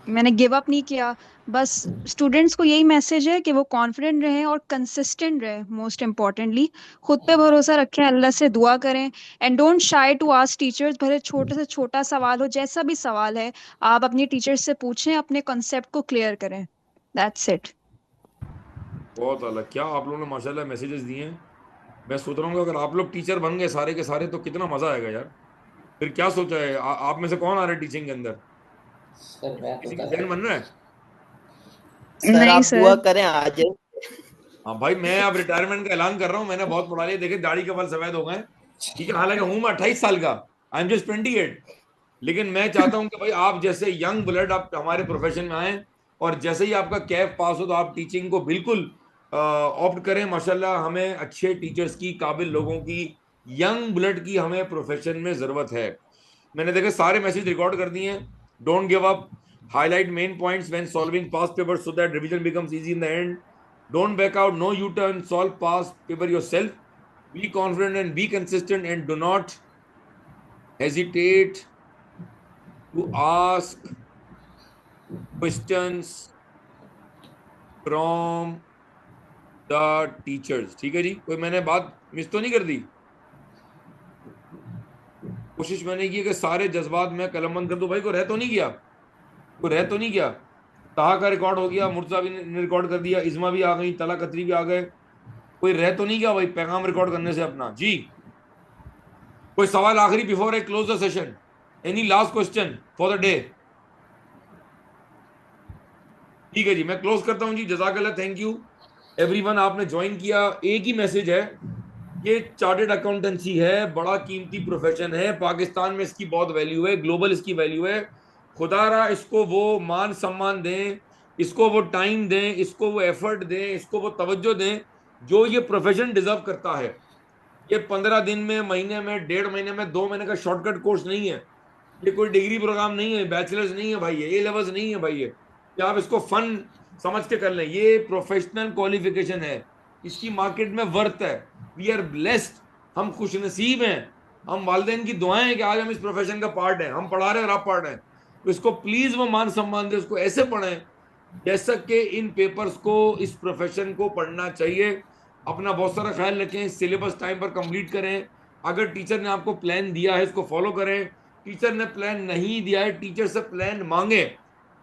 मैंने गिव अप नहीं किया। बस स्टूडेंट्स को यही मैसेज है कि वो कॉन्फिडेंट रहें और कंसिस्टेंट रहें। मोस्ट इम्पोर्टेंटली खुद पे भरोसा रखें, अल्लाह से दुआ करें, and don't shy to ask teachers. भले छोटे से छोटा सवाल हो, जैसा भी सवाल है आप अपनी टीचर से पूछें, अपने कॉन्सेप्ट को क्लियर करें। That's it. बहुत आला, क्या आप लोगों ने माशाल्लाह मैसेजेस दिए हैं। मैं सोच रहा हूँ कि अगर आप लोग टीचर बन गए सारे के सारे तो कितना मजा आएगा यार। फिर क्या सोचा है आप में से कौन आ रहा है टीचिंग के अंदर? सर मैं तो किसी का कर जहन बन रहा है? सर नहीं आप दुआ सर। करें आ जाए। हाँ भाई, मैं अब रिटायरमेंट का ऐलान कर रहा हूँ। मैंने बहुत पढ़ा लिया, देखे दाढ़ी के बाल सफेद हो गए। ठीक है, हालांकि हूँ मैं 28 साल का, आई एम जस्ट 28, लेकिन मैं चाहता हूँ कि भाई आप जैसे यंग ब्लड आप हमारे प्रोफेशन में आए और जैसे ही आपका कैफ पास हो तो आप टीचिंग को बिल्कुल ऑप्ट करें। माशाल्लाह हमें अच्छे टीचर्स की, काबिल लोगों की, यंग ब्लड की हमें प्रोफेशन में जरूरत है। मैंने देखा सारे मैसेज रिकॉर्ड कर दिए हैं। Don't give up, highlight main points when solving past papers so that revision becomes easy in the end. Don't back out, no U-turn, solve past paper yourself. Be confident and be consistent, and do not hesitate to ask questions from the teachers. ठीक है जी, कोई मैंने बात miss तो नहीं कर दी? कोशिश मैंने की कि सारे जज्बात में कलमबंद कर दूं। भाई को रह तो नहीं गया? कोई रह तो नहीं गया? ताहा का रिकॉर्ड हो गया, मुर्जा भी ने रिकॉर्ड कर दिया, इज्मा भी आ गई, तला कतरी भी आ गए। कोई रह तो नहीं गया भाई पैगाम रिकॉर्ड करने से अपना? जी कोई सवाल आखिरी before I close the session? Any last question for the day? ठीक है जी, मैं क्लोज करता हूं जी। जजाकल्लाह, थैंक यू एवरीवन, आपने ज्वाइन किया। एक ही मैसेज है, ये चार्टेड अकाउंटेंसी है, बड़ा कीमती प्रोफेशन है, पाकिस्तान में इसकी बहुत वैल्यू है, ग्लोबल इसकी वैल्यू है। खुदारा इसको वो मान सम्मान दें, इसको वो टाइम दें, इसको वो एफर्ट दें, इसको वो तवज्जो दें जो ये प्रोफेशन डिजर्व करता है। ये 15 दिन में, महीने में, 1.5 महीने में, 2 महीने का शॉर्टकट कोर्स नहीं है। ये कोई डिग्री प्रोग्राम नहीं है, बैचलर्स नहीं है भाई, ये लेवल्स नहीं है भाई। ये कि आप इसको फन समझ के कर लें, ये प्रोफेशनल क्वालिफिकेशन है, इसकी मार्केट में वर्थ है। वी आर ब्लेस्ड, हम खुशनसीब हैं, हम वालिदैन की दुआएं हैं कि आज हम इस प्रोफेशन का पार्ट हैं, हम पढ़ा रहे हैं और आप पढ़ रहे हैं। तो इसको प्लीज वो मान सम्मान दे, उसको ऐसे पढ़ें जैसा कि इन पेपर्स को, इस प्रोफेशन को पढ़ना चाहिए। अपना बहुत सारा ख्याल रखें, सिलेबस टाइम पर कंप्लीट करें। अगर टीचर ने आपको प्लान दिया है इसको फॉलो करें, टीचर ने प्लान नहीं दिया है टीचर से प्लान मांगे,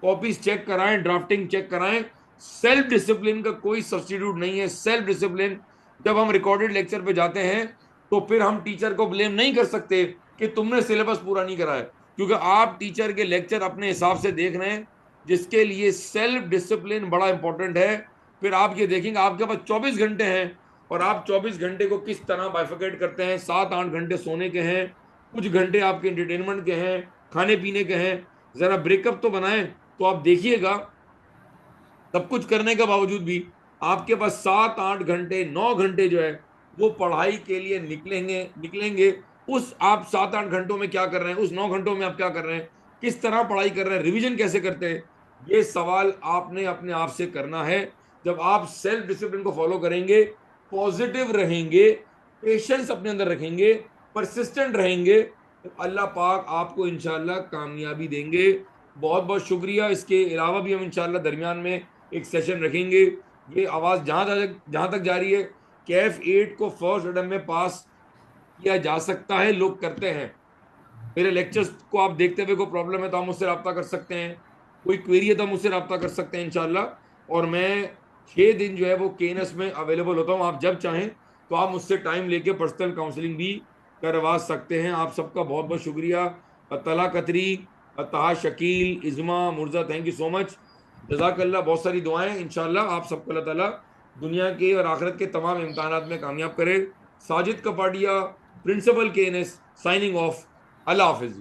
कॉपीज चेक कराएं, ड्राफ्टिंग चेक कराएं। सेल्फ डिसिप्लिन का कोई सब्स्टिट्यूट नहीं है। सेल्फ डिसिप्लिन, जब हम रिकॉर्डेड लेक्चर पे जाते हैं तो फिर हम टीचर को ब्लेम नहीं कर सकते कि तुमने सिलेबस पूरा नहीं करा है, क्योंकि आप टीचर के लेक्चर अपने हिसाब से देख रहे हैं, जिसके लिए सेल्फ डिसिप्लिन बड़ा इंपॉर्टेंट है। फिर आप ये देखेंगे आपके पास 24 घंटे हैं और आप 24 घंटे को किस तरह बाइफिकेट करते हैं। 7-8 घंटे सोने के हैं, कुछ घंटे आपके एंटरटेनमेंट के हैं, खाने पीने के हैं। जरा ब्रेकअप तो बनाएं। तो आप देखिएगा सब कुछ करने के बावजूद भी आपके पास 7-8 घंटे 9 घंटे जो है वो पढ़ाई के लिए निकलेंगे। उस आप 7-8 घंटों में क्या कर रहे हैं, उस 9 घंटों में आप क्या कर रहे हैं, किस तरह पढ़ाई कर रहे हैं, रिवीजन कैसे करते हैं, ये सवाल आपने अपने आप से करना है। जब आप सेल्फ डिसिप्लिन को फॉलो करेंगे, पॉजिटिव रहेंगे, पेशेंस अपने अंदर रखेंगे, परसिस्टेंट रहेंगे, तो अल्लाह पाक आपको इंशाल्लाह कामयाबी देंगे। बहुत बहुत शुक्रिया। इसके अलावा भी हम इंशाल्लाह दरमियान में एक सेशन रखेंगे। ये आवाज़ जहाँ तक जा रही है, कैफ 8 को फर्स्ट अटेम्प्ट में पास किया जा सकता है, लोग करते हैं। मेरे लेक्चर्स को आप देखते हुए कोई प्रॉब्लम है तो आप मुझसे रब्ता कर सकते हैं, कोई क्वेरी है तो मुझसे रब्ता कर सकते हैं इंशाल्लाह। और मैं 6 दिन जो है वो केएनएस में अवेलेबल होता हूँ, आप जब चाहें तो आप मुझसे टाइम लेके पर्सनल काउंसलिंग भी करवा सकते हैं। आप सबका बहुत बहुत शुक्रिया। तला कतरी, तहा शकील, इज़मा, मुर्जा, थैंक यू सो मच, जज़ाकल्लाह। बहुत सारी दुआएं। इंशाल्लाह आप सबको अल्लाह ताला दुनिया के और आखिरत के तमाम इम्तहानात में कामयाब करे। Sajid Kapadia, principal KNS, signing off. अल्लाह हाफिज़।